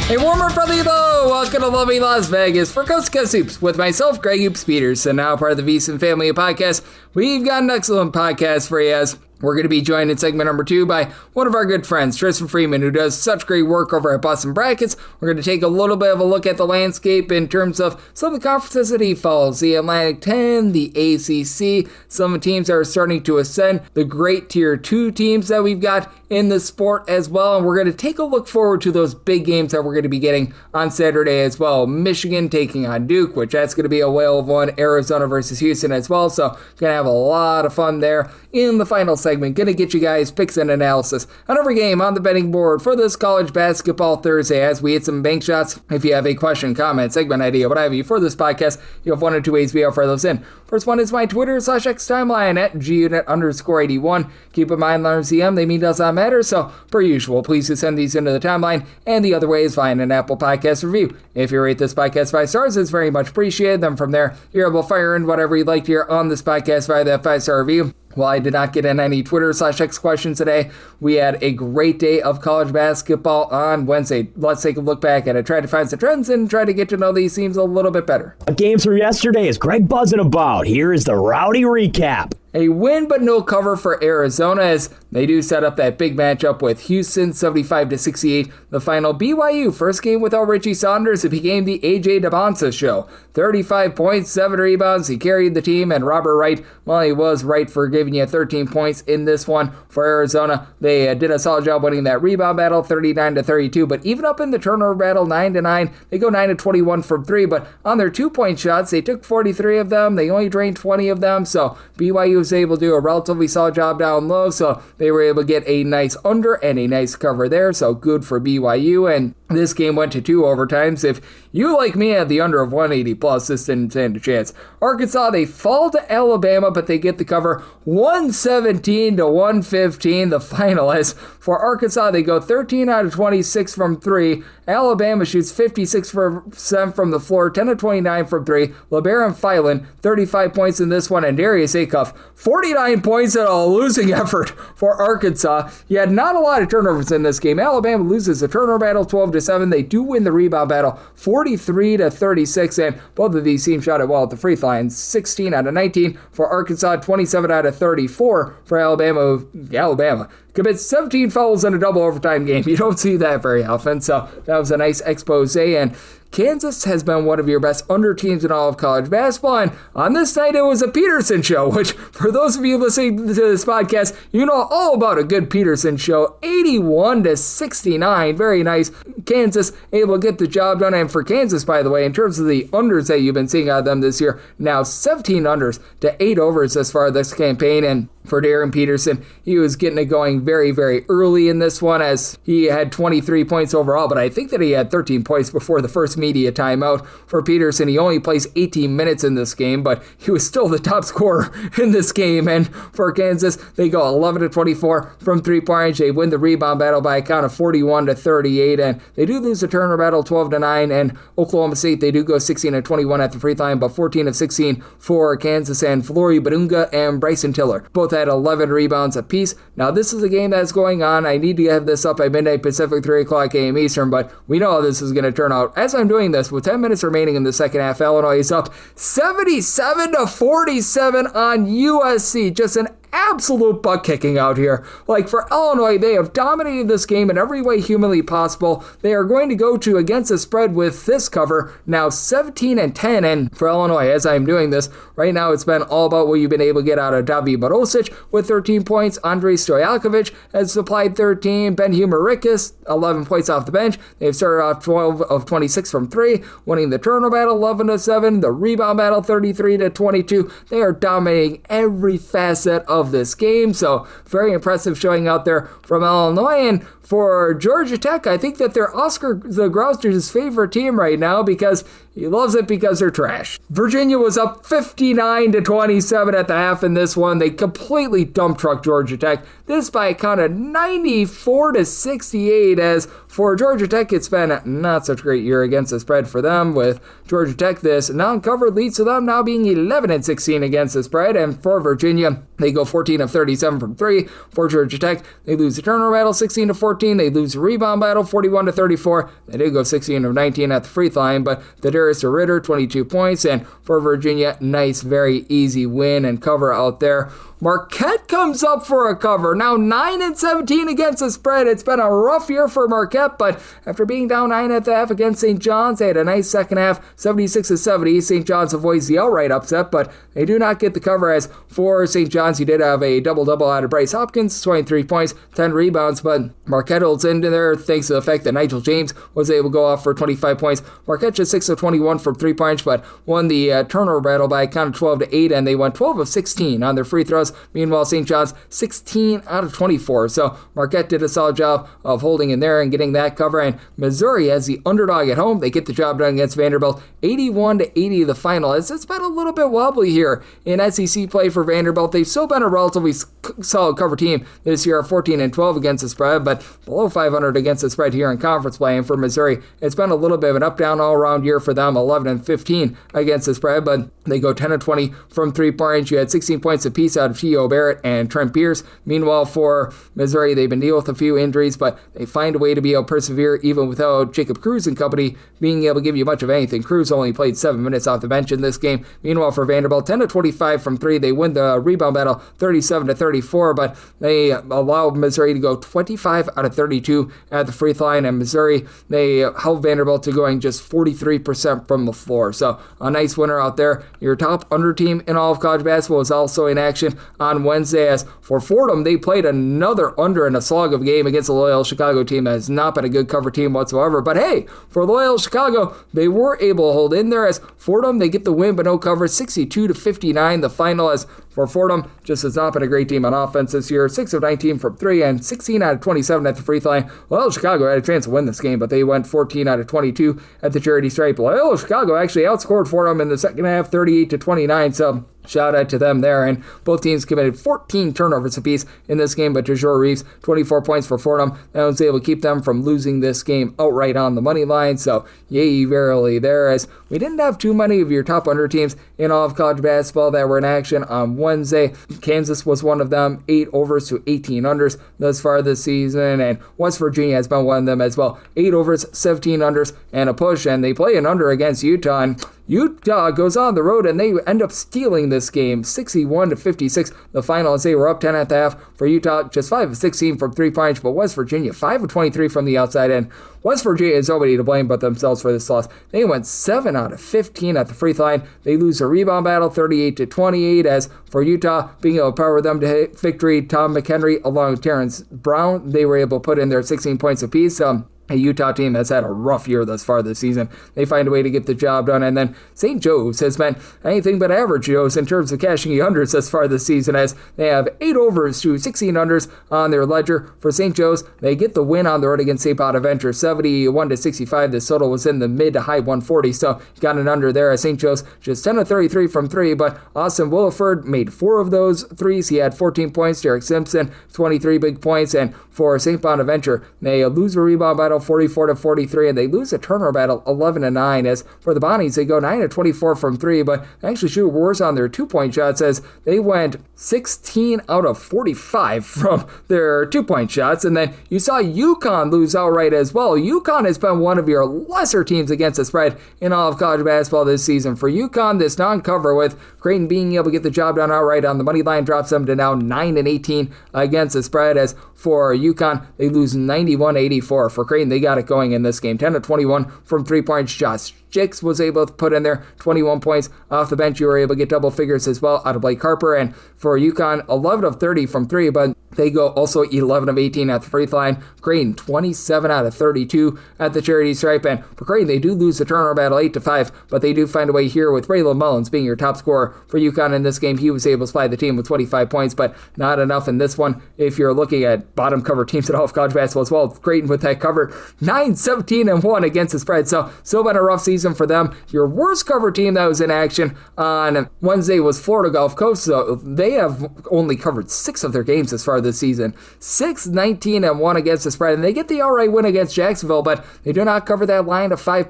A warmer, friendly hello! Welcome to lovely Las Vegas for Coast to Coast Hoops with myself, Greg Hoops Peterson, now part of the VSiN family of podcasts. We've got an excellent podcast for you as we're going to be joined in segment number 2 by one of our good friends, Tristan Freeman, who does such great work over at Boston Brackets. We're going to take a little bit of a look at the landscape in terms of some of the conferences that he follows, the Atlantic 10, the ACC, some of the teams that are starting to ascend, the great Tier 2 teams that we've got in the sport as well, and we're going to take a look forward to those big games that we're going to be getting on Saturday as well. Michigan taking on Duke, which that's going to be a whale of one. Arizona versus Houston as well, so going to have a lot of fun there in the final segment. Going to get you guys picks and analysis on every game on the betting board for this college basketball Thursday as we hit some bank shots. If you have a question, comment, segment idea, what have you for this podcast, you have one or two ways we offer those in. First one is my Twitter/X timeline at gunit_81. Keep in mind, learn CM, they mean does not matter, so per usual, please do send these into the timeline, and the other way is find an Apple Podcast review. If you rate this podcast 5 stars, it's very much appreciated. Then from there, you're able to fire in whatever you'd like to hear on this podcast via that 5-star review. While I did not get in any Twitter/X questions today, we had a great day of college basketball on Wednesday. Let's take a look back at it, try to find some trends, and try to get to know these teams a little bit better. Games from yesterday is Greg buzzing about. Here is the rowdy recap. A win but no cover for Arizona as they do set up that big matchup with Houston, 75-68. The final BYU first game without Richie Saunders. It became the A.J. Debonsa show. 35 points, 7 rebounds. He carried the team, and Robert Wright, well, he was right for giving you 13 points in this one for Arizona. They did a solid job winning that rebound battle, 39-32. But even up in the turnover battle, 9-9, they go 9-21 from 3. But on their 2-point shots, they took 43 of them. They only drained 20 of them. So BYU was able to do a relatively solid job down low, so they were able to get a nice under and a nice cover there, so good for BYU. And this game went to 2 overtimes. If you, like me, had the under of 180 plus, this didn't stand a chance. Arkansas, they fall to Alabama, but they get the cover 117-115, the final. As for Arkansas, they go 13 out of 26 from 3. Alabama shoots 56% from the floor, 10 of 29 from 3. LeBaron Filan, 35 points in this one, and Darius Acuff, 49 points in a losing effort for Arkansas. You had not a lot of turnovers in this game. Alabama loses the turnover battle 12-7. They do win the rebound battle 43-36, and both of these teams shot it well at the free throw line. 16 out of 19 for Arkansas, 27 out of 34 for Alabama. Alabama commits 17 fouls in a double overtime game. You don't see that very often, so that was a nice expose. And Kansas has been one of your best under teams in all of college basketball, and on this night it was a Peterson show, which for those of you listening to this podcast, you know all about a good Peterson show. 81-69, very nice. Kansas able to get the job done, and for Kansas, by the way, in terms of the unders that you've been seeing out of them this year, now 17 unders to 8 overs as far as this campaign. And for Darren Peterson, he was getting it going very, very early in this one as he had 23 points overall, but I think that he had 13 points before the first media timeout. For Peterson, he only plays 18 minutes in this game, but he was still the top scorer in this game. And for Kansas, they go 11-24 from 3-point range. They win the rebound battle by a count of 41-38, and they do lose the turnover battle 12-9. And Oklahoma State, they do go 16-21 at the free throw line, but 14-16 for Kansas. And Flory Badunga and Bryson Tiller both had 11 rebounds apiece. Now, this is a game that's going on. I need to have this up by midnight Pacific, 3 o'clock a.m. Eastern, but we know how this is going to turn out. As I'm doing this, with 10 minutes remaining in the second half, Illinois is up 77-47 on USC. Just an absolute butt kicking out here. Like, for Illinois, they have dominated this game in every way humanly possible. They are going to go to against the spread with this cover now 17-10. And for Illinois, as I'm doing this right now, it's been all about what you've been able to get out of Davi Barosic with 13 points. Andrei Stojakovic has supplied 13. Ben Humericus, 11 points off the bench. They've started off 12 of 26 from 3, winning the turnover battle 11-7, the rebound battle 33-22. They are dominating every facet of this game, so very impressive showing out there from Illinois. And for Georgia Tech, I think that they're Oscar the Grouser's favorite team right now because He loves it because they're trash. Virginia was up 59-27 at the half in this one. They completely dump trucked Georgia Tech. This by a count of 94-68, as for Georgia Tech, it's been not such a great year against the spread for them, with Georgia Tech, this non-covered leads to them now being 11-16 against the spread, and for Virginia, they go 14 of 37 from 3. For Georgia Tech, they lose the turnover battle 16-14. They lose the rebound battle 41-34. They did go 16 of 19 at the free throw line, but the Darius Ritter 22 points, and for Virginia, nice, very easy win and cover out there. Marquette comes up for a cover, now 9-17 against the spread. It's been a rough year for Marquette, but after being down 9 at the half against St. John's, they had a nice second half, 76-70. St. John's avoids the outright upset, but they do not get the cover, as for St. John's, he did have a double-double out of Bryce Hopkins, 23 points, 10 rebounds, but Marquette holds into there thanks to the fact that Nigel James was able to go off for 25 points. Marquette just 6 of 21 from 3-point, but won the turnover battle by a count of 12-8, and they went 12 of 16 on their free throws. Meanwhile, St. John's 16 out of 24. So Marquette did a solid job of holding in there and getting that cover. And Missouri, as the underdog at home, they get the job done against Vanderbilt, 81-80 the final. It's been a little bit wobbly here in SEC play for Vanderbilt. They've still been a relatively solid cover team this year, 14-12 against the spread, but below 500 against the spread here in conference play. And for Missouri, it's been a little bit of an up-down all-around year for them, 11-15 against the spread, but they go 10-20 from 3-point. You had 16 points apiece out of T.O. Barrett and Trent Pierce. Meanwhile, for Missouri, they've been dealing with a few injuries, but they find a way to be able to persevere even without Jacob Cruz and company being able to give you much of anything. Cruz only played 7 minutes off the bench in this game. Meanwhile, for Vanderbilt, 10-25 from 3. They win the rebound battle 37-34, but they allow Missouri to go 25 out of 32 at the free throw line, and Missouri, they held Vanderbilt to going just 43% from the floor. So a nice winner out there. Your top under team in all of college basketball is also in action on Wednesday, as for Fordham, they played another under in a slog of a game against the Loyola Chicago team that has not been a good cover team whatsoever. But hey, for Loyola Chicago, they were able to hold in there, as Fordham, they get the win but no cover, 62-59 the final, as for Fordham, just has not been a great team on offense this year. 6 of 19 from 3 and 16 out of 27 at the free throw line. Loyola Chicago had a chance to win this game, but they went 14 out of 22 at the charity stripe. Loyola Chicago actually outscored Fordham in the second half, 38-29, so shout out to them there. And both teams committed 14 turnovers apiece in this game, but DeJour Reeves, 24 points for Fordham. That was able to keep them from losing this game outright on the money line. So yay, verily there, as we didn't have too many of your top under teams in all of college basketball that were in action on Wednesday. Kansas was one of them, 8 overs to 18 unders thus far this season, and West Virginia has been one of them as well. 8 overs, 17 unders, and a push, and they play an under against Utah, and Utah goes on the road and they end up stealing this game, 61-56 the final, as they were up 10 at the half. For Utah, just 5 of 16 from 3-point, but West Virginia 5 of 23 from the outside end. West Virginia is nobody to blame but themselves for this loss. They went 7 out of 15 at the free throw line. They lose a rebound battle 38-28, as for Utah, being able to power them to victory, Tom McHenry along with Terrence Brown, they were able to put in their 16 points apiece. A Utah team that's had a rough year thus far this season. They find a way to get the job done. And then St. Joe's has been anything but average Joe's in terms of cashing the unders thus far this season, as they have 8 overs to 16 unders on their ledger. For St. Joe's, they get the win on the road against St. Bonaventure, 71-65. This total was in the mid to high 140s, so got an under there. As St. Joe's just 10 of 33 from 3, but Austin Williford made 4 of those threes. He had 14 points. Derek Simpson, 23 big points. And for St. Bonaventure, they lose a rebound battle 44-43, and they lose a turnover battle 11-9. As for the Bonnies, they go 9 of 24 from 3, but they actually shoot worse on their 2-point shots, as they went 16 out of 45 from their 2-point shots. And then you saw UConn lose outright as well. UConn has been one of your lesser teams against the spread in all of college basketball this season. For UConn, this non-cover with Creighton being able to get the job done outright on the money line drops them to now 9-18 against the spread. As for UConn, they lose 91-84. For Creighton, they got it going in this game, 10 of 21 from 3-point shots. Jix was able to put in there 21 points off the bench. You were able to get double figures as well out of Blake Harper. And for UConn, 11 of 30 from 3, but They go also 11 of 18 at the free throw line. Creighton 27 out of 32 at the charity stripe. And for Creighton, they do lose the turnover battle 8-5, but they do find a way here with Braylon Mullins being your top scorer for UConn in this game. He was able to supply the team with 25 points, but not enough in this one. If you're looking at bottom cover teams in all of college basketball as well, Creighton with that cover 9-17-1 against the spread. So still been a rough season for them. Your worst cover team that was in action on Wednesday was Florida Gulf Coast. So they have only covered 6 of their games as far this season. 6-19-1 against the spread, and they get the outright win against Jacksonville, but they do not cover that line of 5+,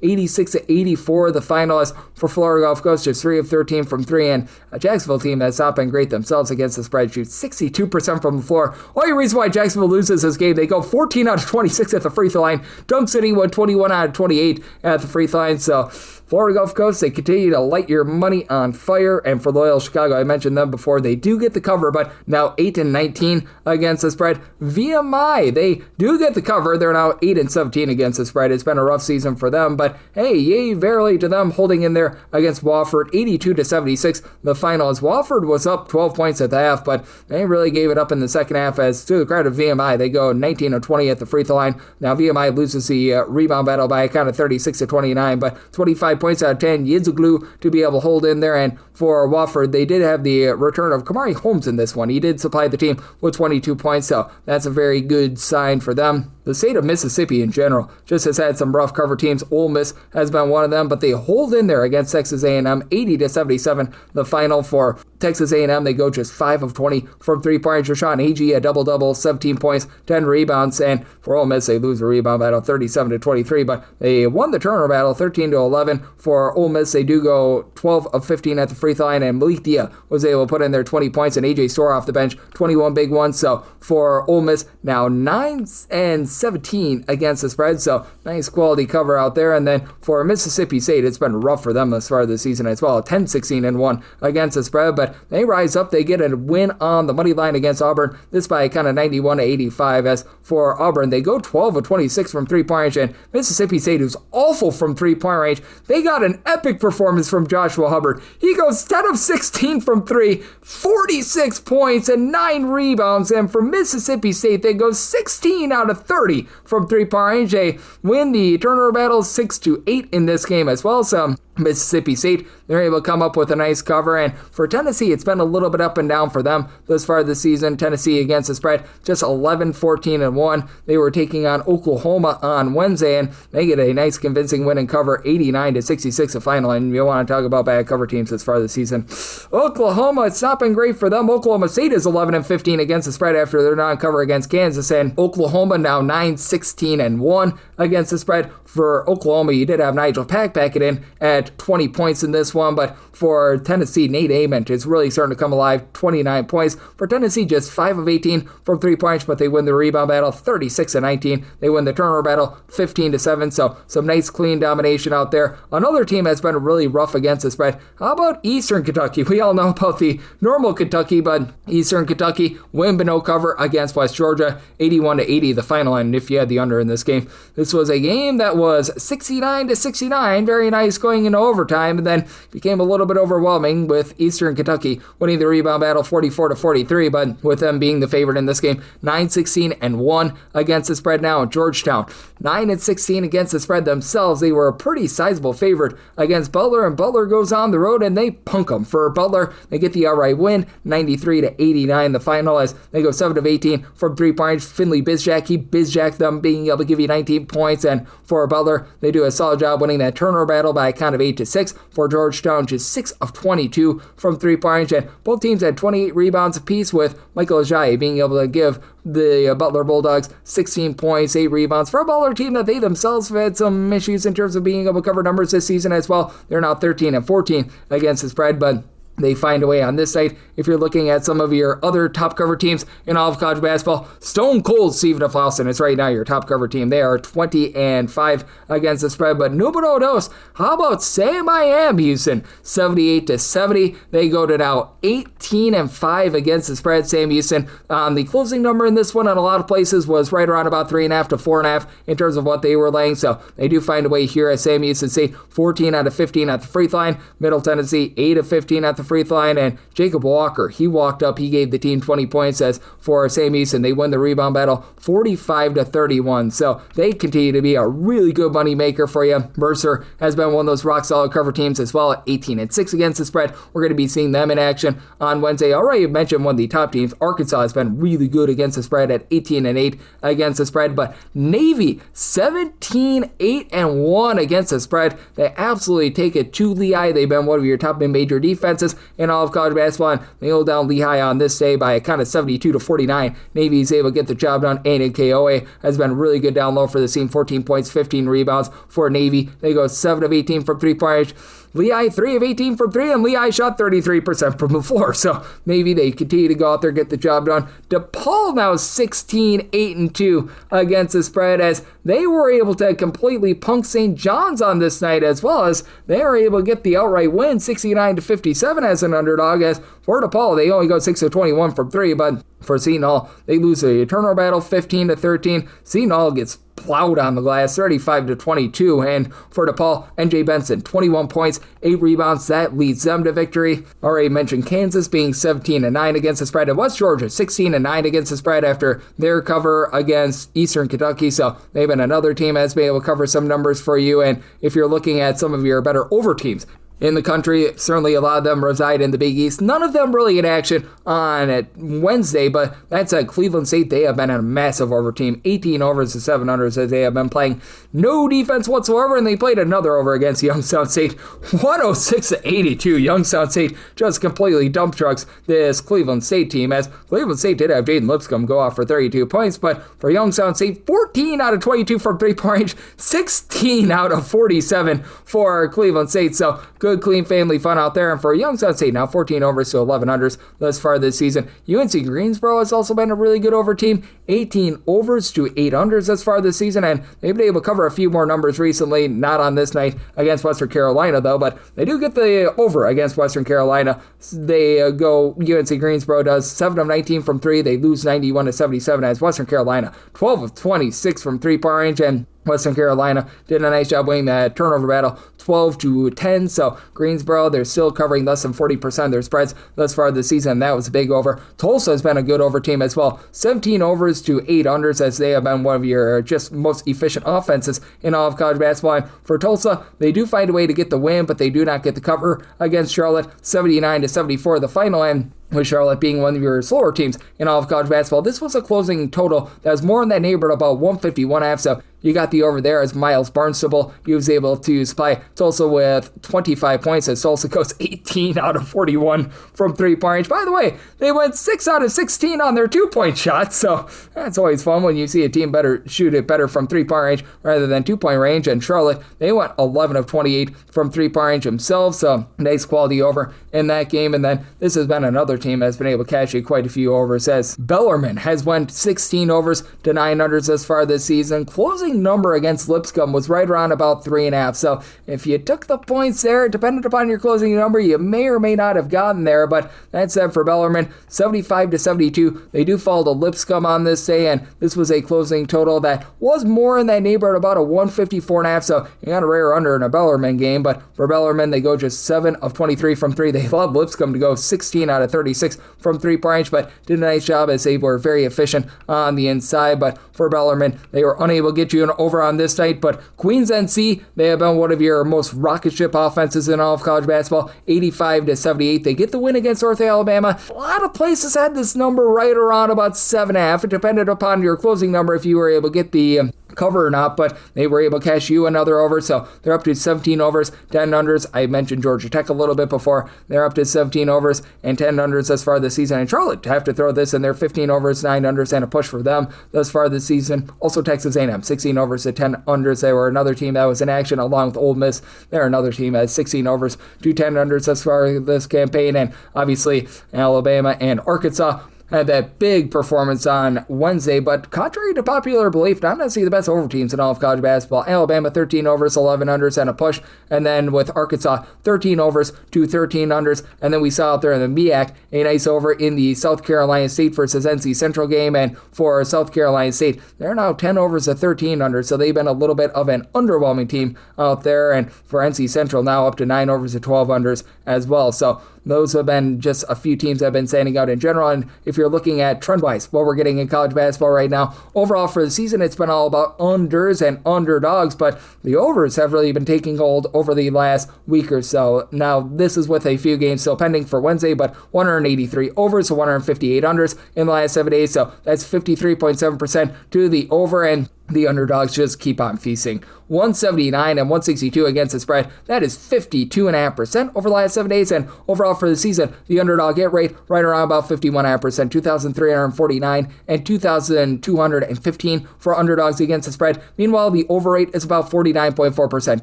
86-84. The final is for Florida Gulf Coast, just 3 of 13 from 3, and a Jacksonville team that's not been great themselves against the spread, shoots 62% from the floor. Only reason why Jacksonville loses this game, they go 14 out of 26 at the free throw line. Dunk City went 21 out of 28 at the free throw line, so Florida Gulf Coast, they continue to light your money on fire. And for Loyola Chicago, I mentioned them before, they do get the cover, but now 8-19 against the spread. VMI, they do get the cover. They're now 8-17 against the spread. It's been a rough season for them, but hey, yay verily to them, holding in there against Wofford, 82-76. The final is Wofford was up 12 points at the half, but they really gave it up in the second half. As to the credit of VMI, they go 19-20 at the free throw line. Now VMI loses the rebound battle by a count of 36-29, but 25 points out of 10. Yizuglu to be able to hold in there. And for Wofford, they did have the return of Kamari Holmes in this one. He did supply the team with 22 points, so that's a very good sign for them. The state of Mississippi in general just has had some rough cover teams. Ole Miss has been one of them, but they hold in there against Texas A&M, 80-77. The final for Texas A&M, they go just 5 of 20 from three-point. Rashawn Agee, a double-double, 17 points, 10 rebounds, and for Ole Miss, they lose the rebound battle 37-23, but they won the turnover battle 13-11. For Ole Miss, they do go 12 of 15 at the free throw line, and Malik Dia was able to put in their 20 points, and AJ Storr off the bench, 21 big ones. So for Ole Miss, now 9-17 against the spread, so nice quality cover out there. And then for Mississippi State, it's been rough for them thus far this season as well, 10-16-1 against the spread, but they rise up. They get a win on the money line against Auburn, this by kind of 91-85. As for Auburn, they go 12 of 26 from three-point range, and Mississippi State, who's awful from three-point range, they got an epic performance from Joshua Hubbard. He goes 10 of 16 from 3, 46 points and 9 rebounds, and for Mississippi State, they go 16 out of 30 from three-point range. They win the turnover battle 6-8 in this game as well, so Mississippi State, they're able to come up with a nice cover. And for Tennessee, it's been a little bit up and down for them thus far this season. Tennessee against the spread, just 11-14-1. They were taking on Oklahoma on Wednesday, and they get a nice convincing win and cover, 89-66 the final. And you want to talk about bad cover teams as far this season. Oklahoma, it's not been great for them. Oklahoma State is 11-15 against the spread after their non-cover against Kansas, and Oklahoma now 9-16-1 against the spread. For Oklahoma, you did have Nigel Packpacket in at 20 points in this one, but for Tennessee, Nate Ament is really starting to come alive, 29 points. For Tennessee, just 5 of 18 from 3 points, but they win the rebound battle 36-19. They win the turnover battle 15-7, so some nice clean domination out there. Another team has been really rough against the spread. How about Eastern Kentucky? We all know about the normal Kentucky, but Eastern Kentucky win but no cover against West Georgia, 81-80 the final. And if you had the under in this game, this was a game that was 69-69, very nice going into overtime, and then became a little bit overwhelming with Eastern Kentucky winning the rebound battle 44-43, but with them being the favorite in this game, 9-16-1 against the spread. Now Georgetown, 9-16 against the spread themselves. They were a pretty sizable favorite against Butler, and Butler goes on the road and they punk them. For Butler, they get the outright win, 93-89 the final, as they go 7 of 18 from 3 points. Finley Bizjack, he bizjacked them, being able to give you 19 points, and for Butler, they do a solid job winning that turnover battle by a count of 8-6. For Georgetown, just 6 of 22 from 3 points, and both teams had 28 rebounds apiece, with Michael Ajayi being able to give the Butler Bulldogs 16 points, 8 rebounds. For a Butler team that they themselves have had some issues in terms of being able to cover numbers this season as well. They're now 13-14 against the spread, but they find a way on this site. If you're looking at some of your other top cover teams in all of college basketball, Stone Cold Stephen F. Austin is right now your top cover team. They are 20-5 against the spread, but numero dos, how about Sam I Am Houston, 78-70. They go to now 18-5 against the spread. Sam Houston, the closing number in this one in a lot of places was right around about 3.5 to 4.5 in terms of what they were laying, so they do find a way here at Sam Houston State, 14 out of 15 at the free throw line. Middle Tennessee, 8 of 15 at the the free throw line, and Jacob Walker, he walked up, he gave the team 20 points. As for Sam Houston, they win the rebound battle 45-31. So they continue to be a really good money maker for you. Mercer has been one of those rock solid cover teams as well at 18-6 against the spread. We're going to be seeing them in action on Wednesday. I already mentioned one of the top teams. Arkansas has been really good against the spread at 18-8 against the spread, but Navy 17-8-1 against the spread. They absolutely take it to Lehigh. They've been one of your top mid-major defenses in all of college basketball, and they hold down Lehigh on this day by a count of 72-49. Navy is able to get the job done. Aiden Koa has been really good down low for the team. 14 points, 15 rebounds for Navy. They go 7 of 18 from three-point range. Lehigh 3 of 18 from 3, and Lehigh shot 33% from the floor. So maybe they continue to go out there, get the job done. DePaul now 16-8-2 against the spread, as they were able to completely punk St. John's on this night, as well as they were able to get the outright win 69-57 as an underdog. As for DePaul, they only go 6 of 21 from 3, but for Seton Hall, they lose a turnover battle 15-13. Seton Hall gets plowed on the glass 35-22, and for DePaul, NJ Benson 21 points, 8 rebounds. That leads them to victory. Already mentioned Kansas being 17-9 against the spread, and West Georgia 16-9 against the spread after their cover against Eastern Kentucky. So they've been another team that's been able to cover some numbers for you. And if you're looking at some of your better over teams in the country, certainly a lot of them reside in the Big East. None of them really in action on Wednesday, but that said, Cleveland State, they have been a massive over team. 18 overs to 7 unders, as they have been playing no defense whatsoever, and they played another over against Youngstown State. 106-82. Youngstown State just completely dump trucks this Cleveland State team, as Cleveland State did have Jaden Lipscomb go off for 32 points, but for Youngstown State, 14 out of 22 from three-point range, 16 out of 47 for Cleveland State. So good, clean family fun out there. And for Youngstown State, now 14 overs to 11 unders thus far this season. UNC Greensboro has also been a really good over team. 18 overs to 8 unders thus far this season, and they've been able to cover a few more numbers recently. Not on this night against Western Carolina, though, but they do get the over against Western Carolina. They UNC Greensboro does 7 of 19 from 3. They lose 91-77 as Western Carolina 12 of 26 from three-point range, and Western Carolina did a nice job winning that turnover battle 12-10. So Greensboro, they're still covering less than 40% of their spreads thus far this season. That was a big over. Tulsa has been a good over team as well. 17 overs to 8 unders, as they have been one of your just most efficient offenses in all of college basketball. And for Tulsa, they do find a way to get the win, but they do not get the cover against Charlotte. 79-74 the final, and with Charlotte being one of your slower teams in all of college basketball, this was a closing total that was more in that neighborhood, about 151.5. So you got the over there, as Miles Barnstable, he was able to supply Tulsa with 25 points, as Tulsa goes 18 out of 41 from three-point range. By the way, they went 6 out of 16 on their two-point shots, so that's always fun when you see a team shoot it better from three-point range rather than two-point range. And Charlotte, they went 11 of 28 from three-point range themselves, so nice quality over in that game. And then this has been another team that's been able to cash quite a few overs, as Bellarmine has went 16 overs to 9 unders thus far this season. Closing number against Lipscomb was right around about 3.5. So if you took the points there, depending upon your closing number, you may or may not have gotten there. But that said, for Bellarmine, 75-72, they do fall to Lipscomb on this day, and this was a closing total that was more in that neighborhood, about a 154.5. So you got a rare under in a Bellarmine game. But for Bellarmine, they go just 7 of 23 from 3. They allowed Lipscomb to go 16 out of 36 from three-point range, but did a nice job, as they were very efficient on the inside. But for Bellarmine, they were unable to get you an over on this night. But Queens NC, they have been one of your most rocket ship offenses in all of college basketball, 85-78. They get the win against North Alabama. A lot of places had this number right around about 7.5. It depended upon your closing number if you were able to get the cover or not, but they were able to cash you another over, so they're up to 17 overs, 10 unders. I mentioned Georgia Tech a little bit before. They're up to 17 overs and 10 unders thus far this season, and Charlotte have to throw this in there, 15 overs, 9 unders, and a push for them thus far this season. Also Texas A&M, 16 overs to 10 unders. They were another team that was in action along with Ole Miss. They're another team that has 16 overs to 10 unders thus far this campaign, and obviously Alabama and Arkansas had that big performance on Wednesday, but contrary to popular belief, not necessarily the best over teams in all of college basketball. Alabama 13 overs, 11 unders, and a push, and then with Arkansas 13 overs, 2 13 unders, and then we saw out there in the MEAC a nice over in the South Carolina State versus NC Central game, and for South Carolina State, they're now 10 overs to 13 unders, so they've been a little bit of an underwhelming team out there, and for NC Central now up to 9 overs to 12 unders as well. So those have been just a few teams that have been standing out in general. And if you're looking at trend-wise, what we're getting in college basketball right now, overall for the season, it's been all about unders and underdogs, but the overs have really been taking hold over the last week or so. Now, this is with a few games still pending for Wednesday, but 183 overs to 158 unders in the last 7 days, so that's 53.7% to the over, and the underdogs just keep on feasting. 179 and 162 against the spread. That is 52.5% over the last 7 days. And overall for the season, the underdog hit rate right around about 51.5%, 2,349 and 2,215 for underdogs against the spread. Meanwhile, the over rate is about 49.4%,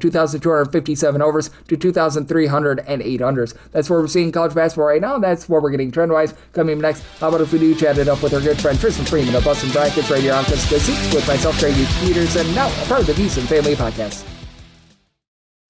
2,257 overs to 2,308 unders. That's where we're seeing college basketball right now. That's where we're getting trend-wise. Coming up next, how about if we do chat it up with our good friend Tristan Freeman of Boston Brackets right here on Conspiracy with myself, Greg Peterson, now a part of the VSiN Family Podcast.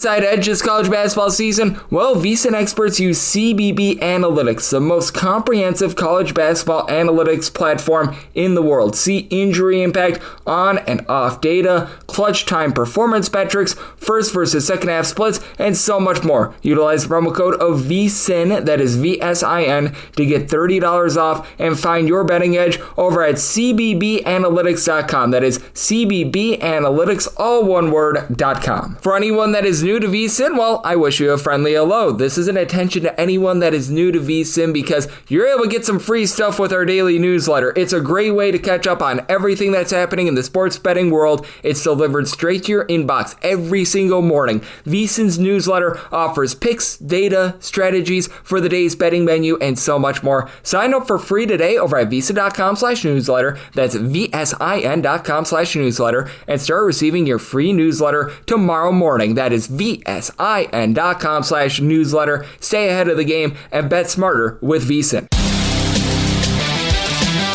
Side edge this college basketball season? Well, VSiN experts use CBB Analytics, the most comprehensive college basketball analytics platform in the world. See injury impact, on and off data, clutch time performance metrics, first versus second half splits, and so much more. Utilize the promo code of VSiN, that is VSIN, to get $30 off and find your betting edge over at cbbanalytics.com. That is cbbanalytics, all one word.com. For anyone that is new to VSiN, well, I wish you a friendly hello. This is an attention to anyone that is new to VSiN because you're able to get some free stuff with our daily newsletter. It's a great way to catch up on everything that's happening in the sports betting world. It's delivered straight to your inbox every single morning. VSiN's newsletter offers picks, data, strategies for the day's betting menu, and so much more. Sign up for free today over at VSiN.com/newsletter. That's VSIN.com/newsletter, and start receiving your free newsletter tomorrow morning. That is VSIN.com/newsletter. Stay ahead of the game and bet smarter with VSiN.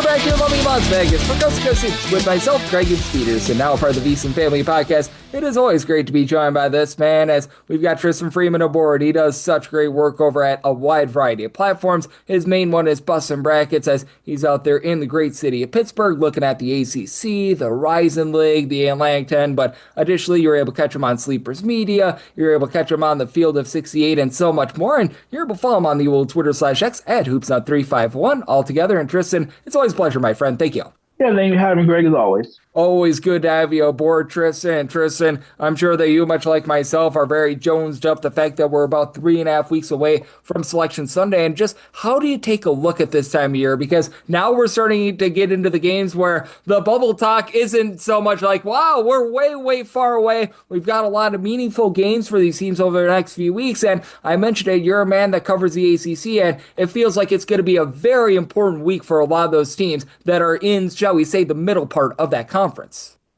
Back here in lovely Las Vegas for Coast to Coast Hoops with myself, Greg Peterson, now a part of the VSiN Family Podcast. It is always great to be joined by this man, as we've got Tristan Freeman aboard. He does such great work over at a wide variety of platforms. His main one is Boston Brackets, as he's out there in the great city of Pittsburgh looking at the ACC, the Rising League, the Atlantic 10, but additionally, you're able to catch him on Sleepers Media, you're able to catch him on the Field of 68, and so much more, and you're able to follow him on the old Twitter/X at HoopsNut351 altogether. And Tristan, it's always a pleasure, my friend. Thank you. Yeah, thank you for having me, Greg, as always. Always good to have you aboard, Tristan. And Tristan, I'm sure that you, much like myself, are very jonesed up the fact that we're about 3.5 weeks away from Selection Sunday. And just how do you take a look at this time of year? Because now we're starting to get into the games where the bubble talk isn't so much like, wow, we're way, way far away. We've got a lot of meaningful games for these teams over the next few weeks. And I mentioned it, you're a man that covers the ACC, and it feels like it's going to be a very important week for a lot of those teams that are in, shall we say, the middle part of that conference.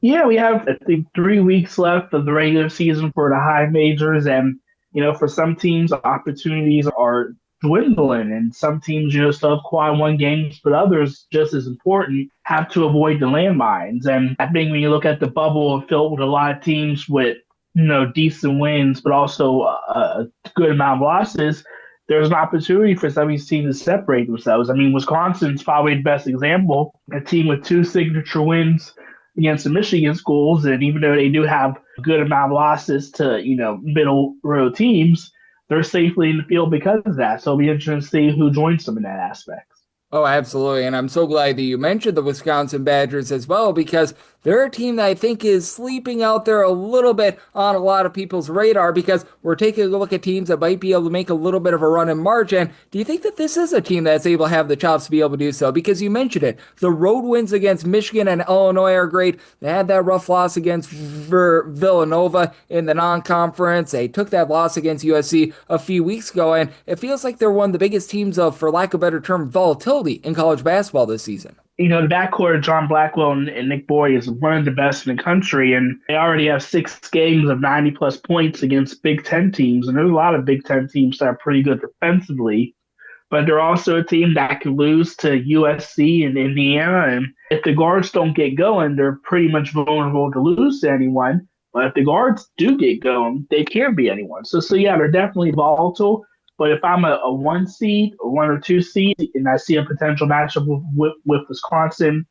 Yeah, we have, I think, 3 weeks left of the regular season for the high majors. And, for some teams, opportunities are dwindling. And some teams, still have quad one games, but others, just as important, have to avoid the landmines. And I think when you look at the bubble filled with a lot of teams with, decent wins, but also a good amount of losses, there's an opportunity for some of these teams to separate themselves. I mean, Wisconsin's probably the best example, a team with 2 signature wins against the Michigan schools, and even though they do have a good amount of losses to, middle row teams, they're safely in the field because of that. So it'll be interesting to see who joins them in that aspect. Oh, absolutely. And I'm so glad that you mentioned the Wisconsin Badgers as well, because they're a team that I think is sleeping out there a little bit on a lot of people's radar, because we're taking a look at teams that might be able to make a little bit of a run in March. And do you think that this is a team that's able to have the chops to be able to do so? Because you mentioned it, the road wins against Michigan and Illinois are great. They had that rough loss against Villanova in the non-conference. They took that loss against USC a few weeks ago, and it feels like they're one of the biggest teams of, for lack of a better term, volatility in college basketball this season. The backcourt of John Blackwell and Nick Boyd is one of the best in the country, and they already have 6 games of 90-plus points against Big Ten teams, and there's a lot of Big Ten teams that are pretty good defensively. but they're also a team that can lose to USC and Indiana. And if the guards don't get going, they're pretty much vulnerable to lose to anyone. But if the guards do get going, they can't be anyone. So yeah, they're definitely volatile. But if I'm a 1 seed, a 1 or 2 seed, and I see a potential matchup with Wisconsin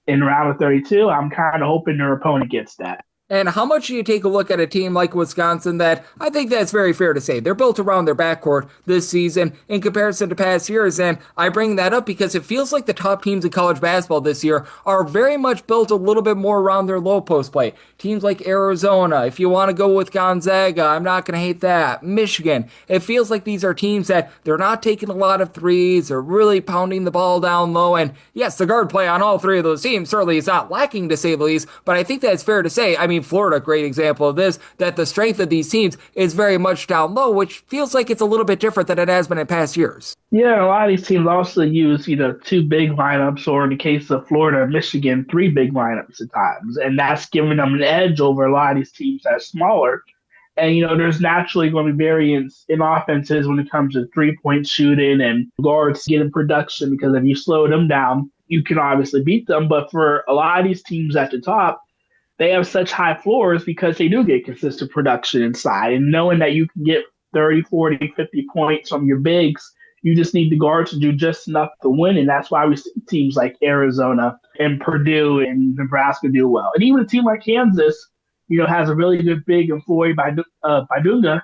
in round of 32, I'm kind of hoping their opponent gets that. And how much do you take a look at a team like Wisconsin that I think that's very fair to say? They're built around their backcourt this season in comparison to past years. And I bring that up because it feels like the top teams in college basketball this year are very much built a little bit more around their low post play. Teams like Arizona, if you want to go with Gonzaga, I'm not going to hate that. Michigan, it feels like these are teams that they're not taking a lot of threes. They're really pounding the ball down low. And yes, the guard play on all three of those teams certainly is not lacking to say the least, but I think that's fair to say. I mean, Florida, great example of this, that the strength of these teams is very much down low, which feels like it's a little bit different than it has been in past years. Yeah, a lot of these teams also use, 2 big lineups, or in the case of Florida and Michigan, 3 big lineups at times. And that's giving them an edge over a lot of these teams that are smaller. And, there's naturally going to be variance in offenses when it comes to 3-point shooting and guards getting production, because if you slow them down, you can obviously beat them. But for a lot of these teams at the top, they have such high floors because they do get consistent production inside. And knowing that you can get 30, 40, 50 points from your bigs, you just need the guards to do just enough to win. And that's why we see teams like Arizona and Purdue and Nebraska do well. And even a team like Kansas, has a really good big in Floyd Bidunga,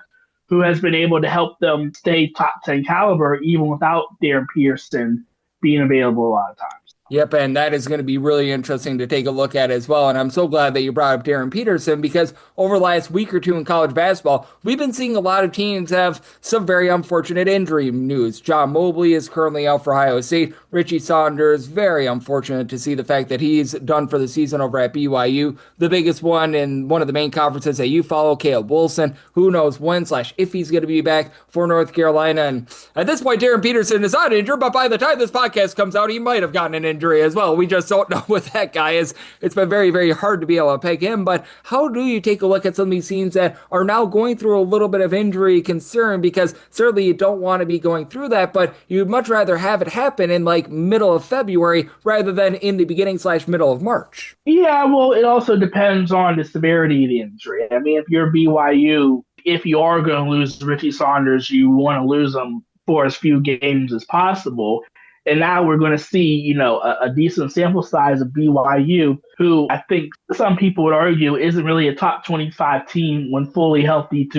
who has been able to help them stay top 10 caliber even without Darren Pearson being available a lot of times. Yep, and that is going to be really interesting to take a look at as well. And I'm so glad that you brought up Darren Peterson, because over the last week or two in college basketball, we've been seeing a lot of teams have some very unfortunate injury news. John Mobley is currently out for Ohio State. Richie Saunders, very unfortunate to see the fact that he's done for the season over at BYU. The biggest one in one of the main conferences that you follow, Caleb Wilson, who knows when/if he's going to be back for North Carolina. And at this point, Darren Peterson is not injured, but by the time this podcast comes out, he might have gotten an injury as well. We just don't know what that guy is. It's been very, very hard to be able to peg him. But how do you take a look at some of these teams that are now going through a little bit of injury concern? Because certainly you don't want to be going through that, but you'd much rather have it happen in like middle of February rather than in the beginning/middle of March. Yeah, well, it also depends on the severity of the injury. I mean, if you're BYU, if you are going to lose Richie Saunders, you want to lose him for as few games as possible. And now we're going to see, a decent sample size of BYU, who I think some people would argue isn't really a top 25 team when fully healthy,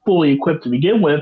fully equipped to begin with.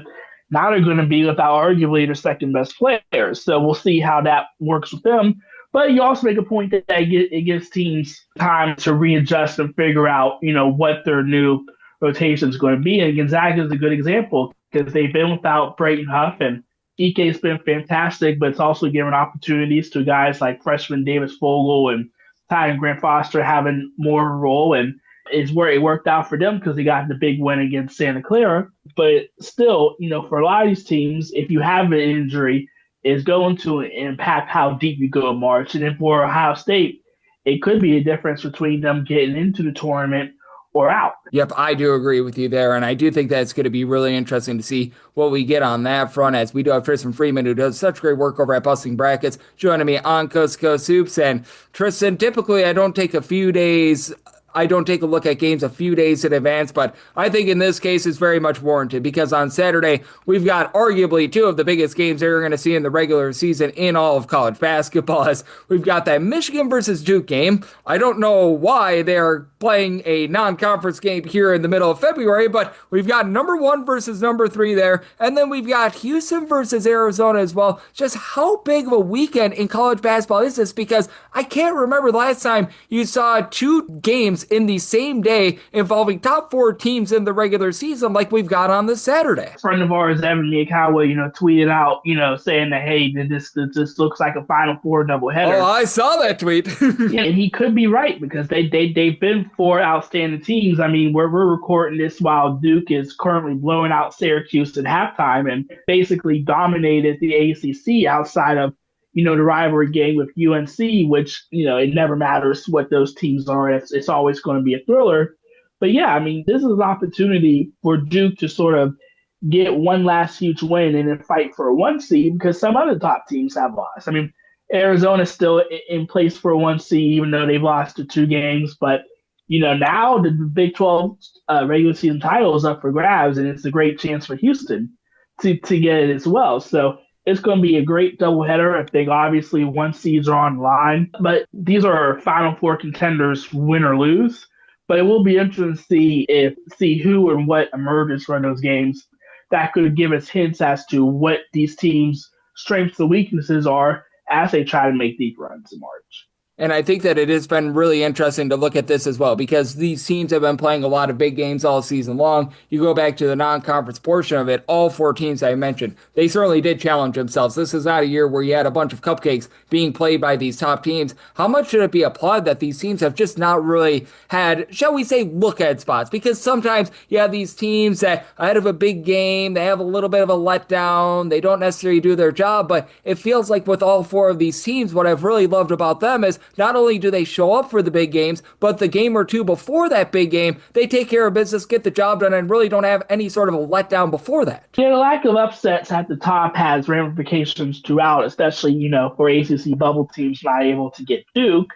Now they're going to be without arguably their second best players. So we'll see how that works with them. But you also make a point that it gives teams time to readjust and figure out, what their new rotation is going to be. And Gonzaga is a good example because they've been without Brayton Huff, and Ike's been fantastic, but it's also given opportunities to guys like freshman Davis Fogel and Ty and Grant Foster having more of a role. And it's where it worked out for them because they got the big win against Santa Clara. But still, for a lot of these teams, if you have an injury, it's going to impact how deep you go in March. And then for Ohio State, it could be a difference between them getting into the tournament or out. Yep, I do agree with you there, and I do think that's going to be really interesting to see what we get on that front, as we do have Tristan Freeman, who does such great work over at Busting Brackets, joining me on Coast to Coast Hoops. And Tristan, typically I don't take a look at games a few days in advance, but I think in this case it's very much warranted, because on Saturday we've got arguably two of the biggest games that you're going to see in the regular season in all of college basketball, as we've got that Michigan versus Duke game. I don't know why they're playing a non-conference game here in the middle of February, but we've got number 1 versus number 3 there, and then we've got Houston versus Arizona as well. Just how big of a weekend in college basketball is this? Because I can't remember the last time you saw 2 games in the same day involving top 4 teams in the regular season like we've got on this Saturday. A friend of ours, Evan Miyakawa, tweeted out, saying that, hey, this looks like a Final Four doubleheader. Oh, I saw that tweet. Yeah, and he could be right, because they've been 4 outstanding teams. I mean, we're recording this while Duke is currently blowing out Syracuse at halftime and basically dominated the ACC outside of the rivalry game with UNC, which, it never matters what those teams are. It's always going to be a thriller. But yeah, I mean, this is an opportunity for Duke to sort of get one last huge win and then fight for a 1 seed because some other top teams have lost. I mean, Arizona's still in place for a 1 seed, even though they've lost to 2 games. But, now the Big 12 regular season title is up for grabs, and it's a great chance for Houston to get it as well. So it's going to be a great doubleheader. I think obviously 1 seeds are on the line, but these are Final Four contenders, win or lose. But it will be interesting to see who and what emerges from those games. That could give us hints as to what these teams' strengths and weaknesses are as they try to make deep runs in March. And I think that it has been really interesting to look at this as well because these teams have been playing a lot of big games all season long. You go back to the non-conference portion of it, all 4 teams I mentioned, they certainly did challenge themselves. This is not a year where you had a bunch of cupcakes being played by these top teams. How much should it be applauded that these teams have just not really had, shall we say, look-ahead spots? Because sometimes you have these teams that ahead of a big game, they have a little bit of a letdown, they don't necessarily do their job, but it feels like with all 4 of these teams, what I've really loved about them is not only do they show up for the big games, but the game or two before that big game, they take care of business, get the job done, and really don't have any sort of a letdown before that. Yeah, the lack of upsets at the top has ramifications throughout, especially, for ACC bubble teams not able to get Duke.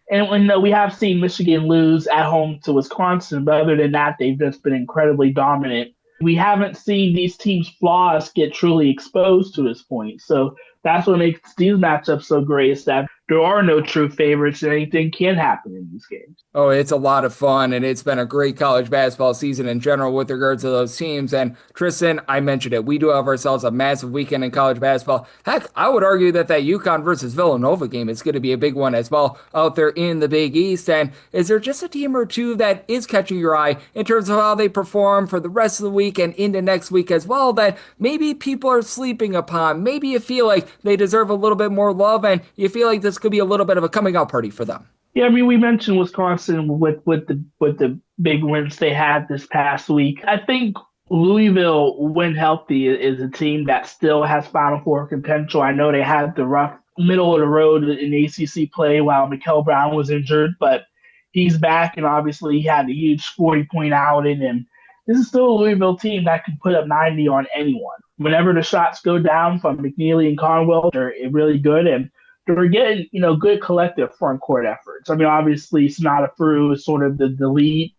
And we have seen Michigan lose at home to Wisconsin, but other than that, they've just been incredibly dominant. We haven't seen these teams' flaws get truly exposed to this point. So that's what makes these matchups so great, is that there are no true favorites and anything can happen in these games. Oh, it's a lot of fun, and it's been a great college basketball season in general with regards to those teams. And Tristan, I mentioned it, we do have ourselves a massive weekend in college basketball. Heck, I would argue that UConn versus Villanova game is going to be a big one as well out there in the Big East. And is there just a team or two that is catching your eye in terms of how they perform for the rest of the week and into next week as well that maybe people are sleeping upon? Maybe you feel like they deserve a little bit more love and you feel like this could be a little bit of a coming out party for them. Yeah, I mean, we mentioned Wisconsin with the big wins they had this past week. I think Louisville, when healthy, is a team that still has Final Four potential. I know they had the rough middle of the road in ACC play while Mikael Brown was injured, but he's back, and obviously he had a huge 40-point outing, and this is still a Louisville team that can put up 90 on anyone. Whenever the shots go down from McNeely and Conwell, they're really good, and they're getting, good collective front court efforts. I mean, obviously, Sonata Frew is sort of the lead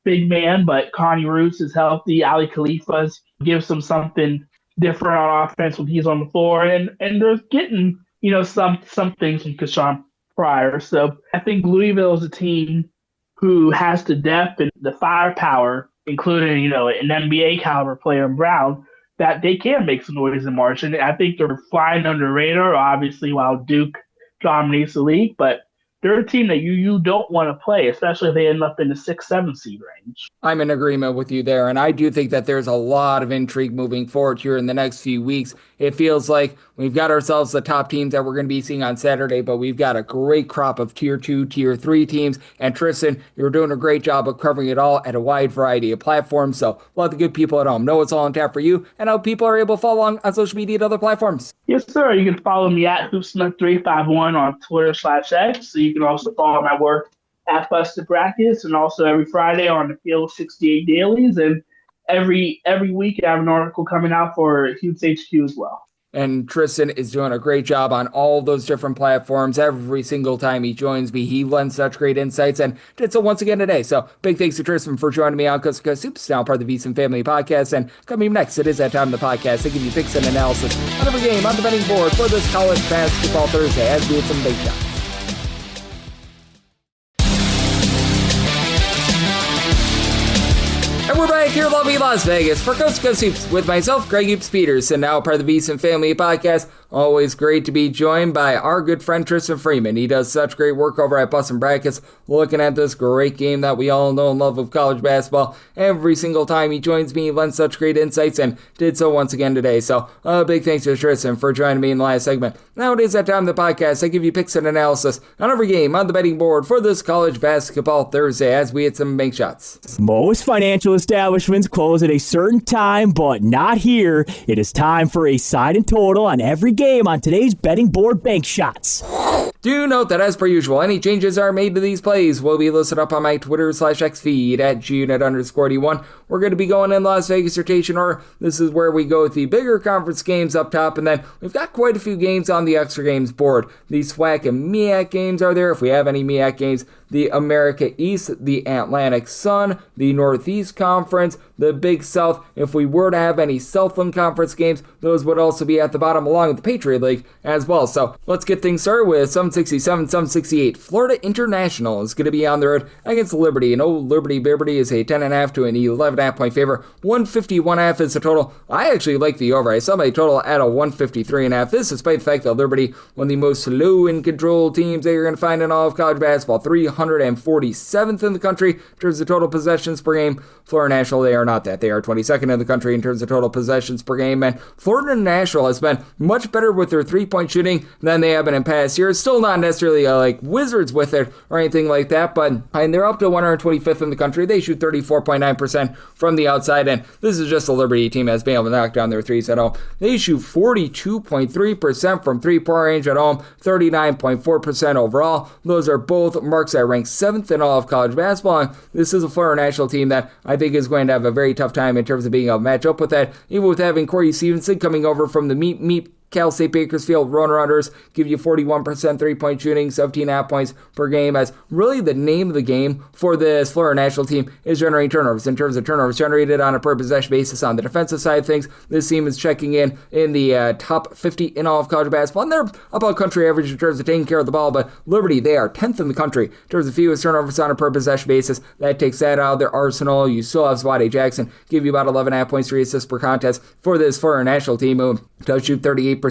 big man, but Connie Roos is healthy. Ali Khalifa gives them something different on offense when he's on the floor, and they're getting, some things from Kashawn Pryor. So I think Louisville is a team who has the depth and the firepower, including, an NBA caliber player in Brown, that they can make some noise in March. And I think they're flying under the radar, obviously, while Duke dominates the league. But they're a team that you don't want to play, especially if they end up in the 6-7 seed range. I'm in agreement with you there, and I do think that there's a lot of intrigue moving forward here in the next few weeks. It feels like we've got ourselves the top teams that we're going to be seeing on Saturday, but we've got a great crop of Tier 2, Tier 3 teams. And Tristan, you're doing a great job of covering it all at a wide variety of platforms, so let the good people at home know it's all on tap for you and how people are able to follow along on social media and other platforms. Yes, sir. You can follow me at Hoopsnut351 on Twitter/X. So you can also follow my work at Busted Brackets, and also every Friday on the Field 68 Dailies, and every week I have an article coming out for Hoops HQ as well. And Tristan is doing a great job on all those different platforms. Every single time he joins me, he lends such great insights and did so once again today. So big thanks to Tristan for joining me on Coast to Coast Hoops, now part of the VSiN Family Podcast. And coming next, it is that time of the podcast to give you picks and analysis on every game on the betting board for this college basketball Thursday as we hit some big shots. And we're back here in lovely Las Vegas for Coast to Coast Hoops with myself, Greg Hoops Peterson, now part of the VSiN Family Podcast. Always great to be joined by our good friend Tristan Freeman. He does such great work over at Bustin' Brackets, looking at this great game that we all know and love of college basketball. Every single time he joins me, he lends such great insights and did so once again today. So a big thanks to Tristan for joining me in the last segment. Now it is that time of the podcast. I give you picks and analysis on every game on the betting board for this college basketball Thursday as we hit some bank shots. Most financial establishments close at a certain time, but not here. It is time for a side and total on every game on today's betting board bank shots. Do note that as per usual, any changes are made to these plays will be listed up on my Twitter/X feed at @GUnit_D1. We're going to be going in Las Vegas rotation order. This is where we go with the bigger conference games up top, and then we've got quite a few games on the extra games board. The SWAC and MEAC games are there, if we have any MEAC games. The America East, the Atlantic Sun, the Northeast Conference, the Big South. If we were to have any Southland Conference games, those would also be at the bottom along with the Patriot League as well. So let's get things started with 767, 768. Florida International is going to be on the road against Liberty. And Liberty is a 10.5 to an 11.5 point favor. 151.5 is the total. I actually like the over. I saw my total at a 153.5. This despite the fact that Liberty, one of the most slow and controlled teams that you're going to find in all of college basketball. 347th in the country in terms of total possessions per game. Florida National, they are not that. They are 22nd in the country in terms of total possessions per game. And Florida National has been much better with their three-point shooting than they have been in past years. Still not necessarily like wizards with it or anything like that, but they're up to 125th in the country. They shoot 34.9% from the outside, and this is just a Liberty team that's been able to knock down their threes at home. They shoot 42.3% from three-point range at home, 39.4% overall. Those are both marks that rank 7th in all of college basketball, and this is a Florida National team that I think is going to have a very tough time in terms of being able to match up with that, even with having Corey Stevenson coming over from the Meet Cal State Bakersfield Roadrunners, give you 41% three-point shooting, 17.5 points per game, as really the name of the game for this Florida National team is generating turnovers. In terms of turnovers generated on a per-possession basis on the defensive side of things, this team is checking in the top 50 in all of college basketball, and they're about country average in terms of taking care of the ball, but Liberty, they are 10th in the country in terms of fewest turnovers on a per-possession basis. That takes that out of their arsenal. You still have Zwade Jackson, give you about 11.5 points, 3 assists per contest for this Florida National team, who does shoot 38%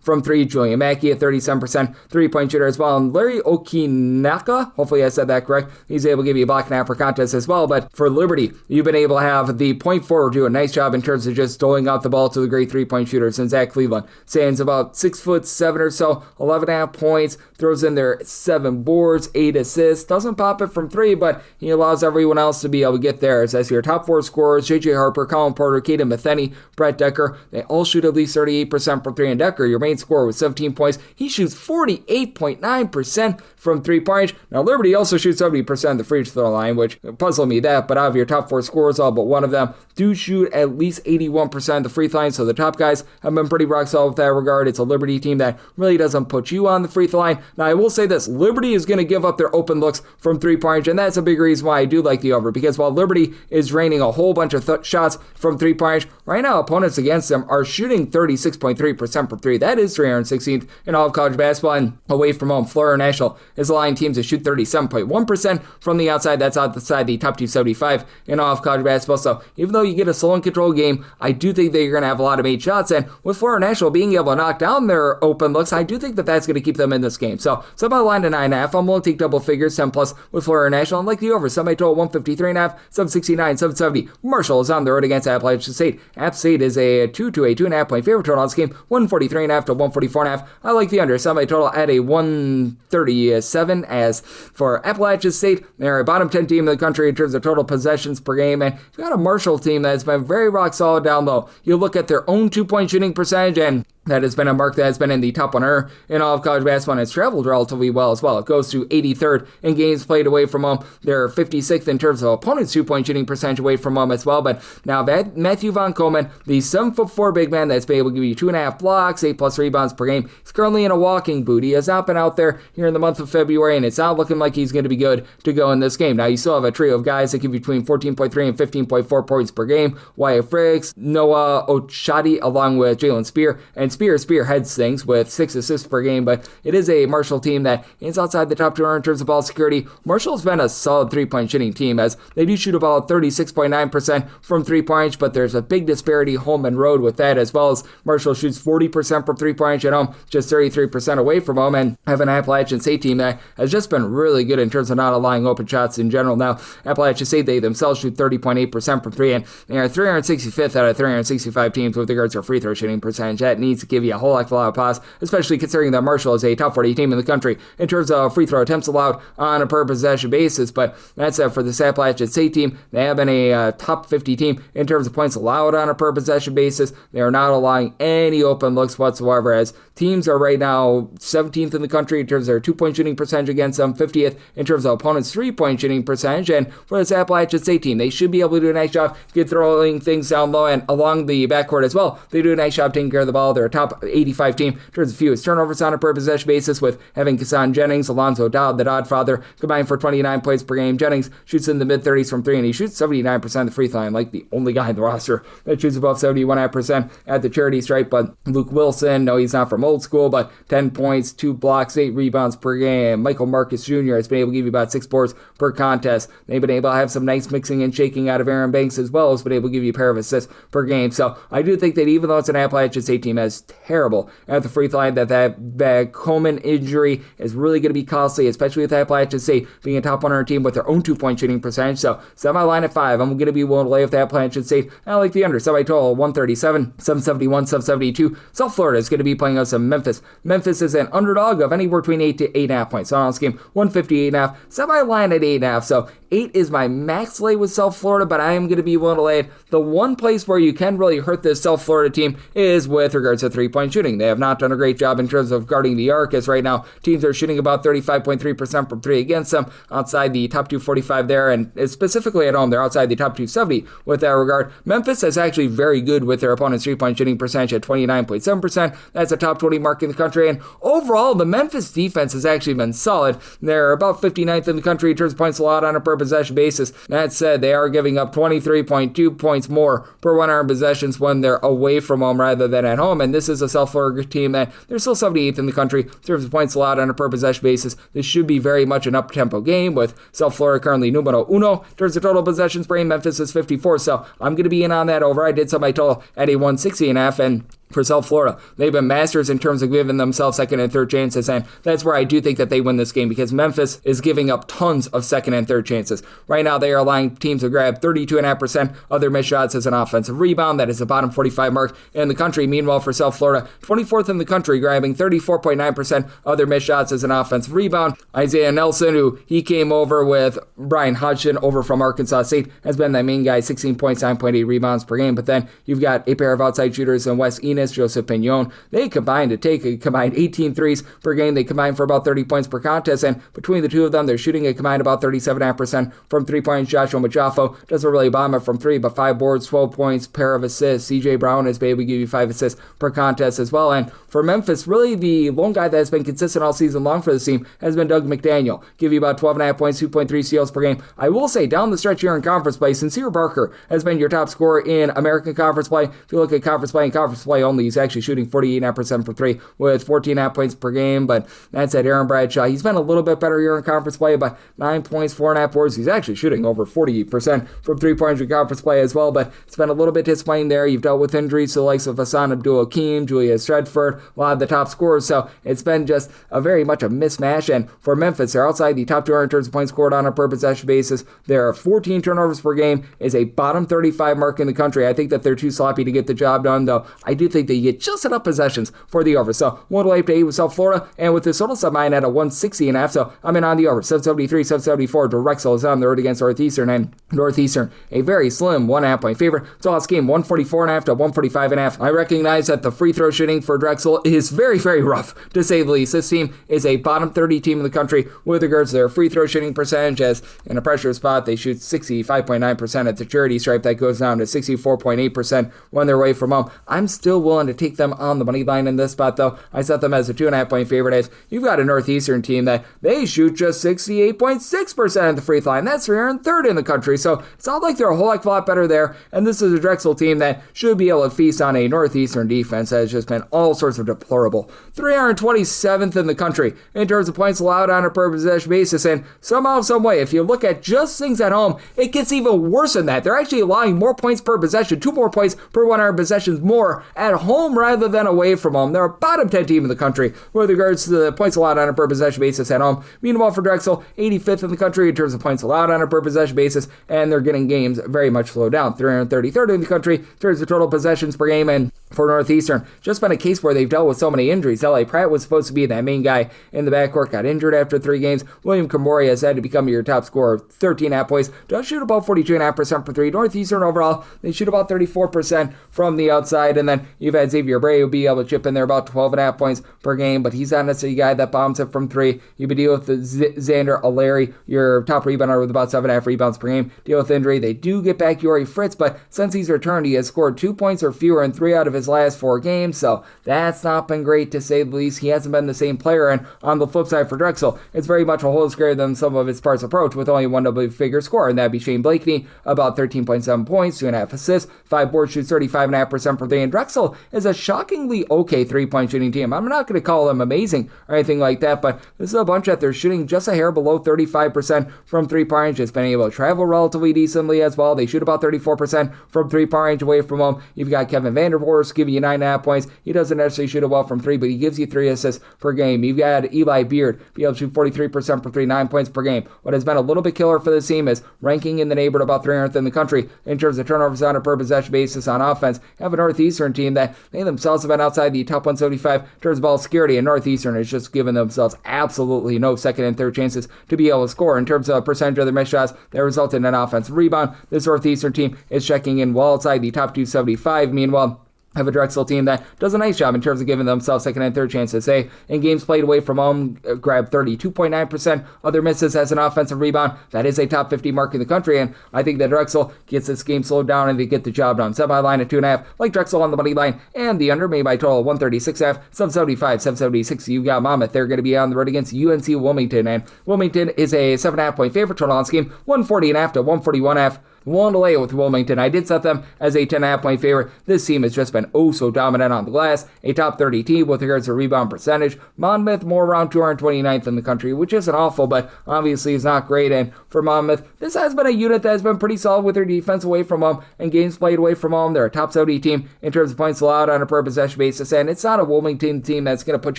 from three. Julian Mackey at 37% three-point shooter as well. And Larry Okinaka, hopefully I said that correct, he's able to give you a block and a half per contest as well. But for Liberty, you've been able to have the point forward do a nice job in terms of just doling out the ball to the great three-point shooters. And Zach Cleveland stands about 6'7" or so, 11.5 points, throws in there 7 boards, 8 assists, doesn't pop it from 3, but he allows everyone else to be able to get theirs. As your top 4 scorers, J.J. Harper, Colin Porter, Caden Metheny, Brett Decker, they all shoot at least 38% from 3, and Decker, your main scorer with 17 points, he shoots 48.9% from 3-point range. Now Liberty also shoots 70% of the free throw line, which puzzled me that, but out of your top 4 scorers, all but one of them do shoot at least 81% of the free throw line, so the top guys have been pretty rock solid with that regard. It's a Liberty team that really doesn't put you on the free throw line. Now I will say this, Liberty is going to give up their open looks from 3-point range, and that's a big reason why I do like the over, because while Liberty is raining a whole bunch of shots from 3-point range, right now opponents against them are shooting 36.3% from 3. That is 316th in all of college basketball, and away from home, Florida National is allowing teams to shoot 37.1% from the outside. That's outside the top 275 in all of college basketball. So even though you get a slow and controlled game, I do think that you're going to have a lot of made shots, and with Florida National being able to knock down their open looks, I do think that that's going to keep them in this game. So about a line to 9.5. I'm willing to take double figures, 10 plus with Florida National, and like the over, semi total 153.5, 769, 770. Marshall is on the road against Appalachian State. App State is a 2 to a 2.5 point favorite total on this game, 143.5 to 144.5. I like the under, semi total at a 137. As for Appalachian State, they're a bottom 10 team in the country in terms of total possessions per game, and you've got a Marshall team that's been very rock solid down low. You look at their own 2-point shooting percentage, and that has been a mark that has been in the top 100 in all of college basketball, and it's traveled relatively well as well. It goes to 83rd in games played away from home. They're 56th in terms of opponents' 2-point shooting percentage away from home as well. But now Matthew Von Coleman, the 7'4" big man that's been able to give you 2.5 blocks, 8+ rebounds per game, he's currently in a walking boot. He has not been out there here in the month of February, and it's not looking like he's going to be good to go in this game. Now, you still have a trio of guys that give you between 14.3 and 15.4 points per game. Wyatt Fricks, Noah Ochadi, along with Jalen Spear, and Spear heads things with 6 assists per game, but it is a Marshall team that is outside the top 200 in terms of ball security. Marshall's been a solid 3-point shooting team, as they do shoot about 36.9% from 3-point, but there's a big disparity home and road with that, as well as Marshall shoots 40% from 3-point at home, just 33% away from home, and have an Appalachian State team that has just been really good in terms of not allowing open shots in general. Now, Appalachian State, they themselves shoot 30.8% from 3, and they are 365th out of 365 teams with regards to free throw shooting percentage. That needs to give you a whole heck of a lot of pause, especially considering that Marshall is a top 40 team in the country in terms of free throw attempts allowed on a per possession basis. But that's it for this Appalachian St team. They have been a top 50 team in terms of points allowed on a per possession basis. They are not allowing any open looks whatsoever, as teams are right now 17th in the country in terms of their 2-point shooting percentage against them, 50th in terms of opponents' 3-point shooting percentage. And for this Appalachian State team, they should be able to do a nice job get throwing things down low and along the backcourt as well. They do a nice job taking care of the ball. They're a top 85 team in terms of fewest turnovers on a per possession basis, with having Kassan Jennings, Alonzo Dowd, the Dodfather, combined for 29 points per game. Jennings shoots in the mid-30s from 3, and he shoots 79% of the free throw line, like the only guy in the roster that shoots above 71% at the charity stripe. But Luke Wilson, no, he's not from old school, but 10 points, 2 blocks, 8 rebounds per game. Michael Marcus Jr. has been able to give you about 6 boards per contest. They've been able to have some nice mixing and shaking out of Aaron Banks, as well as been able to give you a pair of assists per game. So I do think that even though it's an Appalachian State team that's terrible at the free throw line, that Coleman injury is really going to be costly, especially with Appalachian State being a top 100 team with their own 2-point shooting percentage. So set my line at 5. I'm going to be willing to lay with Appalachian State. I like the under. Semi-total 137, 771, 772. South Florida is going to be playing us in Memphis. Memphis is an underdog of anywhere between 8 to 8.5 points. So on this game, 158.5. Set my line at 8.5. So 8 is my max lay with South Florida, but I am going to be willing to lay it. The one place where you can really hurt this South Florida team is with regards to 3-point shooting. They have not done a great job in terms of guarding the arc, as right now teams are shooting about 35.3% from 3 against them, outside the top 245 there, and specifically at home, they're outside the top 270 with that regard. Memphis is actually very good with their opponent's 3-point shooting percentage at 29.7%. That's a top 20 mark in the country, and overall, the Memphis defense has actually been solid. They're about 59th in the country in terms of points allowed on a per possession basis. That said, they are giving up 23.2 points more per 100 possessions when they're away from home rather than at home, and this is a South Florida team that they're still 78th in the country in terms of points allowed on a per possession basis. This should be very much an up-tempo game, with South Florida currently numero uno in terms of total possessions per game. Memphis is 54, so I'm going to be in on that over. I did set my total at a 160.5, and for South Florida, they've been masters in terms of giving themselves second and third chances, and that's where I do think that they win this game, because Memphis is giving up tons of second and third chances. Right now, they are allowing teams to grab 32.5% of their missed shots as an offensive rebound. That is the bottom 45 mark in the country. Meanwhile, for South Florida, 24th in the country, grabbing 34.9% of their missed shots as an offensive rebound. Isaiah Nelson, who he came over with Brian Hodgson over from Arkansas State, has been that main guy, 16 points, 9.8 rebounds per game. But then you've got a pair of outside shooters in Wes Enos, Joseph Pignon. They combined to take a combined 18 threes per game. They combined for about 30 points per contest, and between the two of them, they're shooting a combined about 37.5% from 3 points. Joshua Machafo doesn't really bomb it from 3, but 5 boards, 12 points, pair of assists. CJ Brown has been able to give you 5 assists per contest as well. And for Memphis, really the lone guy that has been consistent all season long for this team has been Doug McDaniel. Give you about 12.5 points, 2.3 steals per game. I will say, down the stretch here in conference play, Sincere Barker has been your top scorer in American Conference play. If you look at conference play and conference play only, he's actually shooting 48.5% for 3 with 14.5 points per game. But that's at Aaron Bradshaw. He's been a little bit better here in conference play, but 9 points, 4.5 boards. He's actually shooting over 48% from 3-point in conference play as well, but it's been a little bit disappointing there. You've dealt with injuries to the likes of Hassan Abdul-Hakim, Julius Stredford, a lot of the top scorers, so it's been just a very much a mismatch. And for Memphis, they're outside the top 200 in terms of points scored on a per possession basis. There are 14 turnovers per game, is a bottom 35 mark in the country. I think that they're too sloppy to get the job done, though I do think they get just enough possessions for the over. So 1-8 with South Florida, and with this total sub mine at a 160.5, so I'm in on the over. 773, 774. Drexel is on the road against Northeastern, and Northeastern a very slim 1.5 point favorite. So this game 144.5 to 145.5. I recognize that the free throw shooting for Drexel is very, very rough, to say the least. This team is a bottom 30 team in the country with regards to their free throw shooting percentage, as in a pressure spot they shoot 65.9% at the charity stripe. That goes down to 64.8% when they're away from home. I'm still willing to take them on the money line in this spot, though. I set them as a 2.5 point favorite, as you've got a Northeastern team that they shoot just 68.6% at the free throw line. That's 303rd in the country, so it's not like they're a whole heck of a lot better there. And this is a Drexel team that should be able to feast on a Northeastern defense that has just been all sorts of deplorable. 327th in the country in terms of points allowed on a per possession basis, and somehow, some way, if you look at just things at home, it gets even worse than that. They're actually allowing more points per possession, 2 more points per 100 possessions more at home rather than away from home. They're a bottom 10 team in the country with regards to the points allowed on a per possession basis at home. Meanwhile, for Drexel, 85th in the country in terms of points allowed on a per possession basis, and they're getting games very much slowed down. 333rd in the country in terms of total possessions per game, and for Northeastern, just been a case where they've dealt with so many injuries. L.A. Pratt was supposed to be that main guy in the backcourt, got injured after 3 games. William Kamori has had to become your top scorer, 13.5 points. Does shoot about 42.5% for 3. Northeastern overall, they shoot about 34% from the outside, and then you've had Xavier Bray who be able to chip in there about 12.5 points per game, but he's not necessarily a guy that bombs it from 3. You've been dealing with Xander O'Leary, your top rebounder with about 7.5 rebounds per game. Deal with injury. They do get back Yori Fritz, but since he's returned, he has scored 2 points or fewer in 3 out of his last 4 games. So that's not been great, to say the least. He hasn't been the same player, and on the flip side for Drexel, it's very much a whole square than some of its parts approach with only one double-figure score, and that'd be Shane Blakeney, about 13.7 points, 2.5 assists, 5 boards, shoots 35.5% from 3, and Drexel is a shockingly okay 3-point shooting team. I'm not going to call them amazing or anything like that, but this is a bunch that they're shooting just a hair below 35% from 3-point range. It's been able to travel relatively decently as well. They shoot about 34% from 3-point range away from home. You've got Kevin Vanderhorst giving you 9.5 points. He doesn't necessarily shoot it well from 3, but he gives you 3 assists per game. You've got Eli Beard be able to shoot 43% for 3, 9 points per game. What has been a little bit killer for this team is ranking in the neighborhood about 300th in the country in terms of turnovers on a per possession basis on offense. Have a Northeastern team that they themselves have been outside the top 175 in terms of ball security, and Northeastern has just given themselves absolutely no second and third chances to be able to score in terms of percentage of their missed shots that resulted in an offensive rebound. This Northeastern team is checking in well outside the top 275. Meanwhile, have a Drexel team that does a nice job in terms of giving themselves second and third chances. They, in games played away from home, grab 32.9% of their misses as an offensive rebound. That is a top 50 mark in the country, and I think that Drexel gets this game slowed down and they get the job done. Semi line at 2.5, like Drexel on the money line, and the under made by a total of 136.5, 775, 776. You've got Monmouth. They're going to be on the road against UNC Wilmington, and Wilmington is a 7.5 point favorite. Total on this game, 140.5 to 141.5. Won't delay with Wilmington. I did set them as a 10.5 point favorite. This team has just been oh so dominant on the glass. A top 30 team with regards to rebound percentage. Monmouth more around 229th in the country, which isn't awful, but obviously is not great. And for Monmouth, this has been a unit that has been pretty solid with their defense away from home and games played away from home. They're a top 70 team in terms of points allowed on a per possession basis, and it's not a Wilmington team that's going to put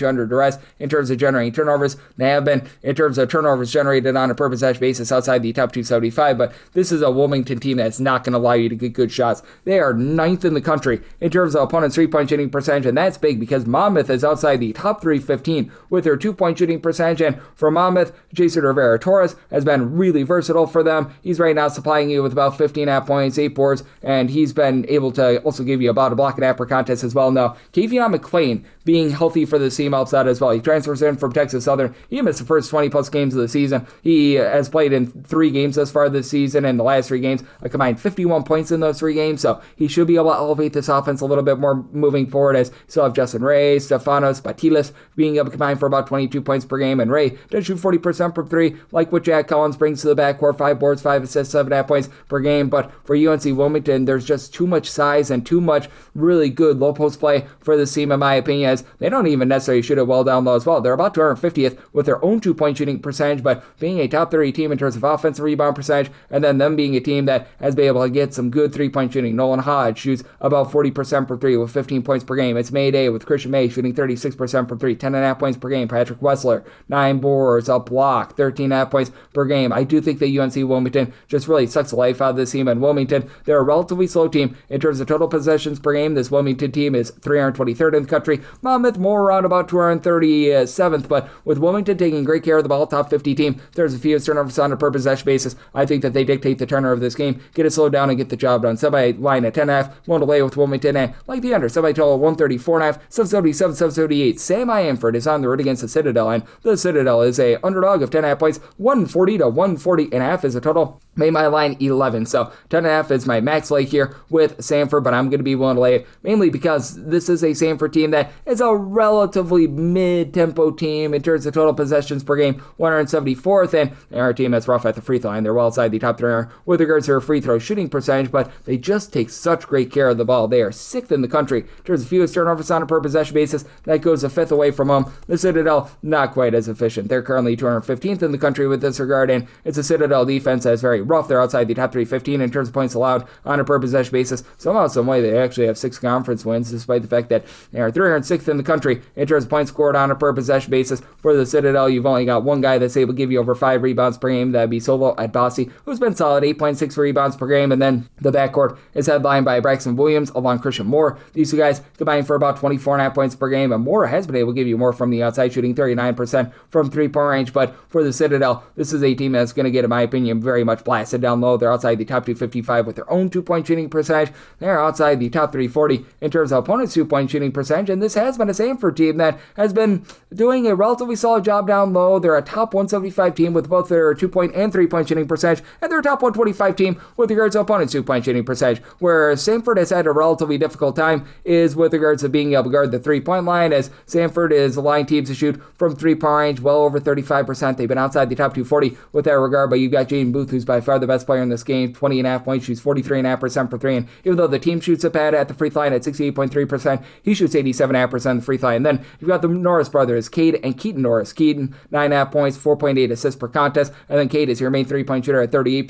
you under duress in terms of generating turnovers. They have been in terms of turnovers generated on a per possession basis outside the top 275, but this is a Wilmington team that's not going to allow you to get good shots. They are 9th in the country in terms of opponents' 3-point shooting percentage, and that's big because Monmouth is outside the top 315 with their 2-point shooting percentage. And for Monmouth, Jason Rivera-Torres has been really versatile for them. He's right now supplying you with about 15.5 points, 8 boards, and he's been able to also give you about a block and half per contest as well. Now, Kavion McClain being healthy for the team helps out as well. He transfers in from Texas Southern. He missed the first 20-plus games of the season. He has played in 3 games thus far this season, and the last 3 games, a combined 51 points in those 3 games, so he should be able to elevate this offense a little bit more moving forward, as you still have Justin Ray, Stefanos Batilis being able to combine for about 22 points per game, and Ray does shoot 40% from 3, like what Jack Collins brings to the backcourt, 5 boards, 5 assists, 7.5 points per game. But for UNC Wilmington, there's just too much size and too much really good low post play for this team, in my opinion, as they don't even necessarily shoot it well down low as well. They're about 250th with their own 2-point shooting percentage, but being a top 30 team in terms of offensive rebound percentage, and then them being a team that has been able to get some good 3-point shooting. Nolan Hodge shoots about 40% per 3 with 15 points per game. It's May Day with Christian May shooting 36% per 3, 10.5 points per game. Patrick Wessler, 9 boards, a block, 13.5 points per game. I do think that UNC Wilmington just really sucks the life out of this team, and Wilmington, they're a relatively slow team in terms of total possessions per game. This Wilmington team is 323rd in the country. Monmouth more around about 237th, but with Wilmington taking great care of the ball, top 50 team, there's a few turnovers on a per possession basis. I think that they dictate the turner of this game, get it slowed down and get the job done. Semi line at 10.5, won't delay with Wilmington, and like the under, semi total 134.5, 777, 778. Sam Amford is on the road against the Citadel, and the Citadel is a underdog of 10.5 points, 140 to 140.5 is a total. Made my line 11, so 10.5 is my max lay here with Samford, but I'm going to be willing to lay it mainly because this is a Samford team that is a relatively mid-tempo team in terms of total possessions per game, 174th, and they're a team that's rough at the free throw line. They're well outside the top 300 with regards to lesser free throw shooting percentage, but they just take such great care of the ball. They are 6th in the country in terms of fewest turnovers on a per possession basis. That goes a 5th away from them. The Citadel, not quite as efficient. They're currently 215th in the country with this regard, and it's a Citadel defense that's very rough. They're outside the top 315 in terms of points allowed on a per possession basis. Somehow, some way, they actually have 6 conference wins, despite the fact that they are 306th in the country in terms of points scored on a per possession basis. For the Citadel, you've only got one guy that's able to give you over 5 rebounds per game. That'd be Solo at Bossy, who's been solid, 8.6 rebounds per game, and then the backcourt is headlined by Braxton Williams along Christian Moore. These two guys combine for about 24.5 points per game, and Moore has been able to give you more from the outside, shooting 39% from three-point range. But for the Citadel, this is a team that's going to get, in my opinion, very much blasted down low. They're outside the top 255 with their own two-point shooting percentage. They're outside the top 340 in terms of opponents' two-point shooting percentage, and this has been a Samford team that has been doing a relatively solid job down low. They're a top 175 team with both their two-point and three-point shooting percentage, and they're a top 125 team with regards to opponents' two-point shooting percentage. Where Samford has had a relatively difficult time is with regards to being able to guard the three-point line, as Samford is allowing teams to shoot from three-point range well over 35%. They've been outside the top 240 with that regard, but you've got Jaden Booth, who's by far the best player in this game, 20.5 points, shoots 43.5% for three, and even though the team shoots it bad at the free throw line at 68.3%, he shoots 87.5% the free throw line. And then you've got the Norris brothers, Cade and Keaton Norris. Keaton, 9.5 points, 4.8 assists per contest, and then Cade is your main three-point shooter at 38%,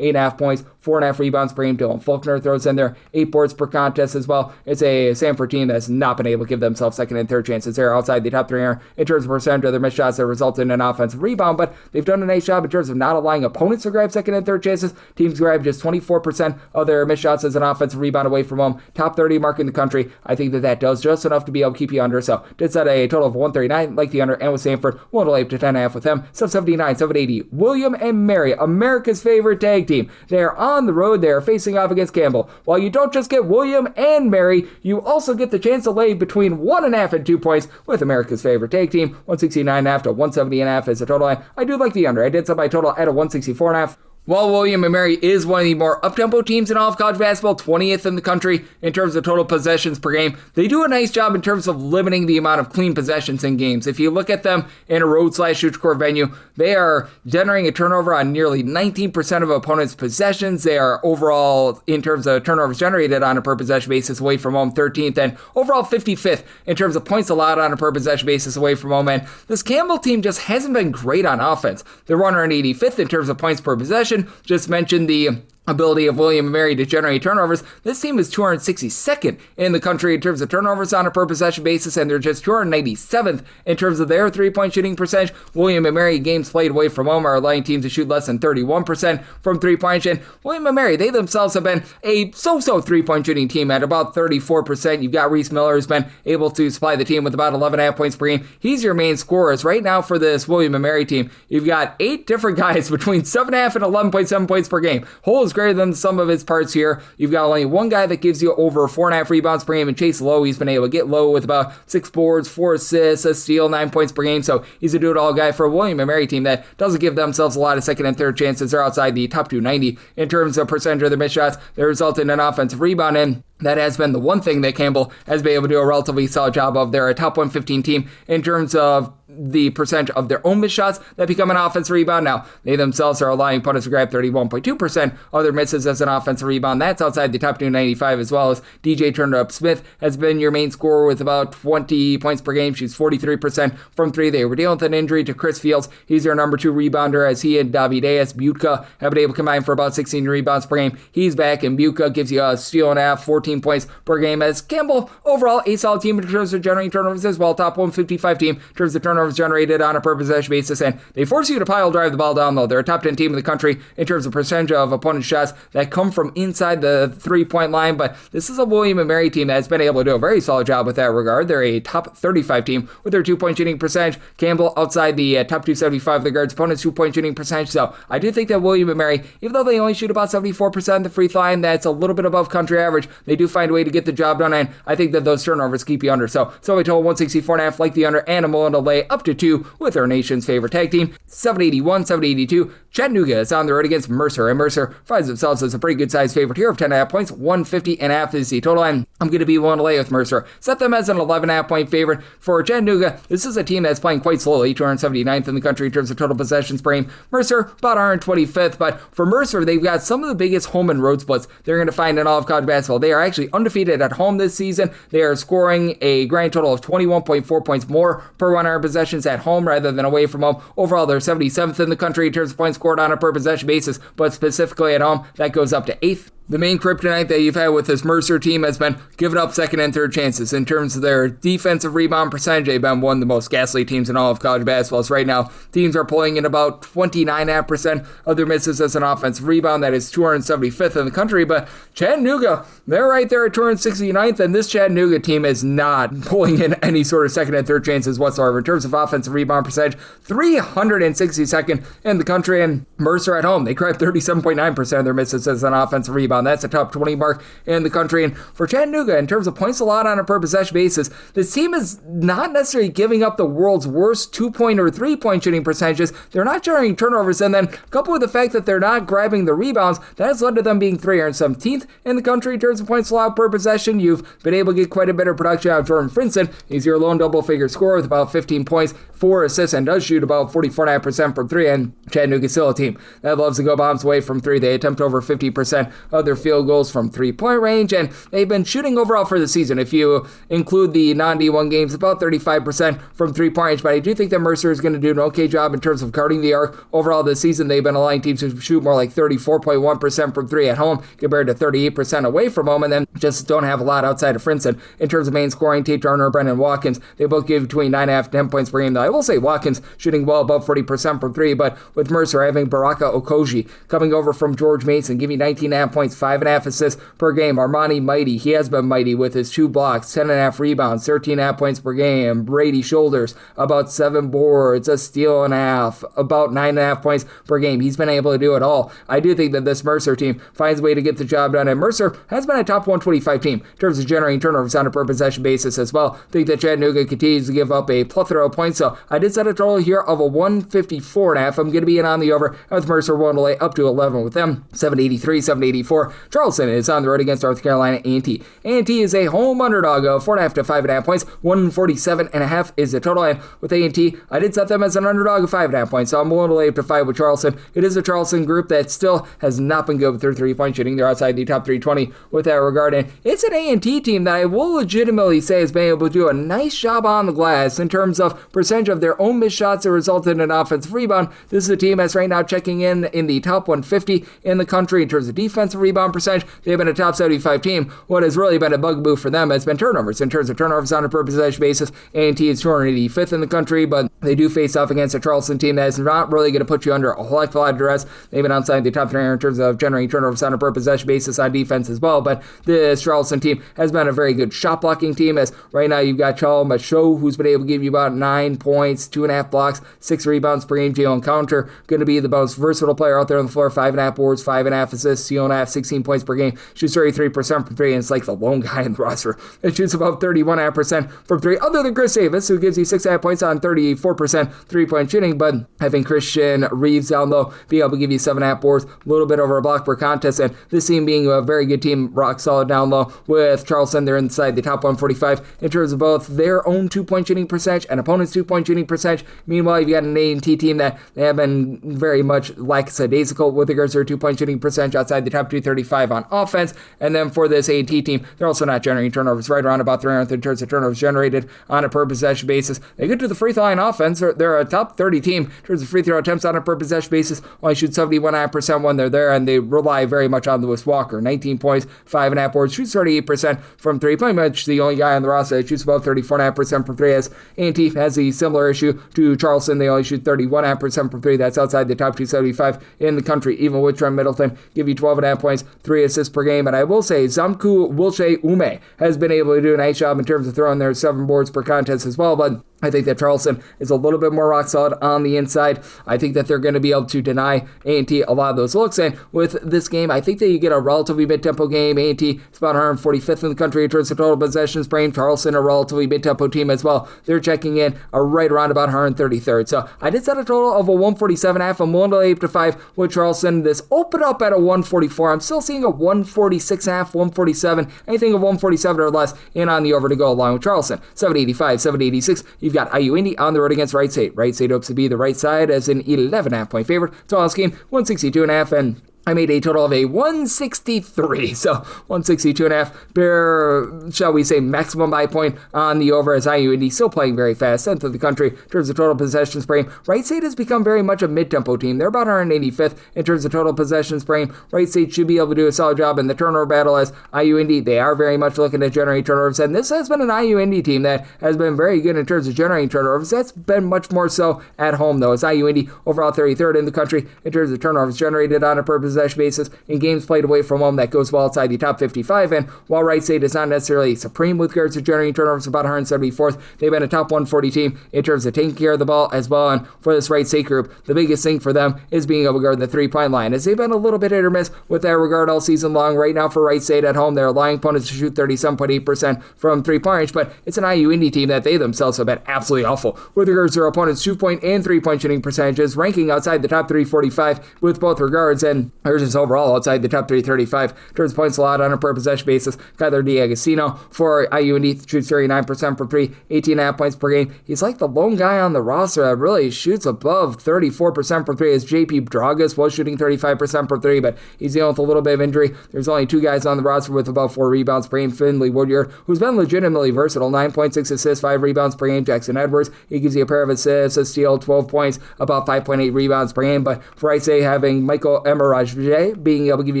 8.5 points, 4.5 rebounds per game. Dylan Faulkner throws in there 8 boards per contest as well. It's a Samford team that's not been able to give themselves second and third chances. They're outside the top 300 in terms of percentage of their missed shots that result in an offensive rebound, but they've done a nice job in terms of not allowing opponents to grab second and third chances. Teams grab just 24% of their missed shots as an offensive rebound away from home. Top 30 mark in the country. I think that does just enough to be able to keep you under. So did set a total of 139, like the under, and with Samford, we'll delay up to 10.5 with them. 779, 780. William and Mary, America's favorite tag team. They're on the road. They're facing off against Campbell. While you don't just get William and Mary, you also get the chance to lay between 1.5 and 2 points with America's favorite tag team. 169.5 to 170.5 is the total line. I do like the under. I did set my total at a 164.5. While William & Mary is one of the more up-tempo teams in all of college basketball, 20th in the country in terms of total possessions per game, they do a nice job in terms of limiting the amount of clean possessions in games. If you look at them in a road/neutral venue, they are generating a turnover on nearly 19% of opponents' possessions. They are overall, in terms of turnovers generated on a per-possession basis, away from home 13th, and overall 55th in terms of points allowed on a per-possession basis away from home. And this Campbell team just hasn't been great on offense. They're 185th in terms of points per possession. Just mentioned the ability of William & Mary to generate turnovers. This team is 262nd in the country in terms of turnovers on a per possession basis, and they're just 297th in terms of their three-point shooting percentage. William & Mary games played away from home are allowing teams to shoot less than 31% from three-point. And William & Mary, they themselves have been a so-so three-point shooting team at about 34%. You've got Reese Miller, who's been able to supply the team with about 11.5 points per game. He's your main scorer. Right now for this William & Mary team, you've got 8 different guys between 7.5 and 11.7 points per game. Whole is greater than the sum of its parts here. You've got only one guy that gives you over 4.5 rebounds per game, and Chase Lowe. He's been able to get Lowe with about 6 boards, 4 assists, a steal, 9 points per game. So he's a do-it-all guy for a William & Mary team that doesn't give themselves a lot of second and third chances. They're outside the top 290 in terms of percentage of their missed shots. They result in an offensive rebound, and that has been the one thing that Campbell has been able to do a relatively solid job of. They're a top 115 team in terms of the percentage of their own missed shots that become an offensive rebound. Now, they themselves are allowing opponents to grab 31.2% of their misses as an offensive rebound. That's outside the top 295, as well as DJ Turner-Up-Smith has been your main scorer with about 20 points per game. Shoots 43% from three. They were dealing with an injury to Chris Fields. He's their number 2 rebounder, as he and Davideus Butka have been able to combine for about 16 rebounds per game. He's back, and Butka gives you a steal and a half, 14 points per game, as Campbell, overall, a solid team in terms of generating turnovers as well. Top 155 team in terms of turnovers generated on a per possession basis, and they force you to pile drive the ball down low. They're a top 10 team in the country in terms of percentage of opponent shots that come from inside the three-point line, but this is a William & Mary team that's been able to do a very solid job with that regard. They're a top 35 team with their two-point shooting percentage. Campbell outside the top 275 of the guards' opponents' two-point shooting percentage, so I do think that William & Mary, even though they only shoot about 74% of the free throw line, that's a little bit above country average. They do find a way to get the job done, and I think that those turnovers keep you under. So I told 164.5, like the under, and I'm willing to lay up to 2 with our nation's favorite tag team. 781, 782. Chattanooga is on the road against Mercer, and Mercer finds themselves as a pretty good size favorite here of 10.5 points. 150.5 is the total, and I'm going to be willing to lay with Mercer. Set them as an 11.5 point favorite. For Chattanooga, this is a team that's playing quite slowly, 279th in the country in terms of total possessions per game. Mercer, about 125th, but for Mercer, they've got some of the biggest home and road splits they're going to find in all of college basketball. They are actually undefeated at home this season. They are scoring a grand total of 21.4 points more per 100 possessions at home rather than away from home. Overall, they're 77th in the country in terms of points scored on a per possession basis, but specifically at home, that goes up to 8th. The main kryptonite that you've had with this Mercer team has been giving up second and third chances. In terms of their defensive rebound percentage, they've been one of the most ghastly teams in all of college basketball. So right now, teams are pulling in about 29.5% of their misses as an offensive rebound. That is 275th in the country. But Chattanooga, they're right there at 269th, and this Chattanooga team is not pulling in any sort of second and third chances whatsoever. In terms of offensive rebound percentage, 362nd in the country, and Mercer at home, they grab 37.9% of their misses as an offensive rebound. That's a top 20 mark in the country. And for Chattanooga, in terms of points allowed on a per possession basis, this team is not necessarily giving up the world's worst 2-point or 3-point shooting percentages. They're not generating turnovers, and then coupled with the fact that they're not grabbing the rebounds, that has led to them being 317th in the country in terms of points allowed per possession. You've been able to get quite a bit of production out of Jordan Frinson. He's your lone double-figure scorer with about 15 points, 4 assists, and does shoot about 44.9% from 3, and Chattanooga's still a team that loves to go bombs away from 3. They attempt over 50% of their field goals from 3-point range, and they've been shooting overall for the season, if you include the non-D1 games, about 35% from 3-point range, but I do think that Mercer is going to do an okay job in terms of guarding the arc. Overall this season, they've been allowing teams to shoot more like 34.1% from 3 at home compared to 38% away from home, and then just don't have a lot outside of Frinson. In terms of main scoring, Tate Turner, Brendan Watkins, they both give between 9.5 and 10 points per game, though I will say Watkins shooting well above 40% from 3, but with Mercer having Baraka Okoji coming over from George Mason, giving 19.5 points, 5.5 assists per game. Armani Mighty, he has been mighty with his 2 blocks, 10.5 rebounds, 13.5 points per game. Brady Shoulders, about 7 boards, a steal and a half, about 9.5 points per game. He's been able to do it all. I do think that this Mercer team finds a way to get the job done, and Mercer has been a top 125 team in terms of generating turnovers on a per possession basis as well. I think that Chattanooga continues to give up a plethora of points, so I did set a total here of a 154.5. I'm going to be in on the over with Mercer willing to lay up to 11 with them, 783, 784. Charleston is on the road against North Carolina A&T. A&T is a home underdog of 4.5 to 5.5 points. 147.5 is the total, and with A&T, I did set them as an underdog of 5.5 points, so I'm willing to lay up to 5 with Charleston. It is a Charleston group that still has not been good with their 3-point shooting. They're outside the top 320 with that regard, and it's an A&T team that I will legitimately say has been able to do a nice job on the glass in terms of percentage of their own missed shots that resulted in an offensive rebound. This is a team that's right now checking in the top 150 in the country in terms of defensive rebound percentage. They've been a top 75 team. What has really been a bugaboo for them has been turnovers. In terms of turnovers on a per possession basis, A&T is 285th in the country, but they do face off against a Charleston team that is not really going to put you under a whole heck of a lot of duress. They've been outside the top 3 in terms of generating turnovers on a per possession basis on defense as well, but this Charleston team has been a very good shot blocking team, as right now you've got Charles Machaut, who's been able to give you about 9 points, 2.5 blocks, 6 rebounds per game. Jalen Counter, going to be the most versatile player out there on the floor, 5.5 boards, 5.5 assists, 16 points per game, shoots 33% from 3, and it's like the lone guy in the roster that shoots about 31.5% from 3, other than Chris Davis, who gives you 6.5 points on 34% 3-point shooting, but having Christian Reeves down low, be able to give you 7.5 boards, a little bit over a block per contest, and this team being a very good team, rock solid down low. With Charleston, they're inside the top 145 in terms of both their own 2-point shooting percentage and opponents' 2-point shooting percentage. Meanwhile, you've got an A&T team that they have been very much lackadaisical with regards to their 2-point shooting percentage outside the top 235 on offense, and then for this A&T team, they're also not generating turnovers, right around about 300th in terms of turnovers generated on a per possession basis. They get to the free throw line offense, they're a top 30 team in terms of free throw attempts on a per possession basis, only shoot 71.5% when they're there, and they rely very much on Lewis Walker, 19 points, 5.5 boards, shoots 38% from 3, pretty much the only guy on the roster that shoots about 34.5% from 3, as A&T has a similar issue to Charleston. They only shoot 31.5% from 3, that's outside the top 275 in the country, even with Trent Middleton, give you 12.5 points, 3 assists per game, and I will say Zamku Wilche Ume has been able to do a nice job in terms of throwing their 7 boards per contest as well, but I think that Charleston is a little bit more rock solid on the inside. I think that they're going to be able to deny A&T a lot of those looks. And with this game, I think that you get a relatively mid-tempo game. A&T is about 145th in the country in terms of total possessions per game. Charleston, a relatively mid-tempo team as well. They're checking in right around about 133rd. So I did set a total of a 147.5. I'm willing to lay up to 5 with Charleston. This opened up at a 144. I'm still seeing a 146.5, 147, anything of 147 or less in on the over to go along with Charleston. 785, 786. You've got IU Indy on the road against Wright State. Wright State hopes to be the right side as an 11.5 point favorite. So on this game, 162.5, and I made a total of a 163, so 162.5, bare, shall we say, maximum buy point on the over as IU Indy still playing very fast, 10th of the country in terms of total possessions per game. Wright State has become very much a mid-tempo team. They're about 185th in terms of total possessions per game. Wright State should be able to do a solid job in the turnover battle as IU Indy, they are very much looking to generate turnovers, and this has been an IU Indy team that has been very good in terms of generating turnovers. That's been much more so at home, though, as IU Indy overall 33rd in the country in terms of turnovers generated on a per possession basis in games played away from home. That goes well outside the top 55, and while Wright State is not necessarily supreme with regards to generating turnovers, about 174th, they've been a top 140 team in terms of taking care of the ball as well, and for this Wright State group, the biggest thing for them is being able to guard the three-point line, as they've been a little bit hit or miss with that regard all season long. Right now for Wright State at home, they're allowing opponents to shoot 37.8% from three-point range, but it's an IU Indy team that they themselves have been absolutely awful with regards to their opponents' 2-point and three-point shooting percentages, ranking outside the top 345 with both regards, and theirs is overall outside the top 335 in terms of points allowed on a per possession basis. Kyler D'Agostino for IU Indy shoots 39% for 3, 18.5 points per game. He's like the lone guy on the roster that really shoots above 34% for 3, as JP Dragas was shooting 35% for 3, but he's dealing with a little bit of injury. There's only 2 guys on the roster with about 4 rebounds per game. Finley Woodyard, who's been legitimately versatile, 9.6 assists, 5 rebounds per game. Jackson Edwards, he gives you a pair of assists, a steal, 12 points, about 5.8 rebounds per game. But for Wright State, having Michael Emerage being able to give you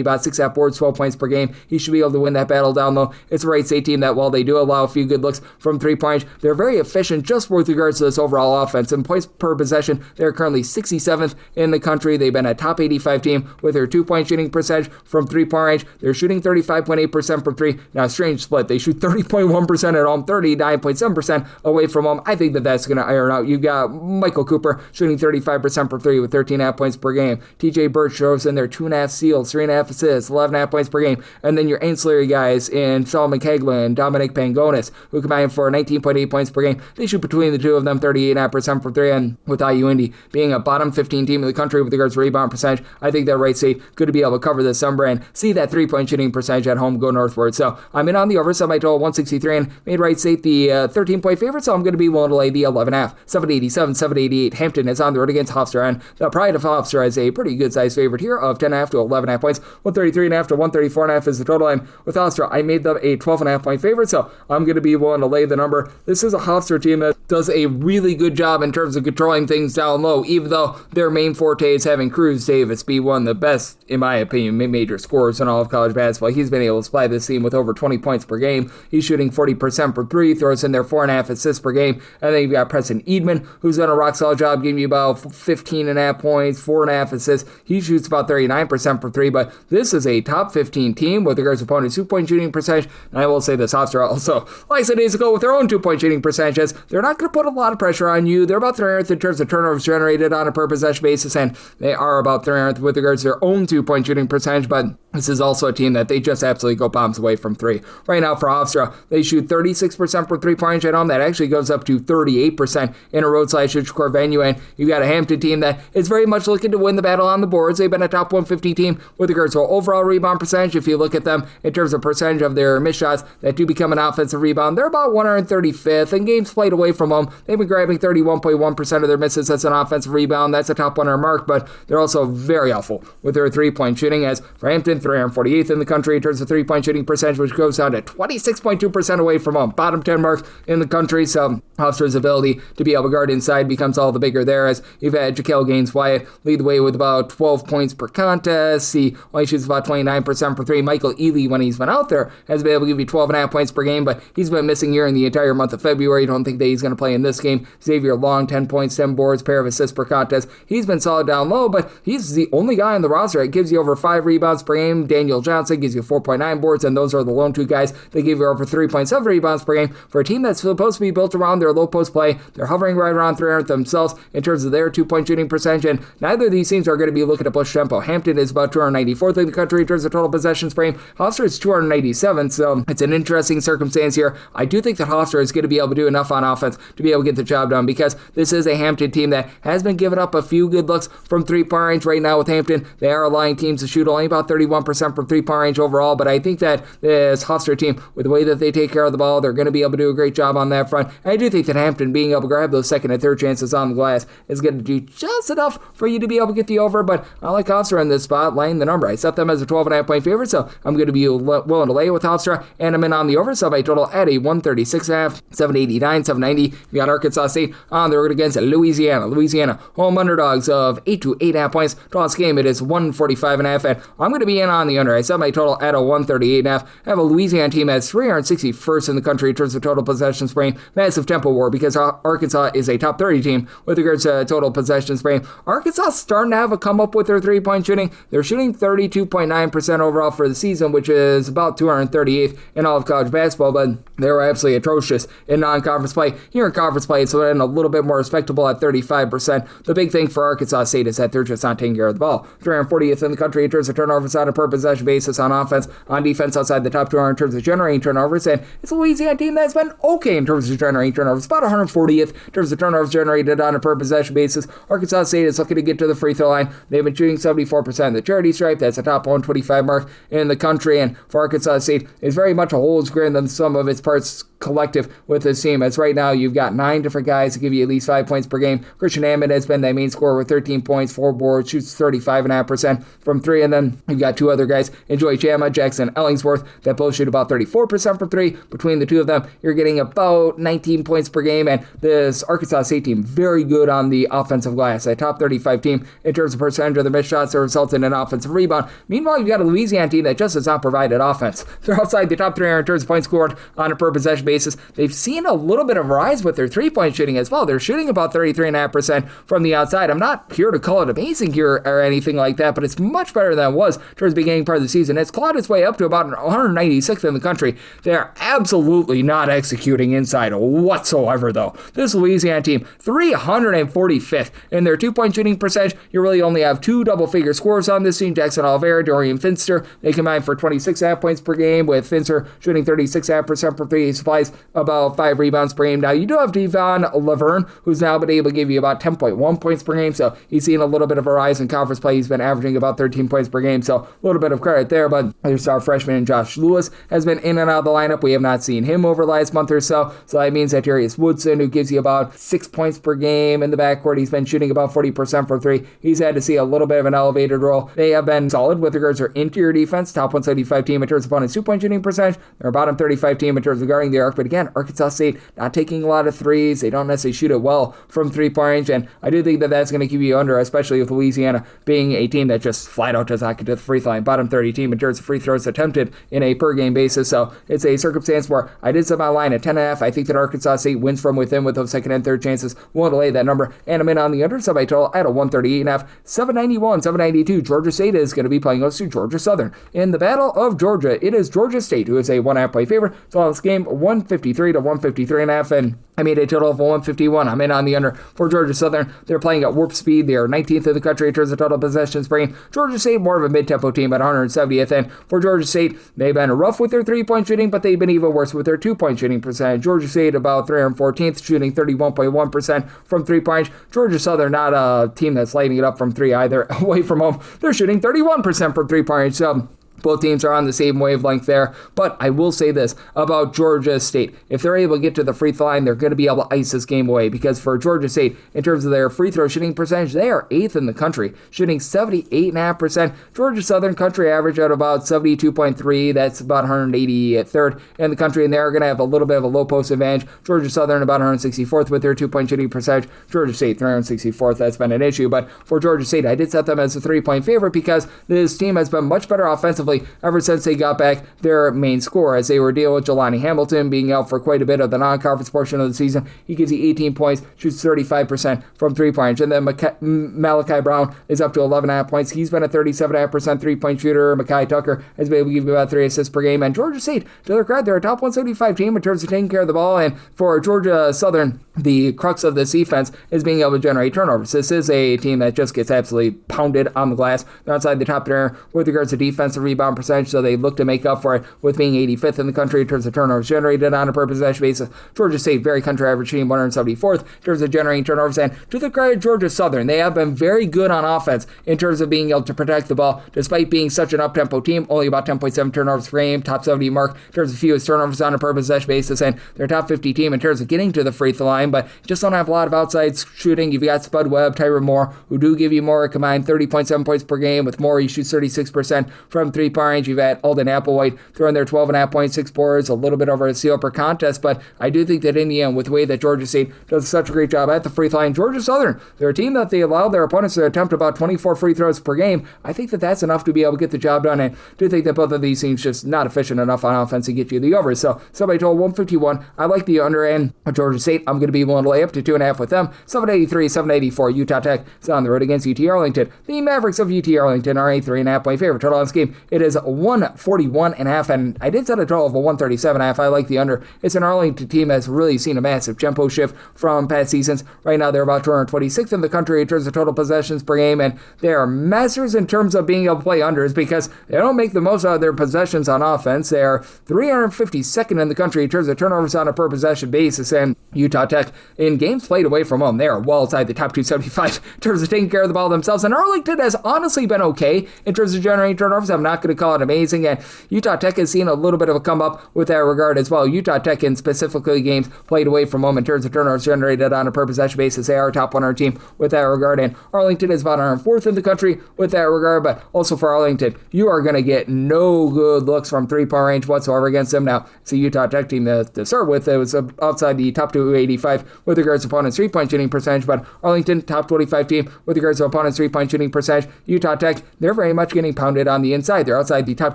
about 6 boards, 12 points per game, he should be able to win that battle down low. It's a Wright State team that, while they do allow a few good looks from 3-point range, they're very efficient just with regards to this overall offense. And points per possession, they're currently 67th in the country. They've been a top 85 team with their 2-point shooting percentage from 3-point range. They're shooting 35.8% from 3. Now, a strange split. They shoot 30.1% at home, 39.7% away from home. I think that that's going to iron out. You've got Michael Cooper shooting 35% for 3 with 13.5 points per game. TJ Birch shows in their 2.5 steals, 3.5 assists, 11.5 points per game. And then your ancillary guys in Solomon Kegler and Dominic Pangonis, who combine for 19.8 points per game. They shoot between the two of them 38.5% for 3. And with IU Indy being a bottom 15 team in the country with regards to rebound percentage, I think that Wright State could be able to cover this number and see that 3-point shooting percentage at home go northward. So I'm in on the over, set my total 163, and made Wright State the 13-point favorite, so I'm going to be willing to lay the 11.5. 787, 788. Hampton is on the road against Hofstra, and the Pride of Hofstra is a pretty good size favorite here of 10.5 to 11.5 points. 133.5 to 134.5 is the total, and with Hofstra, I made them a 12.5 point favorite, so I'm going to be willing to lay the number. This is a Hofstra team that does a really good job in terms of controlling things down low, even though their main forte is having Cruz Davis be one of the best, in my opinion, major scorers in all of college basketball. He's been able to supply this team with over 20 points per game. He's shooting 40% for 3, throws in their 4.5 assists per game, and then you've got Preston Eadman, who's done a rock solid job giving you about 15.5 points, 4.5 assists. He shoots about 39% for 3, but this is a top 15 team with regards to opponents' 2-point shooting percentage, and I will say this, Hofstra also, like I said days ago, with their own 2-point shooting percentages, they're not going to put a lot of pressure on you. They're about 300th in terms of turnovers generated on a per possession basis, and they are about 300th with regards to their own 2-point shooting percentage, but this is also a team that they just absolutely go bombs away from 3. Right now for Hofstra, they shoot 36% for 3-point range at home. That actually goes up to 38% in a road/core venue, and you've got a Hampton team that is very much looking to win the battle on the boards. They've been a top 150 team with regards to overall rebound percentage. If you look at them in terms of percentage of their missed shots that do become an offensive rebound, they're about 135th. In games played away from home, they've been grabbing 31.1% of their misses. That's an offensive rebound. That's a top 100 mark, but they're also very awful with their 3-point shooting, as for Hampton, 348th in the country in terms of 3-point shooting percentage, which goes down to 26.2% away from home. Bottom 10 mark in the country, so Hofstra's ability to be able to guard inside becomes all the bigger there, as you've had Jaquel Gaines-Wyatt lead the way with about 12 points per contest. He only shoots about 29% for 3. Michael Ealy, when he's been out there, has been able to give you 12.5 points per game, but he's been missing here in the entire month of February. Don't think that he's going to play in this game. Xavier Long, 10 points, 10 boards, pair of assists per contest. He's been solid down low, but he's the only guy on the roster that gives you over 5 rebounds per game game. Daniel Johnson gives you 4.9 boards, and those are the lone two guys that give you over 3.7 rebounds per game. For a team that's supposed to be built around their low post play, they're hovering right around 300 themselves in terms of their 2-point shooting percentage, and neither of these teams are going to be looking to push tempo. Hampton is about 294th in the country in terms of total possessions per game. Hofstra is 287th, so it's an interesting circumstance here. I do think that Hofstra is going to be able to do enough on offense to be able to get the job done, because this is a Hampton team that has been giving up a few good looks from three-point range right now with Hampton. They are allowing teams to shoot only about 31% from three-point range overall, but I think that this Hofstra team, with the way that they take care of the ball, they're going to be able to do a great job on that front. And I do think that Hampton being able to grab those second and third chances on the glass is going to do just enough for you to be able to get the over, but I like Hofstra in this spot, laying the number. I set them as a 12.5 point favorite, so I'm going to be willing to lay it with Hofstra, and I'm in on the over, so my total at a 136.5, 789, 790. We got Arkansas State on the road against Louisiana. Louisiana, home underdogs of 8 to 8.5 points. Total game, it is 145.5, and I'm going to be in on the under. I set my total at a 138.5. I have a Louisiana team that's 361st in the country in terms of total possessions per game. Massive tempo war, because Arkansas is a top 30 team with regards to total possessions per game. Arkansas starting to have a come up with their three-point shooting. They're shooting 32.9% overall for the season, which is about 238th in all of college basketball, but they were absolutely atrocious in non-conference play. Here in conference play, it's a little bit more respectable at 35%. The big thing for Arkansas State is that they're just not taking care of the ball. 340th in the country in terms of turnovers on a per possession basis on offense. On defense, outside the top 200 in terms of generating turnovers, and it's a Louisiana team that's been okay in terms of generating turnovers. About 140th in terms of turnovers generated on a per possession basis. Arkansas State is looking to get to the free throw line. They've been shooting 74% of the charity stripe. That's a top 125 mark in the country, and for Arkansas State, it's very much a whole is greater than some of its parts collective with this team. As right now, you've got 9 different guys to give you at least 5 points per game. Christian Hammond has been that main scorer with 13 points, 4 boards, shoots 35.5% from 3, and then you've got 2 other guys, Enjoy Chama, Jackson Ellingsworth, that both shoot about 34% from 3. Between the 2 of them, you're getting about 19 points per game, and this Arkansas State team, very good on the offensive glass. A top 35 team in terms of percentage of the missed shots that result in an offensive rebound. Meanwhile, you've got a Louisiana team that just has not provided offense. They're outside the top 300 in terms of points scored on a per possession basis. They've seen a little bit of a rise with their three-point shooting as well. They're shooting about 33.5% from the outside. I'm not here to call it amazing here or anything like that, but it's much better than it was towards the beginning part of the season. It's clawed its way up to about 196th in the country. They're absolutely not executing inside whatsoever, though. This Louisiana team, 345th in their two-point shooting percentage. You really only have 2 double-figure scores on this team. Jackson Oliveira, Dorian Finster, they combine for 26.5 points per game, with Finster shooting 36.5% from 3. He supplies about 5 rebounds per game. Now, you do have Devon Laverne, who's now been able to give you about 10.1 points per game, so he's seen a little bit of a rise in conference play. He's been averaging about 13 points per game, so a little bit of credit there, but your star freshman Josh Lewis has been in and out of the lineup. We have not seen him over the last month or so that means that Darius Woodson, who gives you about 6 points per game in the backcourt, he's been shooting about 40% from 3. He's had to see a little bit of an elevated role. They have been solid with regards to their interior defense, top 175 team in terms of opponent's 2-point shooting percentage. They're a bottom 35 team in terms of guarding the arc, but again, Arkansas State not taking a lot of threes. They don't necessarily shoot it well from 3-point range, and I do think that that's going to keep you under, especially with Louisiana being a team that just flat out does not get to the free throw line. Bottom 30 team in terms of free throws attempted in a per game basis, so it's a circumstance where I did set my line at 10.5. I think that Arkansas State wins from within with those second and third chances. We'll lay that number, and I'm in on the under, so my total at a 138.5. 791, 792. Georgia State is going to be playing host to Georgia Southern. In the Battle of Georgia, it is Georgia State who is a 1.5 point favorite. So on this game, 153 to 153.5, and I made a total of 151. I'm in on the under for Georgia Southern. They're playing at warp speed. They are 19th in the country in terms of total possessions per game. Georgia State, more of a mid-tempo team at 170th. And for Georgia State, they've been rough with their 3-point shooting, but they've been even worse with their 2-point shooting percentage. Georgia State about 314th, shooting 31.1% from 3-point. Georgia Southern, not a team that's lighting it up from 3 either. Away from home, they're shooting 31% from 3-point. So both teams are on the same wavelength there, but I will say this about Georgia State. If they're able to get to the free throw line, they're going to be able to ice this game away, because for Georgia State, in terms of their free throw shooting percentage, they are 8th in the country, shooting 78.5%. Georgia Southern country average at about 72.3. That's about 183rd in the country, and they're going to have a little bit of a low post advantage. Georgia Southern about 164th with their 2-point shooting percentage. Georgia State 364th. That's been an issue, but for Georgia State, I did set them as a 3-point favorite because this team has been much better offensively offensively ever since they got back their main scorer, as they were dealing with Jelani Hamilton being out for quite a bit of the non-conference portion of the season. He gives you 18 points, shoots 35% from three-point range. And then Malachi Brown is up to 11.5 points. He's been a 37.5% three-point shooter. Mekhi Tucker has been able to give you about 3 assists per game. And Georgia State, to their credit, they're a top 175 team in terms of taking care of the ball. And for Georgia Southern, the crux of this defense is being able to generate turnovers. This is a team that just gets absolutely pounded on the glass. They're outside the top there with regards to defensive rebound percentage, so they look to make up for it with being 85th in the country in terms of turnovers generated on a per possession basis. Georgia State, very country average team, 174th in terms of generating turnovers. And to the credit of Georgia Southern, they have been very good on offense in terms of being able to protect the ball, despite being such an up-tempo team. Only about 10.7 turnovers per game, top 70 mark in terms of fewest turnovers on a per possession basis, and they're top 50 team in terms of getting to the free throw line, but just don't have a lot of outside shooting. You've got Spud Webb, Tyron Moore, who do give you more a combined 30.7 points per game. With Moore, he shoots 36% from three-point range. You've had Alden Applewhite throwing their 12.5 points, 6 boards, a little bit over a steal per contest, but I do think that in the end, with the way that Georgia State does such a great job at the free throw line, Georgia Southern, they're a team that they allow their opponents to attempt about 24 free throws per game. I think that that's enough to be able to get the job done, and I do think that both of these teams just not efficient enough on offense to get you the over. So somebody told 151. I like the under, and Georgia State, I'm going to be willing to lay up to 2.5 with them. 783, 784. Utah Tech is on the road against UT Arlington. The Mavericks of UT Arlington are a 3.5 point favorite. Total on this game, it is 141.5, and I did set a total of a 137.5. I like the under. It's an Arlington team that's really seen a massive tempo shift from past seasons. Right now, they're about 226th in the country in terms of total possessions per game, and they are masters in terms of being able to play unders because they don't make the most out of their possessions on offense. They are 352nd in the country in terms of turnovers on a per possession basis, and Utah Tech, in games played away from home, they are well outside the top 275 in terms of taking care of the ball themselves, and Arlington has honestly been okay in terms of generating turnovers. I'm not going to call it amazing, and Utah Tech has seen a little bit of a come up with that regard as well. Utah Tech, in specifically games played away from home in terms of turnovers generated on a per possession basis, they are a top 100 team with that regard, and Arlington is about 104th in the country with that regard, but also for Arlington, you are going to get no good looks from three-point range whatsoever against them. Now, it's a Utah Tech team to start with. It was outside the top 285 with regards to opponents' three-point shooting percentage, but Arlington, top 25 team with regards to opponents' three-point shooting percentage. Utah Tech, they're very much getting pounded on the inside. They're outside the top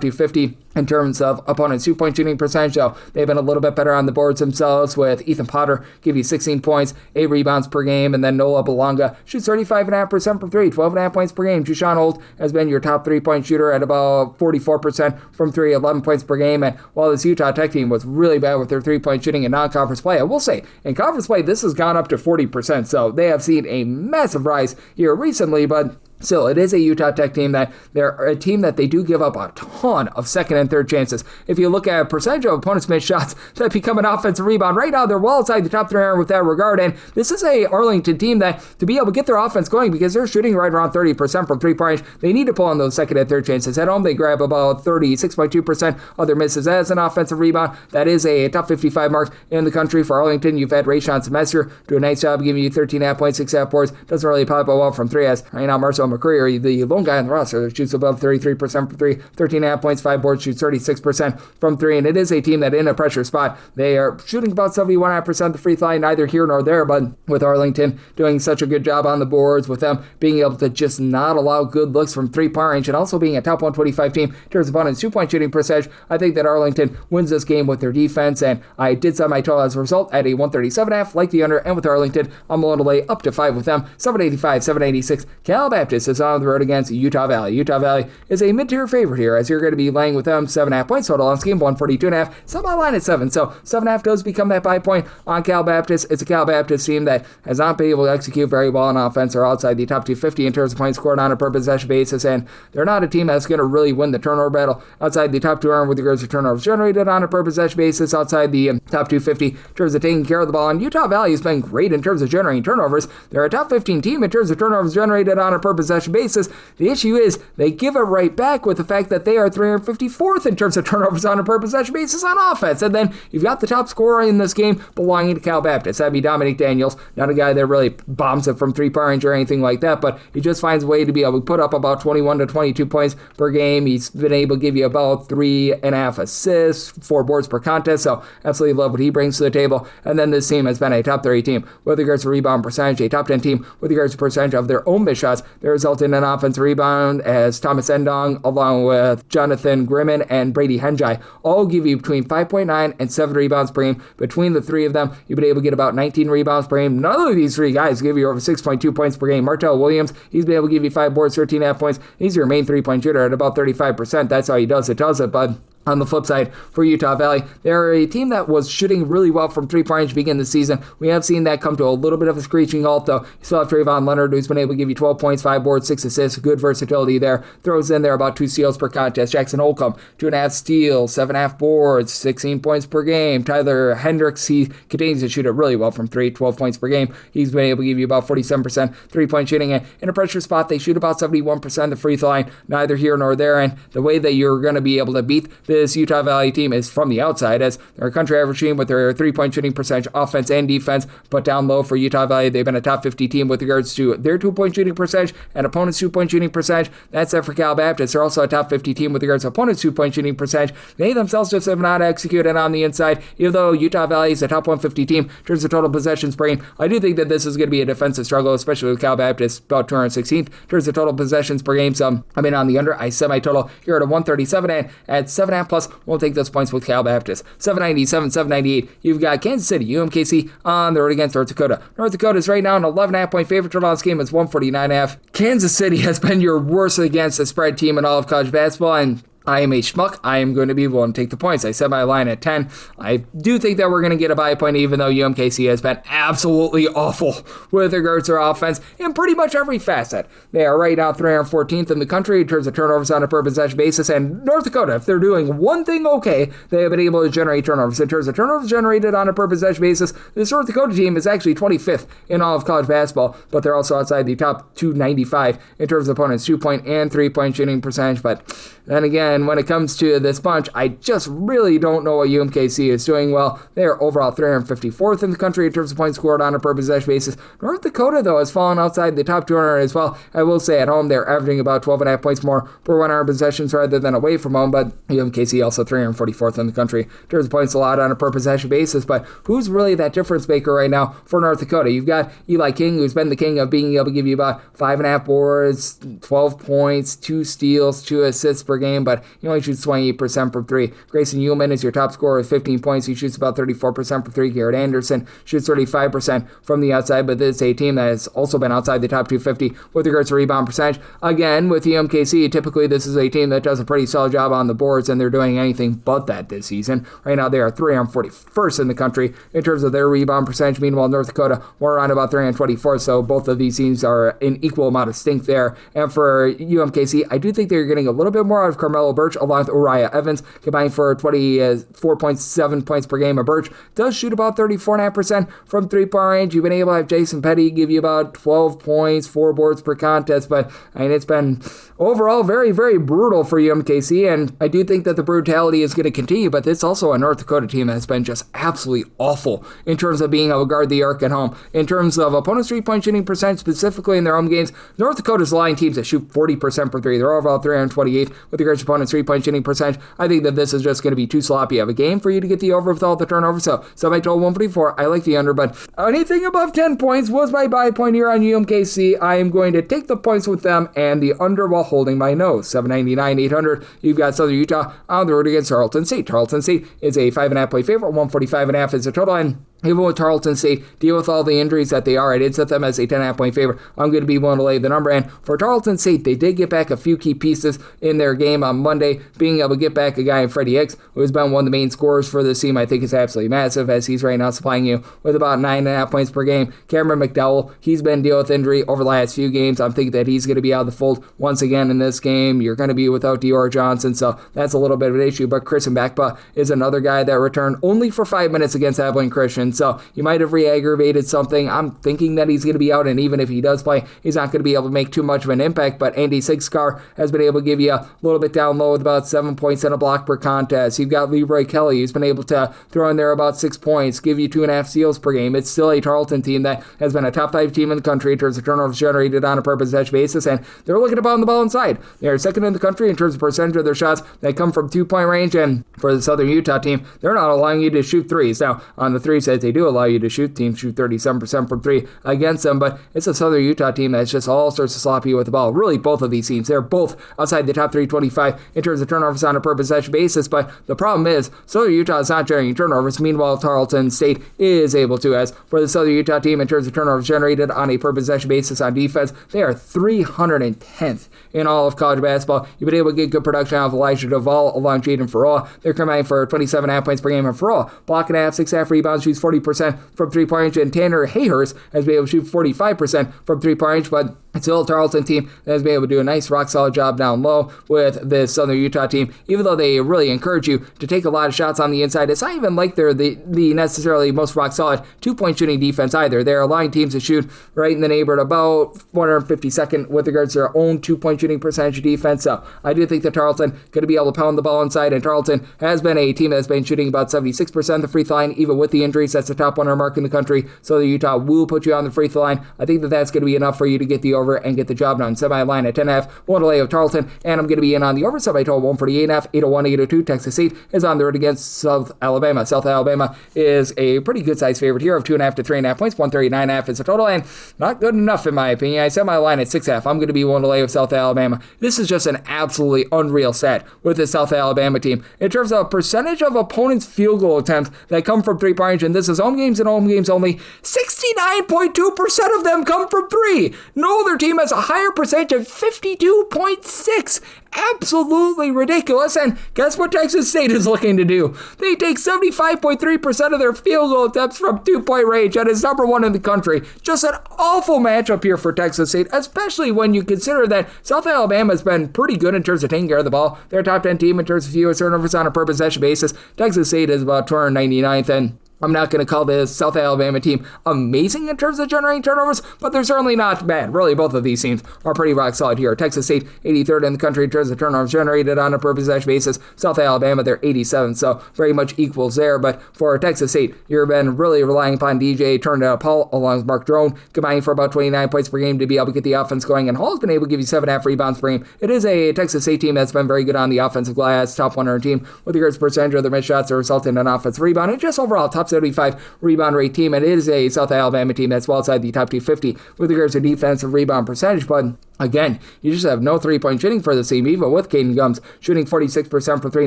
250 in terms of opponents' two-point shooting percentage, so they've been a little bit better on the boards themselves, with Ethan Potter give you 16 points, 8 rebounds per game, and then Noah Belonga shoots 35.5% from 3, 12.5 points per game. Jushaun Holt has been your top three-point shooter at about 44% from 3, 11 points per game, and while this Utah Tech team was really bad with their three-point shooting in non-conference play, I will say, in conference play, this has gone up to 40%, so they have seen a massive rise here recently, but still, it is a Utah Tech team that they're a team that they do give up a ton of second and third chances. If you look at percentage of opponents' made shots that become an offensive rebound, right now they're well outside the top 300 with that regard. And this is a Arlington team that, to be able to get their offense going, because they're shooting right around 30% from three-point range, they need to pull on those second and third chances. At home, they grab about 36.2% of their misses as an offensive rebound. That is a top 55 mark in the country for Arlington. You've had Rayshon Mercer do a nice job giving you 13.5 points, 6.5 boards. Doesn't really pop up well from three, as right now Marcel McCreary, the lone guy on the roster, that shoots above 33% from 3, 13.5 points, 5 boards, shoots 36% from 3, and it is a team that in a pressure spot, they are shooting about 71.5% of the free throw line, neither here nor there, but with Arlington doing such a good job on the boards, with them being able to just not allow good looks from three-point range, and also being a top 125 team in terms of opponents' two-point shooting percentage, I think that Arlington wins this game with their defense, and I did set my total as a result at a 137.5, like the under, and with Arlington, I'm willing to lay up to 5 with them. 785, 786. Cal Baptist is on the road against Utah Valley. Utah Valley is a mid-tier favorite here, as you're going to be laying with them 7.5 points total on this game, 142.5. Some on line at 7, so 7.5 does become that 5 point on Cal Baptist. It's a Cal Baptist team that has not been able to execute very well on offense, or outside the top 250 in terms of points scored on a per possession basis, and they're not a team that's going to really win the turnover battle outside the top 200 with regards to turnovers generated on a per possession basis, outside the top 250 in terms of taking care of the ball. And Utah Valley has been great in terms of generating turnovers. They're a top 15 team in terms of turnovers generated on a per possession basis. The issue is they give it right back with the fact that they are 354th in terms of turnovers on a per possession basis on offense. And then you've got the top scorer in this game belonging to Cal Baptist. That'd be Dominic Daniels, not a guy that really bombs it from three-point range or anything like that, but he just finds a way to be able to put up about 21 to 22 points per game. He's been able to give you about 3.5 assists, 4 boards per contest, so absolutely love what he brings to the table. And then this team has been a top 30 team with regards to rebound percentage, a top 10 team with regards to percentage of their own missed shots. They're resulted in an offensive rebound as Thomas Endong, along with Jonathan Grimmin and Brady Henjai, all give you between 5.9 and 7 rebounds per game. Between the three of them, you've been able to get about 19 rebounds per game. None of these three guys give you over 6.2 points per game. Martell Williams, he's been able to give you 5 boards, 13.5 points. He's your main three-point shooter at about 35%. That's how he does it, but on the flip side, for Utah Valley, they're a team that was shooting really well from three-point range to begin the season. We have seen that come to a little bit of a screeching halt, though. You still have Trayvon Leonard, who's been able to give you 12 points, 5 boards, 6 assists. Good versatility there. Throws in there about 2 steals per contest. Jackson Holcomb, 2.5 steals, 7.5 boards, 16 points per game. Tyler Hendricks, he continues to shoot it really well from 3, 12 points per game. He's been able to give you about 47% three-point shooting. And in a pressure spot, they shoot about 71% the free throw line. Neither here nor there. And the way that you're going to be able to beat this Utah Valley team is from the outside, as they're a country average team with their three-point shooting percentage, offense and defense, but down low for Utah Valley. They've been a top 50 team with regards to their two-point shooting percentage and opponents' two-point shooting percentage. That's it for Cal Baptist. They're also a top 50 team with regards to opponents' two-point shooting percentage. They themselves just have not executed on the inside, even though Utah Valley is a top 150 team in terms of total possessions per game. I do think that this is going to be a defensive struggle, especially with Cal Baptist, about 216th in terms of total possessions per game. So I'm in on the under. I semi-total here at a 137, and at 7.5 plus, we'll take those points with Cal Baptist. 797, 798. You've got Kansas City, UMKC on the road against North Dakota. North Dakota is right now an 11.5 point favorite. Total on this game is 149.5. Kansas City has been your worst against the spread team in all of college basketball, and I am a schmuck. I am going to be willing to take the points. I set my line at 10. I do think that we're going to get a bye point, even though UMKC has been absolutely awful with regards to their offense in pretty much every facet. They are right now 314th in the country in terms of turnovers on a per possession basis, and North Dakota, if they're doing one thing okay, they have been able to generate turnovers. In terms of turnovers generated on a per possession basis, this North Dakota team is actually 25th in all of college basketball, but they're also outside the top 295 in terms of opponents' 2-point and 3-point shooting percentage. But then again, when it comes to this bunch, I just really don't know what UMKC is doing well. They are overall 354th in the country in terms of points scored on a per possession basis. North Dakota, though, has fallen outside the top 200 as well. I will say at home, they're averaging about 12.5 points more per 100 possessions rather than away from home, but UMKC also 344th in the country in terms of points allowed on a per possession basis. But who's really that difference maker right now for North Dakota? You've got Eli King, who's been the king of being able to give you about 5.5 boards, 12 points, 2 steals, 2 assists per game, but he only shoots 28% from 3. Grayson Ullman is your top scorer with 15 points. He shoots about 34% from 3. Garrett Anderson shoots 35% from the outside, but this is a team that has also been outside the top 250 with regards to rebound percentage. Again, with UMKC, typically this is a team that does a pretty solid job on the boards, and they're doing anything but that this season. Right now, they are 341st in the country in terms of their rebound percentage. Meanwhile, North Dakota, we're around about 324th, so both of these teams are in equal amount of stink there. And for UMKC, I do think they're getting a little bit more out of Carmelo Birch along with Uriah Evans, combined for 24.7 points per game. Birch does shoot about 34.5% from three-point range. You've been able to have Jason Petty give you about 12 points, 4 boards per contest, but I mean, it's been overall very, very brutal for UMKC, and I do think that the brutality is going to continue, but it's also a North Dakota team that has been just absolutely awful in terms of being able to guard the arc at home. In terms of opponents' three-point shooting percentage, specifically in their home games, North Dakota's lying teams that shoot 40% per 3. They're overall 328 with regards to opponents' three-point shooting percentage. I think that this is just going to be too sloppy of a game for you to get the over with all the turnovers. So I told 144. I like the under, but anything above 10 points was my buy point here on UMKC. I am going to take the points with them and the under while holding my nose. 799, 800. You've got Southern Utah on the road against Tarleton State. Tarleton State is a 5.5 point favorite. 145.5 is the total, and even with Tarleton State, deal with all the injuries that they are, I did set them as a 10.5 point favorite. I'm going to be willing to lay the number. And for Tarleton State, they did get back a few key pieces in their game on Monday. Being able to get back a guy in Freddie Hicks, who has been one of the main scorers for this team, I think is absolutely massive, as he's right now supplying you with about 9.5 points per game. Cameron McDowell, he's been dealing with injury over the last few games. I'm thinking that he's going to be out of the fold once again in this game. You're going to be without Dior Johnson, so that's a little bit of an issue. But Chris Mbakpa is another guy that returned only for 5 minutes against Abilene Christian, so you might have re-aggravated something. I'm thinking that he's going to be out, and even if he does play, he's not going to be able to make too much of an impact. But Andy Sigskar has been able to give you a little bit down low with about 7 points and a block per contest. You've got Leroy Kelly, who's been able to throw in there about 6 points, give you 2.5 steals per game. It's still a Tarleton team that has been a top 5 team in the country in terms of turnovers generated on a per possession basis, and they're looking to pound the ball inside. They're second in the country in terms of percentage of their shots that come from 2-point range, and for the Southern Utah team, they're not allowing you to shoot threes. Now, on the threes, they do allow you to shoot. Teams shoot 37% from three against them, but it's a Southern Utah team that's just all sorts of sloppy with the ball. Really, both of these teams, they're both outside the top 325 in terms of turnovers on a per possession basis, but the problem is Southern Utah is not generating turnovers. Meanwhile, Tarleton State is able to. As for the Southern Utah team, in terms of turnovers generated on a per possession basis on defense, they are 310th in all of college basketball. You've been able to get good production out of Elijah Duvall along Jaden Farrell. They're combining for 27.5 points per game, and Farrell, block and a half, 6.5 rebounds, shoots 40% from three-point range, and Tanner Hayhurst has been able to shoot 45% from three-point range, but it's still a Tarleton team that has been able to do a nice rock-solid job down low with this Southern Utah team. Even though they really encourage you to take a lot of shots on the inside, it's not even like they're the necessarily most rock-solid two-point shooting defense either. They're allowing teams to shoot right in the neighborhood about 152nd with regards to their own two-point shooting percentage defense. So I do think that Tarleton going to be able to pound the ball inside, and Tarleton has been a team that's been shooting about 76% of the free throw line, even with the injuries. That's the top 100 mark in the country. So the Utah will put you on the free throw line. I think that that's going to be enough for you to get the over and get the job done. Semi-line at 10.5, 1 to lay of Tarleton, and I'm going to be in on the over. Semi-total 148.5, 801, 802. Texas State is on the road against South Alabama. South Alabama is a pretty good size favorite here of 2.5 to 3.5 points. 139.5 is the total, and not good enough in my opinion. I set my line at 6.5. I'm going to be 1 to lay of South Alabama. This is just an absolutely unreal set with the South Alabama team. In terms of percentage of opponents' field goal attempts that come from three-point range, and this is home games and home games only, 69.2% of them come from three. No other team has a higher percentage of 52.6. Absolutely ridiculous. And guess what Texas State is looking to do? They take 75.3% of their field goal attempts from two-point range. That is number one in the country. Just an awful matchup here for Texas State, especially when you consider that South Alabama has been pretty good in terms of taking care of the ball. They're a top 10 team in terms of fewest turnovers on a per possession basis. Texas State is about 299th, and I'm not going to call this South Alabama team amazing in terms of generating turnovers, but they're certainly not bad. Really, both of these teams are pretty rock solid here. Texas State, 83rd in the country in terms of turnovers generated on a per possession basis. South Alabama, they're 87th, so very much equals there. But for Texas State, you've been really relying upon DJ Paul along with Mark Drone, combining for about 29 points per game to be able to get the offense going, and Hall's been able to give you 7.5 rebounds per game. It is a Texas State team that's been very good on the offensive glass, top 100 team with regards to percentage of their missed shots that result in an offensive rebound, and just overall top 75 rebound rate team, and it is a South Alabama team that's well outside the top 250 with regards to defensive rebound percentage, but again, you just have no three-point shooting for the team, even with Caden Gums shooting 46% for 3,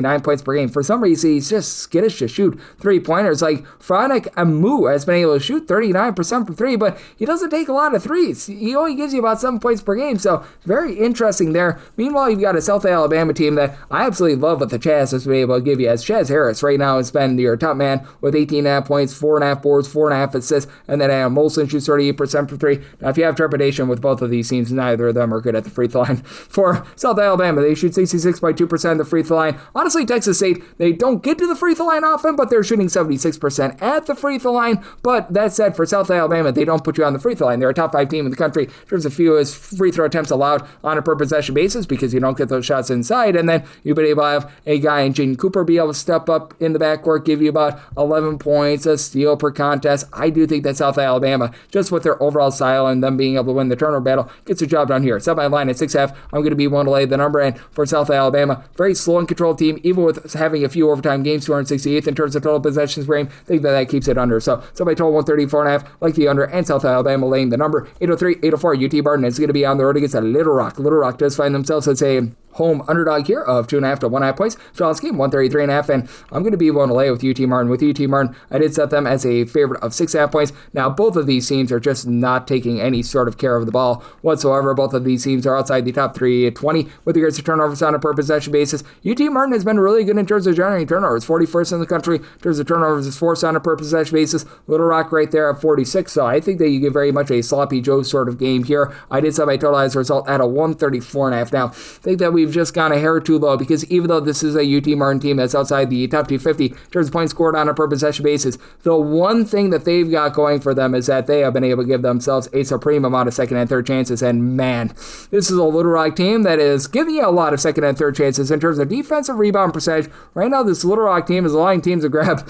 9 points per game. For some reason, he's just skittish to shoot three-pointers. Like, Franek Amu has been able to shoot 39% for 3, but he doesn't take a lot of threes. He only gives you about 7 points per game, so very interesting there. Meanwhile, you've got a South Alabama team that I absolutely love what the Chaz has been able to give you, as Chaz Harris right now has been your top man with 18.5 points, 4.5 boards, 4.5 assists, and then Adam Molson shoots 38% for 3. Now, if you have trepidation with both of these teams, neither of them are good at the free throw line. For South Alabama, they shoot 66.2% of the free throw line. Honestly, Texas State, they don't get to the free throw line often, but they're shooting 76% at the free throw line. But that said, for South Alabama, they don't put you on the free throw line. They're a top 5 team in the country in terms of fewest free throw attempts allowed on a per possession basis because you don't get those shots inside. And then you've been able to have a guy in Jaden Cooper be able to step up in the backcourt, give you about 11 points, a steal per contest. I do think that South Alabama, just with their overall style and them being able to win the turnover battle, gets the job done here. Set my line at 6.5. I'm going to be 1 to lay the number, and for South Alabama, very slow and controlled team, even with having a few overtime games, 268th in terms of total possessions per game. I think that keeps it under. So my total 134.5, like the under, and South Alabama laying the number. 803, 804, UT Barton is going to be on the road against Little Rock. Little Rock does find themselves as a home underdog here of 2.5 to 1.5 points. Charles game 133.5, and I'm going to be 1 to lay with UT Martin. With UT Martin, I did set them as a favorite of 6.5 points. Now, both of these teams are just not taking any sort of care of the ball whatsoever. Both of these teams are outside the top 320 with regards to turnovers on a per possession basis. UT Martin has been really good in terms of generating turnovers, 41st in the country in terms of turnovers is forced on a per possession basis. Little Rock right there at 46, so I think that you get very much a sloppy Joe sort of game here. I did set my total as a result at a 134.5. Now, I think that we've just gone a hair too low because even though this is a UT Martin team that's outside the top 250 in terms of points scored on a per possession basis, the one thing that they've got going for them is that they have been able to give themselves a supreme amount of second and third chances, and man, this is a Little Rock team that is giving you a lot of second and third chances in terms of defensive rebound percentage. Right now, this Little Rock team is allowing teams to grab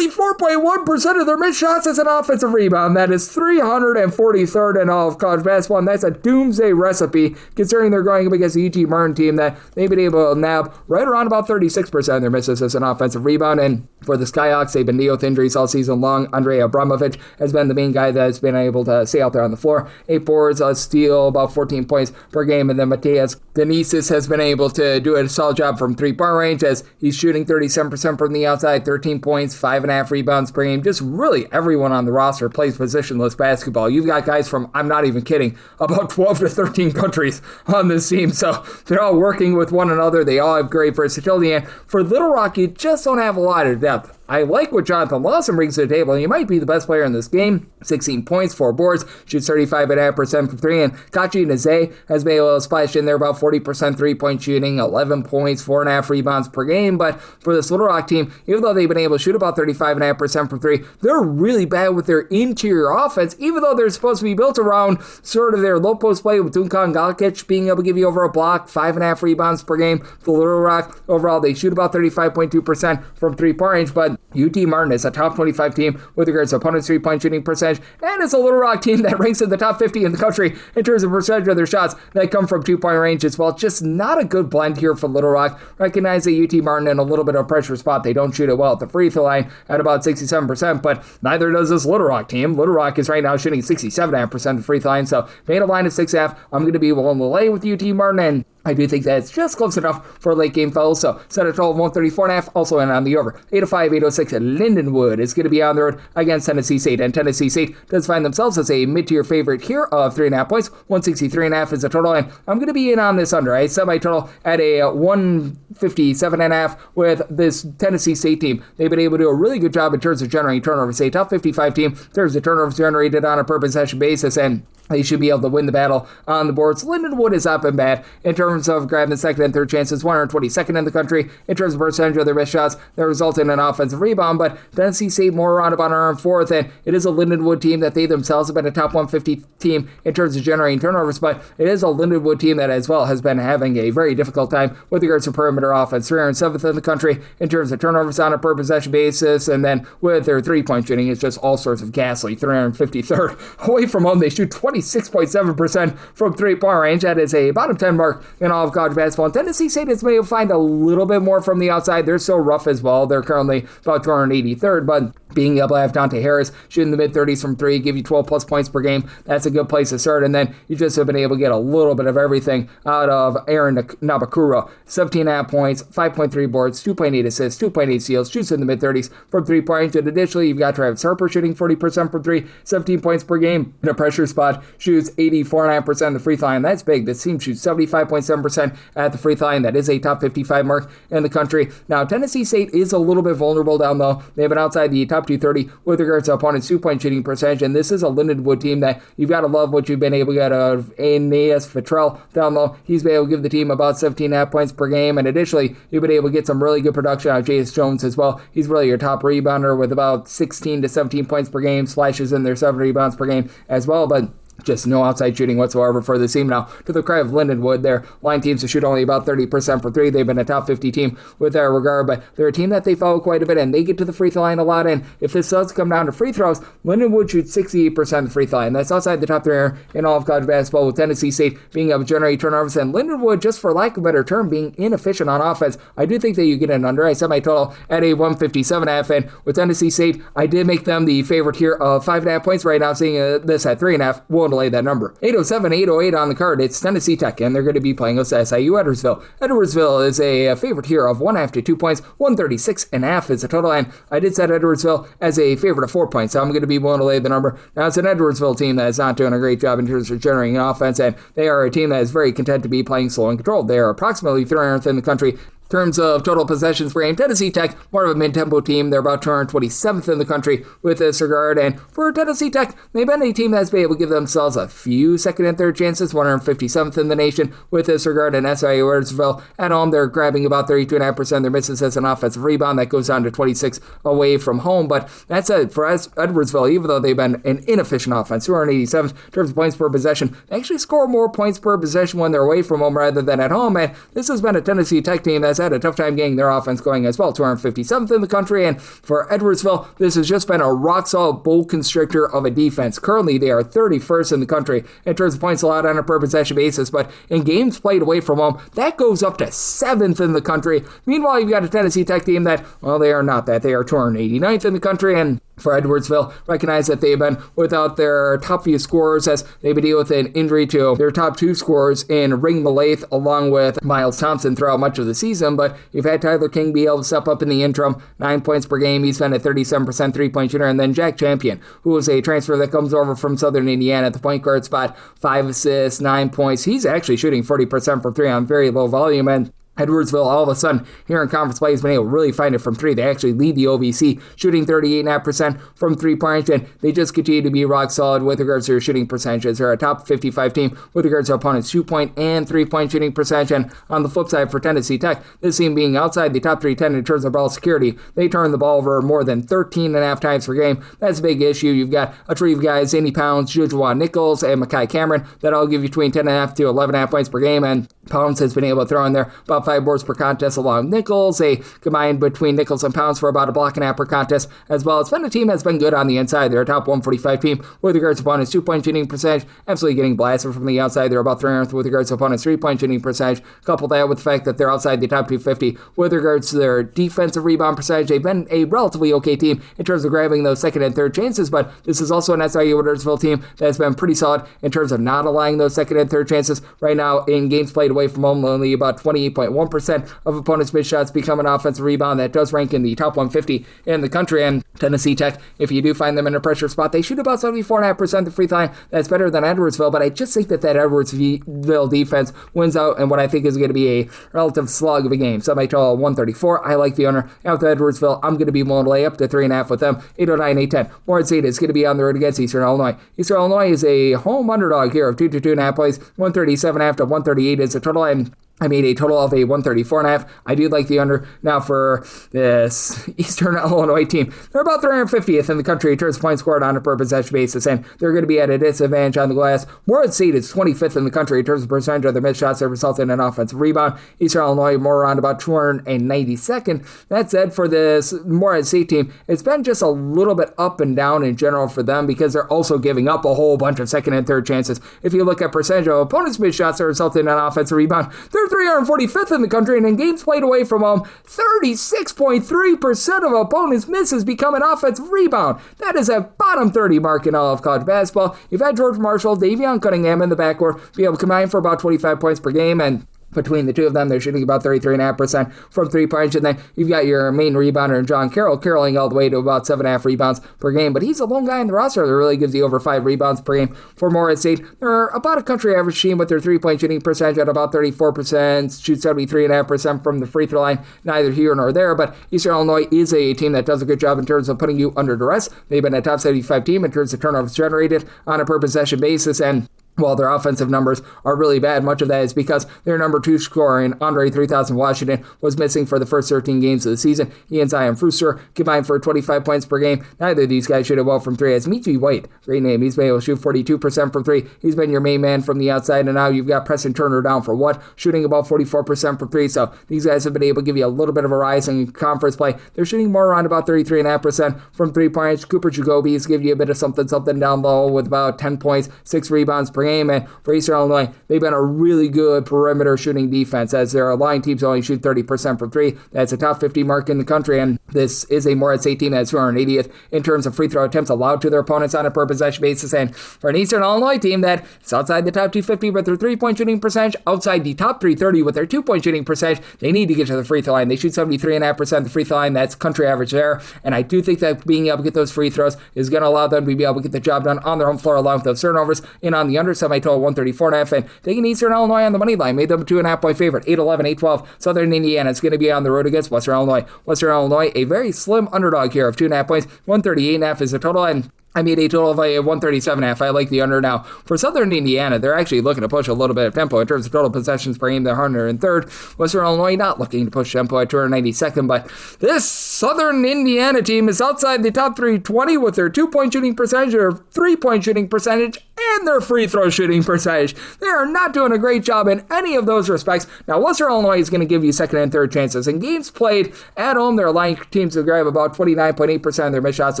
34.1% of their missed shots as an offensive rebound. That is 343rd in all of college basketball, and that's a doomsday recipe considering they're going up against the UT Martin team that they've been able to nab right around about 36% of their misses as an offensive rebound. And for the Skyhawks, they've been dealing with injuries all season long. Andrei Abramovich has been the main guy that's been able to stay out there on the floor. 8 boards, a steal, about 14 points per game, and then Mateus Denisis has been able to do a solid job from three-point range as he's shooting 37% from the outside, 13 points, 5.5 rebounds per game. Just really everyone on the roster plays positionless basketball. You've got guys from, I'm not even kidding, about 12 to 13 countries on this team, so they're all working with one another. They all have great versatility, and for Little Rock, you just don't have a lot of depth. I like what Jonathan Lawson brings to the table, and he might be the best player in this game. 16 points, 4 boards, shoots 35.5% from 3, and Kachi Naze has been able to splash in there about 40% three-point shooting, 11 points, 4.5 rebounds per game. But for this Little Rock team, even though they've been able to shoot about 35.5% from 3, they're really bad with their interior offense, even though they're supposed to be built around sort of their low post play with Duncan Galkic being able to give you over a block, 5.5 rebounds per game. For Little Rock, overall, they shoot about 35.2% from three-point range, but UT Martin is a top 25 team with regards to opponent's three-point shooting percentage, and it's a Little Rock team that ranks in the top 50 in the country in terms of percentage of their shots that come from two-point range as well. Just not a good blend here for Little Rock. Recognize that UT Martin in a little bit of a pressure spot. They don't shoot it well at the free throw line at about 67%, but neither does this Little Rock team. Little Rock is right now shooting 67.5% of free throw line, so made a line of 6.5. I'm going to be willing to lay with UT Martin, and I do think that's just close enough for a late game fellas. So set a total of 134.5, also in on the over. 805, 806 at Lindenwood is going to be on the road against Tennessee State. And Tennessee State does find themselves as a mid-tier favorite here of 3.5 points. 163.5 is the total. And I'm going to be in on this under. I set my total at a 157.5 with this Tennessee State team. They've been able to do a really good job in terms of generating turnovers. A top 55 team in terms of turnovers generated on a per possession basis, and they should be able to win the battle on the boards. Lindenwood is up and bad in terms of grabbing second and third chances, 122nd in the country in terms of percentage of their missed shots that result in an offensive rebound, but Tennessee State more around about an fourth, and it is a Lindenwood team that they themselves have been a top 150 team in terms of generating turnovers, but it is a Lindenwood team that as well has been having a very difficult time with regards to perimeter offense. 307th in the country in terms of turnovers on a per possession basis, and then with their three-point shooting, it's just all sorts of ghastly. 353rd away from home. They shoot 26.7% from three-point range. That is a bottom 10 mark in all of college basketball. And Tennessee State has been able to find a little bit more from the outside. They're so rough as well. They're currently about 283rd, but being able to have Dante Harris shooting the mid-30s from 3, give you 12-plus points per game, that's a good place to start. And then you just have been able to get a little bit of everything out of Aaron Nabakura. 17.5 points, 5.3 boards, 2.8 assists, 2.8 steals, shoots in the mid-30s from 3-point. And additionally, you've got Travis Harper shooting 40% from 3, 17 points per game in a pressure spot, shoots 84.9% of the free throw line. That's big. This team shoots 75.7% at the free throw line. That is a top 55 mark in the country. Now, Tennessee State is a little bit vulnerable down low. They've been outside the top 230 with regards to opponent's two-point shooting percentage, and this is a Lindenwood team that you've got to love what you've been able to get out of Aeneas Fitrell down low. He's been able to give the team about 17.5 points per game, and additionally, you've been able to get some really good production out of J.S. Jones as well. He's really your top rebounder with about 16 to 17 points per game, slashes in there, 7 rebounds per game as well, but just no outside shooting whatsoever for the team. Now, to the credit of Lindenwood, their line teams to shoot only about 30% for 3. They've been a top 50 team with that regard, but they're a team that they follow quite a bit, and they get to the free throw line a lot, and if this does come down to free throws, Lindenwood shoots 68% of the free throw line. That's outside the top 3 in all of college basketball, with Tennessee State being able to generate turnovers, and Lindenwood, just for lack of a better term, being inefficient on offense. I do think that you get an under. I set my total at a 157.5, and with Tennessee State, I did make them the favorite here of 5.5 points right now, seeing this at 3.5, willing to lay that number. 807, 808 on the card. It's Tennessee Tech, and they're going to be playing us SIU Edwardsville. Edwardsville is a favorite here of 1.5 to 2 points. 136.5 is the total, and I did set Edwardsville as a favorite of 4 points, so I'm going to be willing to lay the number. Now, it's an Edwardsville team that is not doing a great job in terms of generating offense, and they are a team that is very content to be playing slow and controlled. They are approximately 300th in the country in terms of total possessions per game. Tennessee Tech, more of a mid-tempo team. They're about 227th in the country with this regard. And for Tennessee Tech, they've been a team that's been able to give themselves a few second and third chances, 157th in the nation with this regard. And SIU Edwardsville at home, they're grabbing about 32.5% of their misses as an offensive rebound. That goes down to 26 away from home. But that's it for Edwardsville, even though they've been an inefficient offense, 287th in terms of points per possession. They actually score more points per possession when they're away from home rather than at home. And this has been a Tennessee Tech team that's had a tough time getting their offense going as well. 257th in the country, and for Edwardsville, this has just been a rock-solid bull constrictor of a defense. Currently, they are 31st in the country in terms of points allowed on a per-possession basis, but in games played away from home, that goes up to 7th in the country. Meanwhile, you've got a Tennessee Tech team that, well, they are not that. They are 289th in the country, and for Edwardsville, recognize that they've been without their top few scorers as they've been dealing with an injury to their top two scorers in Ring Malaith along with Miles Thompson throughout much of the season, but you've had Tyler King be able to step up in the interim, 9 points per game. He's been a 37% three-point shooter, and then Jack Champion, who is a transfer that comes over from Southern Indiana at the point guard spot, 5 assists, 9 points. He's actually shooting 40% from three on very low volume, and Edwardsville, all of a sudden, here in conference play, has been able to really find it from three. They actually lead the OVC, shooting 38.5% from three-point, and they just continue to be rock solid with regards to their shooting percentages. They're a top 55 team with regards to opponents' two-point and three-point shooting percentage. And on the flip side for Tennessee Tech, this team being outside the top 310 in terms of ball security, they turn the ball over more than 13.5 times per game. That's a big issue. You've got a tree of guys, Andy Pounds, Joshua Nichols, and Makai Cameron, that all give you between 10.5 to 11.5 points per game, and Pounds has been able to throw in there about 5 boards per contest along Nichols. They combined between Nichols and Pounds for about a block and a half per contest as well. It's been a team that's been good on the inside. They're a top 145 team with regards to opponents' two-point shooting percentage. Absolutely getting blasted from the outside. They're about 300th with regards to opponents' three-point shooting percentage. Couple that with the fact that they're outside the top 250 with regards to their defensive rebound percentage. They've been a relatively okay team in terms of grabbing those second and third chances, but this is also an SIU Edwardsville team that's been pretty solid in terms of not allowing those second and third chances. Right now, in games played away from home, only about 28.1% of opponents' mid shots become an offensive rebound. That does rank in the top 150 in the country. And Tennessee Tech, if you do find them in a pressure spot, they shoot about 74.5% the free throw line. That's better than Edwardsville, but I just think that Edwardsville defense wins out in what I think is going to be a relative slug of a game. Semi-total 134. I like the under. Out to Edwardsville, I'm going to be willing to lay up to 3.5 with them. 809-810. Morehead State is going to be on the road against Eastern Illinois. Eastern Illinois is a home underdog here of 2 to 2.5 plays. 137.5 to 138 is the total, and I made a total of a 134.5. I do like the under. Now for this Eastern Illinois team, they're about 350th in the country in terms of points scored on a per possession basis, and they're going to be at a disadvantage on the glass. Morehead State is 25th in the country in terms of percentage of their missed shots that result in an offensive rebound. Eastern Illinois more around about 292nd. That said, for this Morehead State team, it's been just a little bit up and down in general for them because they're also giving up a whole bunch of second and third chances. If you look at percentage of opponents' missed shots that result in an offensive rebound, they're 345th in the country, and in games played away from home, 36.3% of opponents' misses become an offensive rebound. That is a bottom 30 mark in all of college basketball. You've had George Marshall, Davion Cunningham in the backcourt be able to combine for about 25 points per game, and between the two of them, they're shooting about 33.5% from three-point, and then you've got your main rebounder, John Carroll, carrolling all the way to about 7.5 rebounds per game, but he's a lone guy in the roster that really gives you over 5 rebounds per game. For Morehead State, they're about a country average team with their three-point shooting percentage at about 34%, shoot 73.5% from the free throw line, neither here nor there, but Eastern Illinois is a team that does a good job in terms of putting you under duress. They've been a top 75 team in terms of turnovers generated on a per-possession basis, and while their offensive numbers are really bad, much of that is because their number 2 scorer in Andre 3000 Washington was missing for the first 13 games of the season. He and Zion Fruster combined for 25 points per game. Neither of these guys shoot it well from three. As Michi White, great name, he's been able to shoot 42% from three. He's been your main man from the outside, and now you've got Preston Turner down for what? Shooting about 44% from three. So these guys have been able to give you a little bit of a rise in conference play. They're shooting more around about 33.5% from 3 points. Cooper Jacoby is giving you a bit of something down low with about 10 points, 6 rebounds per game, and for Eastern Illinois, they've been a really good perimeter shooting defense as their line teams only shoot 30% from three. That's a top 50 mark in the country, and this is a Morehead State team that's 280th in terms of free throw attempts allowed to their opponents on a per possession basis. And for an Eastern Illinois team that is outside the top 250 with their three-point shooting percentage, outside the top 330 with their two-point shooting percentage, they need to get to the free throw line. They shoot 73.5% of the free throw line. That's country average there, and I do think that being able to get those free throws is going to allow them to be able to get the job done on their home floor along with those turnovers. In on the under, semi-total 134.5, and taking Eastern Illinois on the money line, made them a 2.5-point favorite, 8-11, 8-12. Southern Indiana is going to be on the road against Western Illinois. Western Illinois, a very slim underdog here of 2.5 points, 138.5 is the total, and I made a total of a 137.5. I like the under now. For Southern Indiana, they're actually looking to push a little bit of tempo in terms of total possessions per game. They're 103rd. Western Illinois not looking to push tempo at 292nd, but this Southern Indiana team is outside the top 320 with their two-point shooting percentage or three-point shooting percentage and their free throw shooting percentage. They are not doing a great job in any of those respects. Now, Western Illinois is going to give you second and third chances. In games played at home, they're allowing teams to grab about 29.8% of their missed shots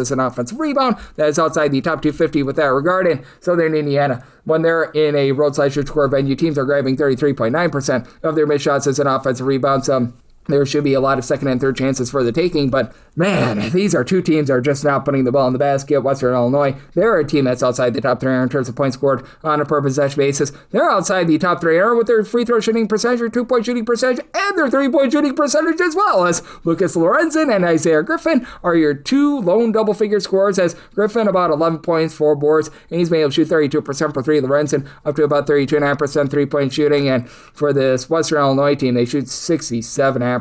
as an offensive rebound. That is outside the top 250 with that regard. In Southern Indiana, when they're in a roadside-score venue, teams are grabbing 33.9% of their missed shots as an offensive rebound. So there should be a lot of second and third chances for the taking, but man, these are two teams that are just not putting the ball in the basket. Western Illinois, they're a team that's outside the top 300 in terms of points scored on a per possession basis. They're outside the top 300 with their free throw shooting percentage, their 2-point shooting percentage, and their 3-point shooting percentage as well, as Lucas Lorenzen and Isaiah Griffin are your two lone double-figure scorers, as Griffin about 11 points, 4 boards, and he's been able to shoot 32% for 3. Lorenzen up to about 32.5% three-point shooting, and for this Western Illinois team, they shoot 67%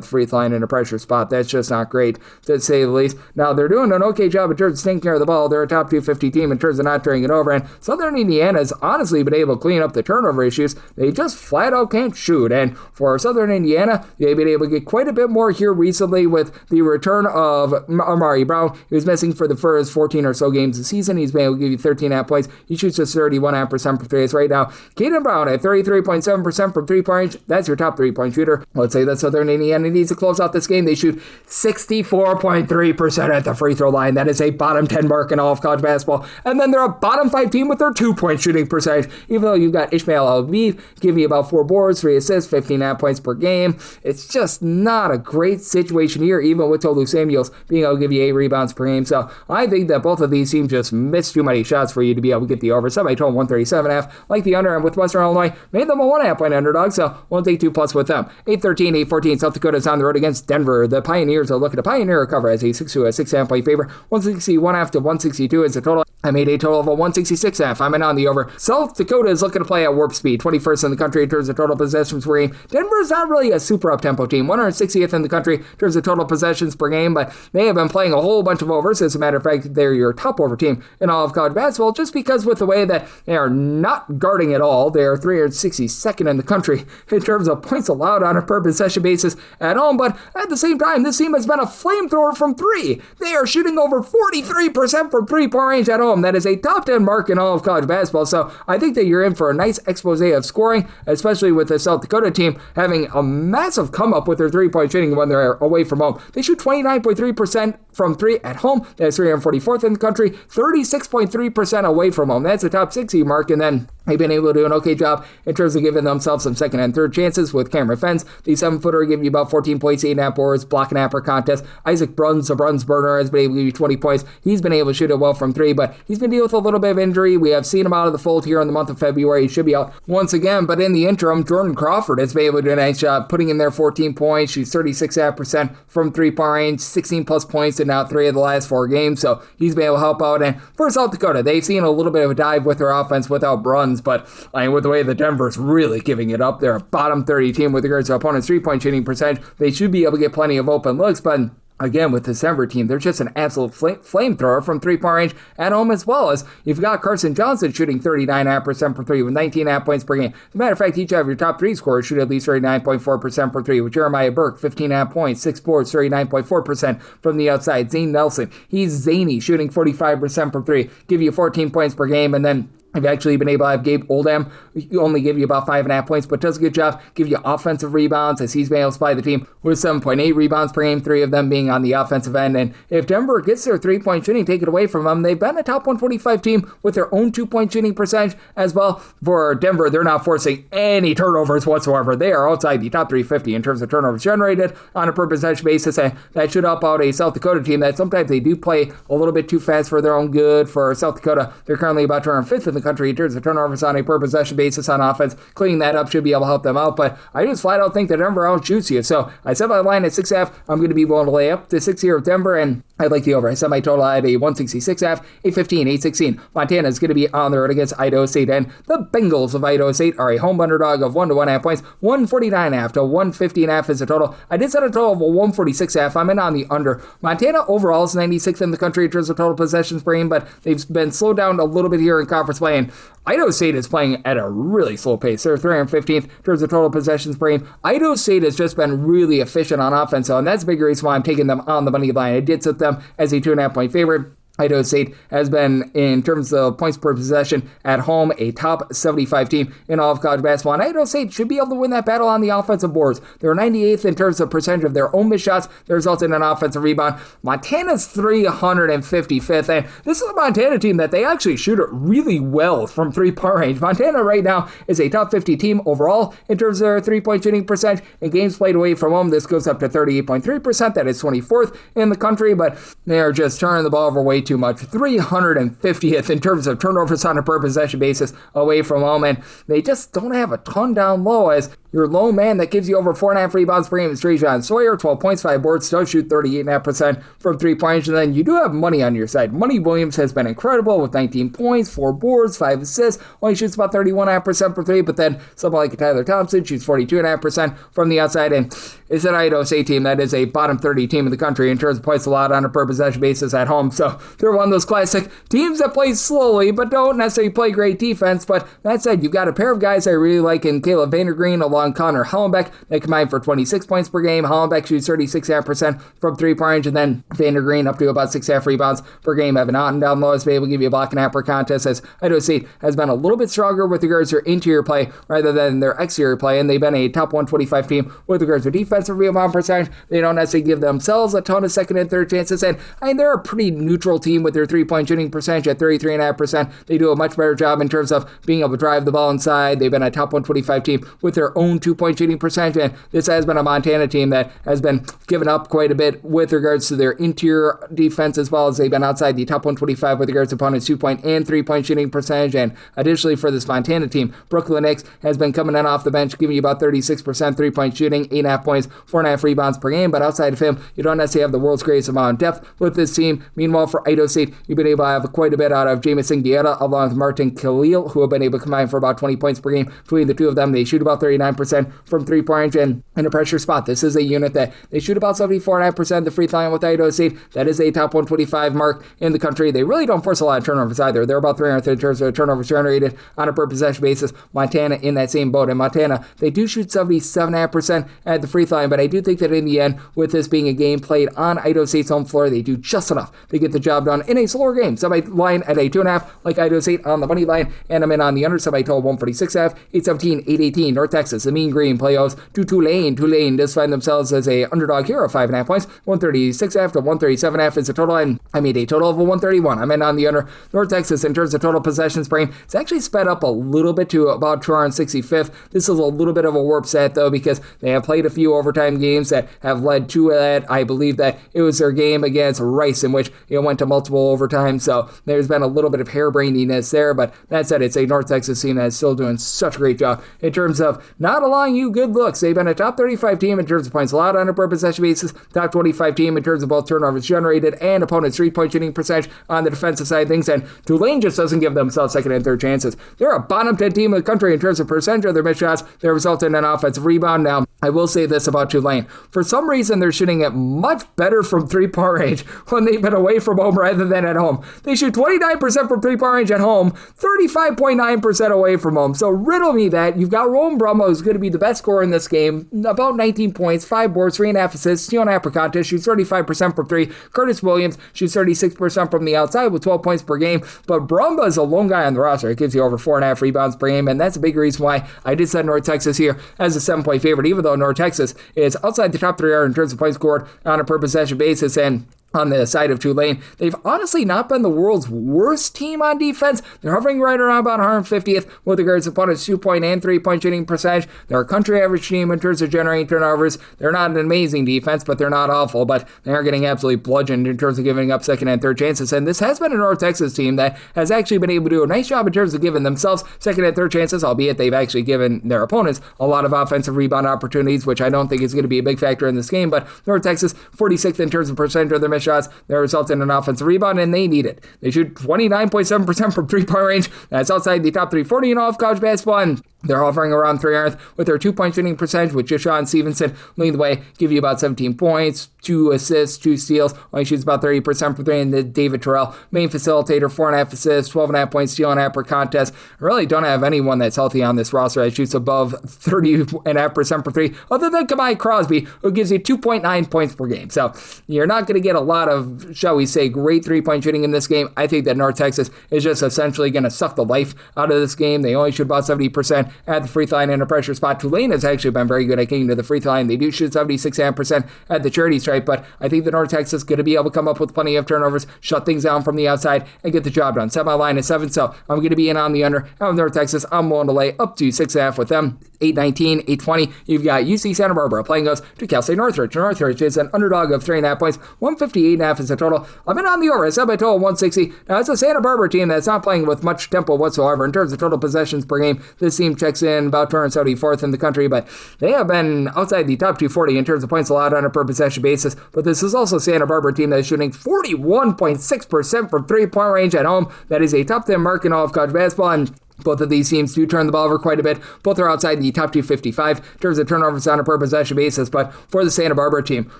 free throw line in a pressure spot. That's just not great, to say the least. Now, they're doing an okay job in terms of taking care of the ball. They're a top 250 team in terms of not turning it over, and Southern Indiana has honestly been able to clean up the turnover issues. They just flat out can't shoot, and for Southern Indiana, they've been able to get quite a bit more here recently with the return of Amari Brown. He was missing for the first 14 or so games of the season. He's been able to give you 13.5 points. He shoots just 31.5% for threes right now. Caden Brown at 33.7% from three-point range. That's your top three-point shooter. Let's say that Southern Indiana needs to close out this game. They shoot 64.3% at the free throw line. That is a bottom 10 mark in all of college basketball. And then they're a bottom 5 team with their 2-point shooting percentage. Even though you've got Ishmael Al-Habib giving you about 4 boards, 3 assists, 15.5 points per game. It's just not a great situation here, even with Tolu Samuels being able to give you 8 rebounds per game. So I think that both of these teams just missed too many shots for you to be able to get the over. Semi-total 137.5. Like the under, and with Western Illinois, made them a 1.5 point underdog, so we'll take 2+ with them. 8-13, 8-14, South Dakota is on the road against Denver. The Pioneers are looking to Pioneer a cover as a 6.5 point favor. 161.5 to 162 is the total. I made a total of a 166.5. I'm in on the over. South Dakota is looking to play at warp speed, 21st in the country in terms of total possessions per game. Denver's not really a super up-tempo team, 160th in the country in terms of total possessions per game, but they have been playing a whole bunch of overs. As a matter of fact, they're your top over team in all of college basketball, just because with the way that they are not guarding at all. They are 362nd in the country in terms of points allowed on a per possession basis at home, but at the same time, this team has been a flamethrower from 3. They are shooting over 43% from 3-point range at home. That is a top 10 mark in all of college basketball, so I think that you're in for a nice expose of scoring, especially with the South Dakota team having a massive come up with their 3-point shooting when they're away from home. They shoot 29.3% from 3 at home. That's 344th in the country, 36.3% away from home. That's a top 60 mark, and then they've been able to do an okay job in terms of giving themselves some second and third chances with Cameron Fens. The 7-footer giving you about 14 points, 8.5 boards, block and half per contest. Isaac Bruns, the Bruns burner, has been able to give you 20 points. He's been able to shoot it well from 3, but he's been dealing with a little bit of injury. We have seen him out of the fold here in the month of February. He should be out once again, but in the interim, Jordan Crawford has been able to do a nice job putting in there 14 points. Shoots 36.5% from 3-point range, 16 plus points in now 3 of the last 4 games, so he's been able to help out. And for South Dakota, they've seen a little bit of a dive with their offense without Bruns, but with the way that Denver's really giving it up, they're a bottom 30 team with regards to opponents' 3-point shooting percentage. They should be able to get plenty of open looks, but again, with the Denver team, they're just an absolute flamethrower from 3-point range at home, as well as you've got Carson Johnson shooting 39.5% from 3 with 19.5 points per game. As a matter of fact, each of your top 3 scorers shoot at least 39.4% per 3, with Jeremiah Burke, 15.5 points, 6 boards, 39.4% from the outside. Zane Nelson, he's zany, shooting 45% from 3, give you 14 points per game, and then I've actually been able to have Gabe Oldham only give you about 5.5 points, but does a good job, give you offensive rebounds, as he's been able to supply the team with 7.8 rebounds per game, 3 of them being on the offensive end. And if Denver gets their 3-point shooting taken away from them, they've been a top 125 team with their own 2-point shooting percentage as well. For Denver, they're not forcing any turnovers whatsoever. They are outside the top 350 in terms of turnovers generated on a per possession basis, and that should help out a South Dakota team that sometimes they do play a little bit too fast for their own good. For South Dakota, they're currently about 205th in the country in terms of turnovers on a per possession basis on offense. Cleaning that up should be able to help them out, but I just flat out think that Denver outshoots you. So I set my line at 6.5. I'm going to be willing to lay up to 6 here with Denver, and I'd like the over. I set my total at a 166.5, 815, 816. Montana is going to be on the road against Idaho State, and the Bengals of Idaho State are a home underdog of 1 to 1.5 points. 149.5 to 150.5 is the total. I did set a total of a 146.5. I'm in on the under. Montana overall is 96th in the country in terms of total possessions per game, but they've been slowed down a little bit here in conference play, and Idaho State is playing at a really slow pace. They're 315th in terms of total possessions per game. Idaho State has just been really efficient on offense, and that's a big reason why I'm taking them on the money line. I did set them as a 2.5 point favorite. Idaho State has been, in terms of points per possession at home, a top 75 team in all of college basketball. And Idaho State should be able to win that battle on the offensive boards. They're 98th in terms of percentage of their own missed shots that result in an offensive rebound. Montana's 355th. And this is a Montana team that they actually shoot it really well from three-point range. Montana right now is a top 50 team overall in terms of their three-point shooting percentage. In games played away from home, this goes up to 38.3%. That is 24th in the country, but they are just turning the ball over way too much. 350th in terms of turnovers on a per possession basis away from home, and they just don't have a ton down low, as your lone man that gives you over 4.5 rebounds per game is Trajan Sawyer, 12 points, 5 boards, does shoot 38.5% from 3 points, and then you do have Money on your side. Money Williams has been incredible with 19 points, 4 boards, 5 assists, only shoots about 31.5% for 3, but then someone like Tyler Thompson shoots 42.5% from the outside, and it's an Idaho State team that is a bottom 30 team in the country in terms of points allowed on a per possession basis at home, so they're one of those classic teams that play slowly but don't necessarily play great defense. But that said, you've got a pair of guys I really like in Caleb Vandergreen along Connor Hallenbeck. They combine for 26 points per game. Hallenbeck shoots 36.5% from three-point range, and then Vandergreen up to about 6.5 rebounds per game. Evan Otten down low has been able to give you a block and half per contest, as Idaho State has been a little bit stronger with regards to their interior play rather than their exterior play, and they've been a top 125 team with regards to defensive rebound percentage. They don't necessarily give themselves a ton of second and third chances, and I mean, they're a pretty neutral team with their three-point shooting percentage at 33.5%. They do a much better job in terms of being able to drive the ball inside. They've been a top 125 team with their own 2-point shooting percentage, and this has been a Montana team that has been given up quite a bit with regards to their interior defense, as well as they've been outside the top 125 with regards to opponents' 2-point and 3-point shooting percentage. And additionally, for this Montana team, Brooklyn Nix has been coming in off the bench, giving you about 36% 3-point shooting, 8.5 points, 4.5 rebounds per game. But outside of him, you don't necessarily have the world's greatest amount of depth with this team. Meanwhile, for Idaho State, you've been able to have quite a bit out of Jamison Guietta along with Martin Khalil, who have been able to combine for about 20 points per game. Between the two of them, they shoot about 39% from three-point range, and in a pressure spot, this is a unit that they shoot about 74.5% of the free throw line with Idaho State. That is a top 125 mark in the country. They really don't force a lot of turnovers either. They're about 300th in terms of turnovers generated on a per possession basis. Montana in that same boat. In Montana, they do shoot 77.5% at the free throw line, but I do think that in the end, with this being a game played on Idaho State's home floor, they do just enough to get the job done in a slower game. Somebody line at a 2.5 like Idaho State on the money line, and I'm in on the under. Somebody told 146.5, 817, 818. North Texas, the Mean Green playoffs to Tulane. Tulane does find themselves as a underdog here of 5.5 points. 136.5 to 137.5 is the total, and I made a total of a 131. I'm in on the under. North Texas, in terms of total possessions per game, it's actually sped up a little bit to about 265th. This is a little bit of a warp set, though, because they have played a few overtime games that have led to that. I believe that it was their game against Rice in which it went to multiple overtime, so there's been a little bit of hairbraininess there, but that said, it's a North Texas team that is still doing such a great job in terms of not allowing you good looks. They've been a top 35 team in terms of points allowed on a per possession basis, top 25 team in terms of both turnovers generated and opponents' 3-point shooting percentage on the defensive side of things, and Tulane just doesn't give themselves second and third chances. They're a bottom 10 team in the country in terms of percentage of their missed shots that result in an offensive rebound. Now, I will say this about Tulane. For some reason, they're shooting it much better from three-point range when they've been away from home rather than at home. They shoot 29% from three-point range at home, 35.9% away from home. So riddle me that. You've got Rowan Brummo, who's going to be the best scorer in this game, about 19 points, 5 boards, 3.5 assists, steal and half per contest, shoots 35% from 3. Curtis Williams shoots 36% from the outside with 12 points per game. But Brumba is a lone guy on the roster. It gives you over 4.5 rebounds per game, and that's a big reason why I did set North Texas here as a 7-point favorite, even though North Texas is outside the top 3 in terms of points scored on a per possession basis. And on the side of Tulane, they've honestly not been the world's worst team on defense. They're hovering right around about 150th with regards to opponents' 2-point and 3-point shooting percentage. They're a country average team in terms of generating turnovers. They're not an amazing defense, but they're not awful, but they are getting absolutely bludgeoned in terms of giving up second and third chances. And this has been a North Texas team that has actually been able to do a nice job in terms of giving themselves second and third chances, albeit they've actually given their opponents a lot of offensive rebound opportunities, which I don't think is going to be a big factor in this game. But North Texas, 46th in terms of percentage of their missed shots. That results in an offensive rebound, and they need it. They shoot 29.7% from three-point range. That's outside the top 340 in all of college basketball, and They're hovering around 300th with their 2-point shooting percentage, with Jishawn Stevenson leading the way, give you about 17 points, 2 assists, 2 steals, only shoots about 30% from 3, and then David Terrell, main facilitator, 4.5 assists, 12.5 points, steal and half per contest. I really don't have anyone that's healthy on this roster that shoots above 30.5% per 3, other than Kamai Crosby, who gives you 2.9 points per game. So you're not going to get a lot of, shall we say, great 3-point shooting in this game. I think that North Texas is just essentially going to suck the life out of this game. They only shoot about 70% at the free throw line in a pressure spot. Tulane has actually been very good at getting to the free throw line. They do shoot 76% at the charity stripe, but I think that North Texas is going to be able to come up with plenty of turnovers, shut things down from the outside, and get the job done. Set my line at 7, so I'm going to be in on the under. And with North Texas, I'm willing to lay up to 6.5 with them. 8-19, 8-20. You've got UC Santa Barbara playing goes to Cal State Northridge. Northridge is an underdog of 3.5 points. 158.5 is the total. I'm in on the over. I set my total 160. Now, it's a Santa Barbara team that's not playing with much tempo whatsoever in terms of total possessions per game. This team checks in about 274th in the country, but they have been outside the top 240 in terms of points allowed on a per possession basis. But this is also a Santa Barbara team that is shooting 41.6% from 3-point range at home. That is a top 10 mark in all of college basketball, and both of these teams do turn the ball over quite a bit. Both are outside the top 255 in terms of turnovers on a per possession basis. But for the Santa Barbara team,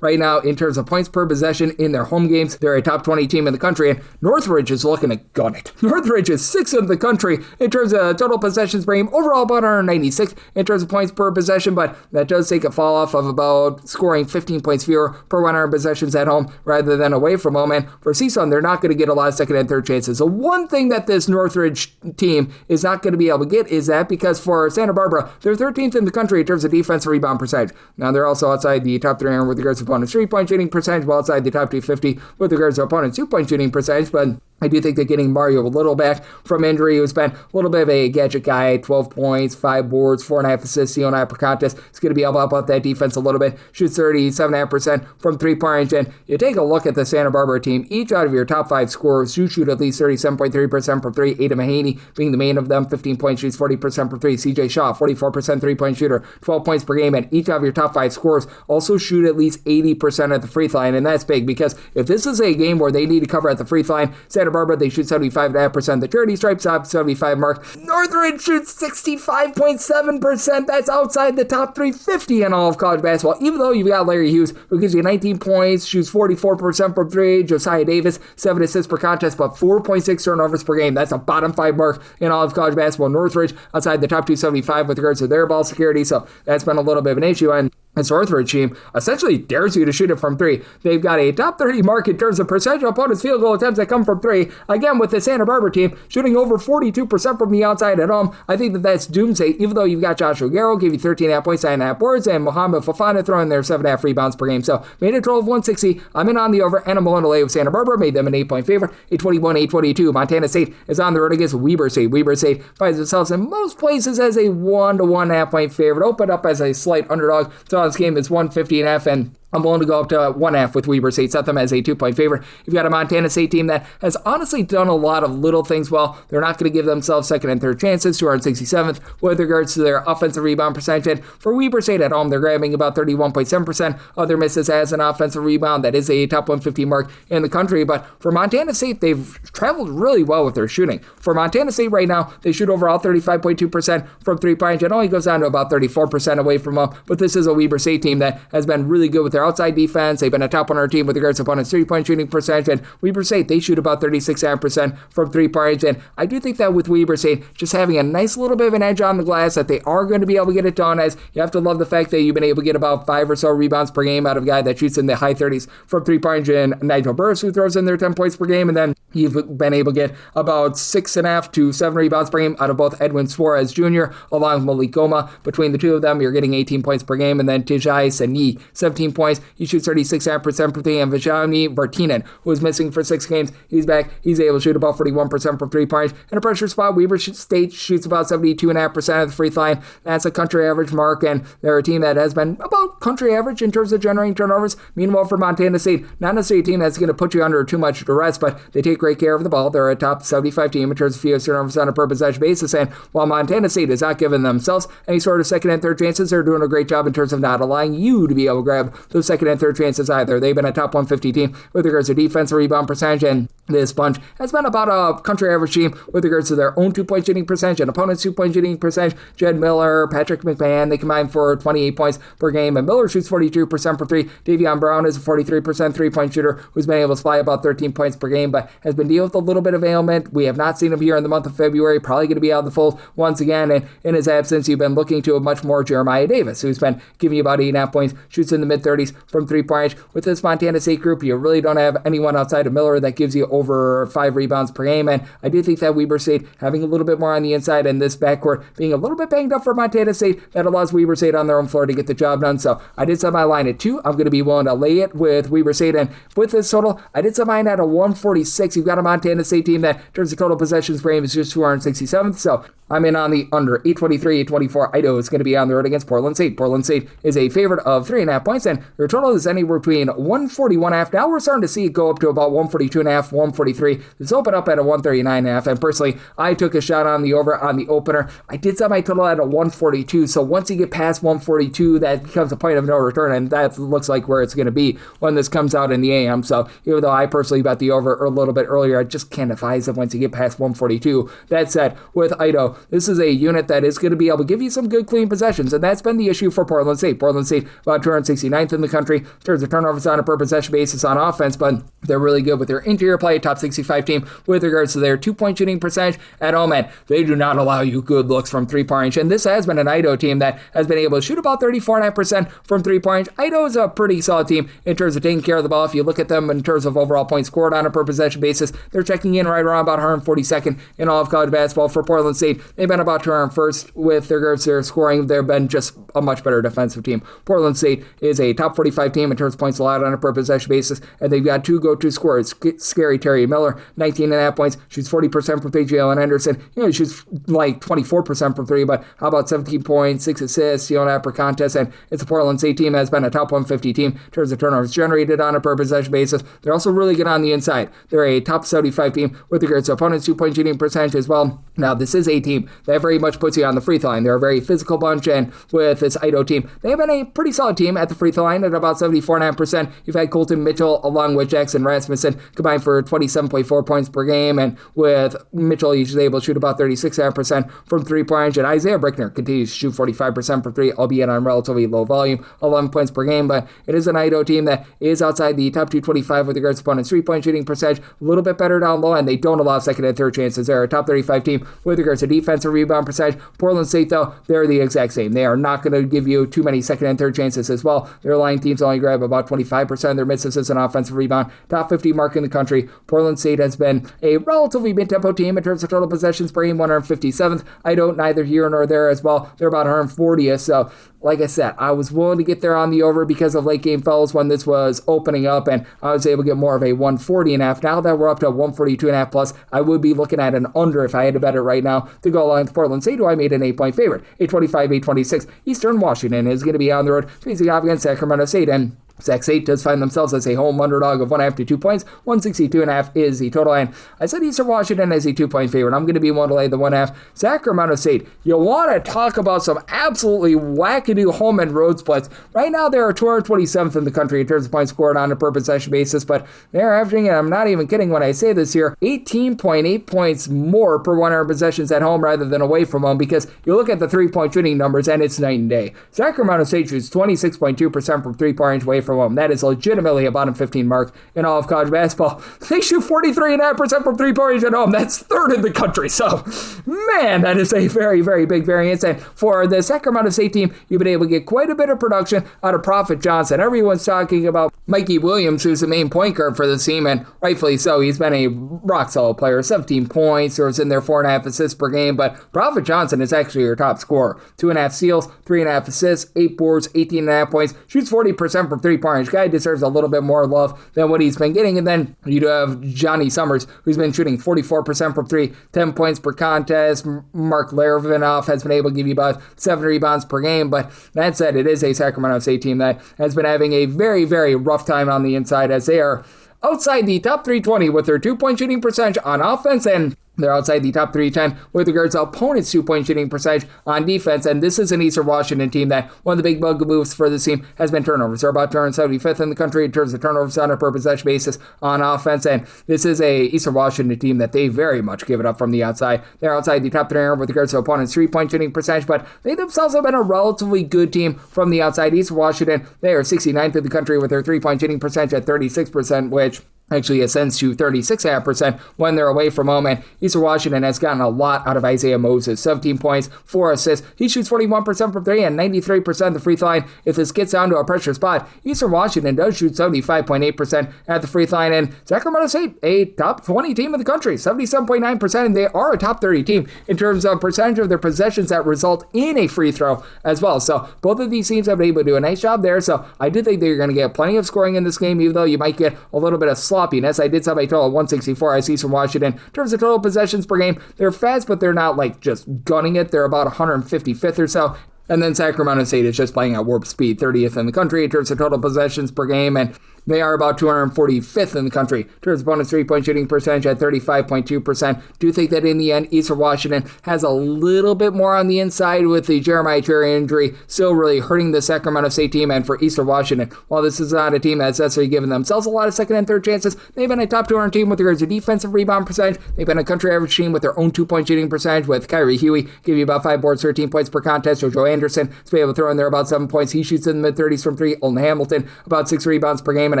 right now, in terms of points per possession in their home games, they're a top 20 team in the country, and Northridge is looking to gun it. Northridge is 6th in the country in terms of total possessions per game, overall about 196th in terms of points per possession, but that does take a fall off of about scoring 15 points fewer per 100 possessions at home rather than away from home. And for CSUN, they're not going to get a lot of second and third chances. So one thing that this Northridge team is not going to be able to get is that, because for Santa Barbara, they're 13th in the country in terms of defensive rebound percentage. Now, they're also outside the top 300 with regards to opponent's 3-point shooting percentage, while outside the top 250 with regards to opponent's 2-point shooting percentage, but I do think that getting Mario Little back from injury, who's been a little bit of a gadget guy, 12 points, 5 boards, 4.5 assists, steal and half per contest, is going to be able to help out that defense a little bit. Shoots 37.5% from 3-point range, and you take a look at the Santa Barbara team, each out of your top 5 scorers do shoot at least 37.3% from 3, Ada Mahaney being the main of them, 15 points, shoots 40% from 3, CJ Shaw, 44% 3-point shooter, 12 points per game, and each of your top 5 scorers also shoot at least 80% at the free throw line, and that's big, because if this is a game where they need to cover at the free throw line, Santa Barbara, they shoot 75.5%. The charity stripes up 75 mark. Northridge shoots 65.7%. That's outside the top 350 in all of college basketball, even though you've got Larry Hughes, who gives you 19 points, shoots 44% from 3, Josiah Davis, 7 assists per contest, but 4.6 turnovers per game. That's a bottom 5 mark in all of college basketball. Northridge outside the top 275 with regards to their ball security, so that's been a little bit of an issue, and this Northridge team essentially dares you to shoot it from 3. They've got a top 30 mark in terms of percentage of opponents' field goal attempts that come from 3. Again, with the Santa Barbara team shooting over 42% from the outside at home, I think that that's doomsday, even though you've got Joshua Garrow, give you 13.5 points, 9.5 boards, and Mohamed Fofana throwing their 7.5 rebounds per game. So, made a total of 160. I'm in on the over, and I'm willing to lay with Santa Barbara. Made them an 8-point favorite, 821, 822. Montana State is on the road against Weber State. Weber State finds themselves in most places as a 1 to 1.5 point favorite. Opened up as a slight underdog. So, this game is 150.5, and I'm willing to go up to 1.5 with Weber State, set them as a 2-point favorite. You've got a Montana State team that has honestly done a lot of little things well. They're not going to give themselves second and third chances, 267th with regards to their offensive rebound percentage. And for Weber State at home, they're grabbing about 31.7% of their misses as an offensive rebound. That is a top 150 mark in the country. But for Montana State, they've traveled really well with their shooting. For Montana State right now, they shoot overall 35.2% from 3-point. It only goes down to about 34% away from them. But this is a Weber State team that has been really good with their outside defense. They've been a top 100 team with regards to opponents' 3-point shooting percentage, and Weber State, they shoot about 36% from 3-point, and I do think that with Weber State just having a nice little bit of an edge on the glass, that they are going to be able to get it done, as you have to love the fact that you've been able to get about 5 or so rebounds per game out of a guy that shoots in the high 30s from 3-point, and Nigel Burris, who throws in their 10 points per game, and then you've been able to get about 6.5 to 7 rebounds per game out of both Edwin Suarez Jr. along with Malik Goma. Between the two of them, you're getting 18 points per game, and then Tijai Sani, 17 points. He shoots 36.5% from 3, and Vijani Vartinen, who was missing for 6 games, he's back. He's able to shoot about 41% from 3-point. In a pressure spot, Weber State shoots about 72.5% of the free throw line. That's a country average mark, and they're a team that has been about country average in terms of generating turnovers. Meanwhile, for Montana State, not necessarily a team that's going to put you under too much duress, but they take great care of the ball. They're a top 75 team in terms of field turnovers on a per possession basis, and while Montana State is not giving themselves any sort of second and third chances, they're doing a great job in terms of not allowing you to be able to grab those second and third chances either. They've been a top 150 team with regards to defensive rebound percentage, and this bunch has been about a country average team with regards to their own 2-point shooting percentage and opponent's 2-point shooting percentage. Jed Miller, Patrick McMahon, they combine for 28 points per game, and Miller shoots 42% from three. Davion Brown is a 43% three-point shooter who's been able to supply about 13 points per game, but has been dealing with a little bit of ailment. We have not seen him here in the month of February, probably going to be out of the fold once again, and in his absence, you've been looking to a much more Jeremiah Davis, who's been giving you about 8.5 points, shoots in the mid-30s from three-point range. With this Montana State group, you really don't have anyone outside of Miller that gives you over 5 rebounds per game, and I do think that Weber State having a little bit more on the inside and this backcourt being a little bit banged up for Montana State, that allows Weber State on their own floor to get the job done. So I did set my line at 2. I'm going to be willing to lay it with Weber State, and with this total, I did set mine at a 146. You've got a Montana State team that, in terms of total possessions per game, is just 267th, so I'm in on the under. 823, 824. Idaho is going to be on the road against Portland State. Portland State is a favorite of 3.5 points, and their total is anywhere between 141.5. Now we're starting to see it go up to about 142.5, 143. This opened up at a 139.5, and personally, I took a shot on the over on the opener. I did set my total at a 142, so once you get past 142, that becomes a point of no return, and that looks like where it's going to be when this comes out in the AM. So even though I personally bet the over a little bit earlier, I just can't advise it once you get past 142. That said, with Idaho, this is a unit that is going to be able to give you some good clean possessions, and that's been the issue for Portland State. Portland State about 269th in the country in terms of turnovers on a per possession basis on offense, but they're really good with their interior play, top 65 team with regards to their 2-point shooting percentage at home, and they do not allow you good looks from three-point range, and this has been an Idaho team that has been able to shoot about 34.5% from three-point range. Idaho is a pretty solid team in terms of taking care of the ball. If you look at them in terms of overall points scored on a per possession basis, they're checking in right around about 142nd in all of college basketball. For Portland State, they've been about 201st with regards to their scoring. They've been just a much better defensive team. Portland State is a top 45 team in terms of points allowed on a per possession basis, and they've got 2 go-to scorers. Scary Terry Miller, 19.5 points, shoots 40% from 3. Jalen Henderson, he shoots like 24% from 3, but how about 17 points, 6 assists, per contest, and it's a Portland State team that has been a top 150 team in terms of turnovers generated on a per possession basis. They're also really good on the inside. They're a top 75 team with regards to opponents' 2-point shooting percentage as well. Now, this is a team that very much puts you on the free throw line. They're a very physical bunch, and with this Idaho team, they've been a pretty solid team at the free throw line at about 74.5%. You've had Colton Mitchell along with Jackson Rasmussen combined for 27.4 points per game, and with Mitchell, he's able to shoot about 36.5% from three-point range, and Isaiah Brickner continues to shoot 45% from 3, albeit on relatively low volume, 11 points per game, but it is an Idaho team that is outside the top 225 with regards to opponents' 3-point shooting percentage, a little bit better down low, and they don't allow second and third chances. They're a top 35 team with regards to defensive rebound percentage. Portland State, though, they're the exact same. They are not going to give you too many second and third chances as well. Their line teams only grab about 25% of their misses and offensive rebound. Top 50 mark in the country. Portland State has been a relatively mid-tempo team in terms of total possessions per game, 157th. Idaho, neither here nor there as well. They're about 140th, so like I said, I was willing to get there on the over because of late game fouls when this was opening up, and I was able to get more of a 140.5. Now that we're up to 142.5 plus, I would be looking at an under if I had to bet it right now to go along with Portland State, who I made an 8-point favorite. 825, 826. Eastern Washington is going to be on the road facing off against Sacramento State, and Sac State does find themselves as a home underdog of 1.5 to 2 points. 162.5 is the total, and I said Eastern Washington as a 2-point favorite. I'm going to be one to lay the 1.5. Sacramento State, you want to talk about some absolutely wackadoo home and road splits. Right now, they are 227th in the country in terms of points scored on a per possession basis, but they're averaging, and I'm not even kidding when I say this here, 18.8 points more per 100 possessions at home rather than away from home, because you look at the 3-point shooting numbers, and it's night and day. Sacramento State shoots 26.2% from 3-point range away from home. That is legitimately a bottom 15 mark in all of college basketball. They shoot 43.5% from 3-point range at home. That's 3rd in the country. So, man, that is a very, very big variance. And for the Sacramento State team, you've been able to get quite a bit of production out of Prophet Johnson. Everyone's talking about Mikey Williams, who's the main point guard for the team, and rightfully so. He's been a rock-solid player. 17 points, or is in there 4.5 assists per game, but Prophet Johnson is actually your top scorer. 2.5 steals, 3.5 assists, 8 boards, 18.5 points, shoots 40% from 3-point range. Guy deserves a little bit more love than what he's been getting. And then you do have Johnny Summers, who's been shooting 44% from 3, 10 points per contest. Mark Larivinoff has been able to give you about 7 rebounds per game. But that said, it is a Sacramento State team that has been having a very, very rough time on the inside, as they are outside the top 320 with their 2-point shooting percentage on offense, and They're outside the top 310 with regards to opponents' 2-point shooting percentage on defense, and this is an Eastern Washington team that one of the big bugaboos for this team has been turnovers. They're about 275th in the country in terms of turnovers on a per possession basis on offense, and this is a Eastern Washington team that they very much give it up from the outside. They're outside the top 300 with regards to opponents' 3-point shooting percentage, but they themselves have been a relatively good team from the outside. Eastern Washington, they are 69th in the country with their 3-point shooting percentage at 36%, which actually ascends to 36.5% when they're away from home. And Eastern Washington has gotten a lot out of Isaiah Moses. 17 points, 4 assists. He shoots 41% from 3 and 93% the free throw line. If this gets down to a pressure spot, Eastern Washington does shoot 75.8% at the free throw line. And Sacramento State, a top 20 team in the country, 77.9%. And they are a top 30 team in terms of percentage of their possessions that result in a free throw as well. So both of these teams have been able to do a nice job there. So I do think that you're going to get plenty of scoring in this game, even though you might get a little bit of sloppiness. I did set my total at 164 as Eastern Washington. In terms of total possessions per game, they're fast, but they're not like just gunning it. They're about 155th or so. And then Sacramento State is just playing at warp speed, 30th in the country in terms of total possessions per game, and they are about 245th in the country in terms of opponents' 3-point shooting percentage at 35.2%. Do think that in the end, Eastern Washington has a little bit more on the inside with the Jeremiah Cherry injury still really hurting the Sacramento State team. And for Eastern Washington, while this is not a team that's necessarily given themselves a lot of second and third chances, they've been a top 200 team with regards to defensive rebound percentage. They've been a country average team with their own 2-point shooting percentage, with Kyrie Huey give you about 5 boards, 13 points per contest. Joe Anderson is able to throw in there about 7 points. He shoots in the mid-30s from 3. Olin Hamilton, about 6 rebounds per game. And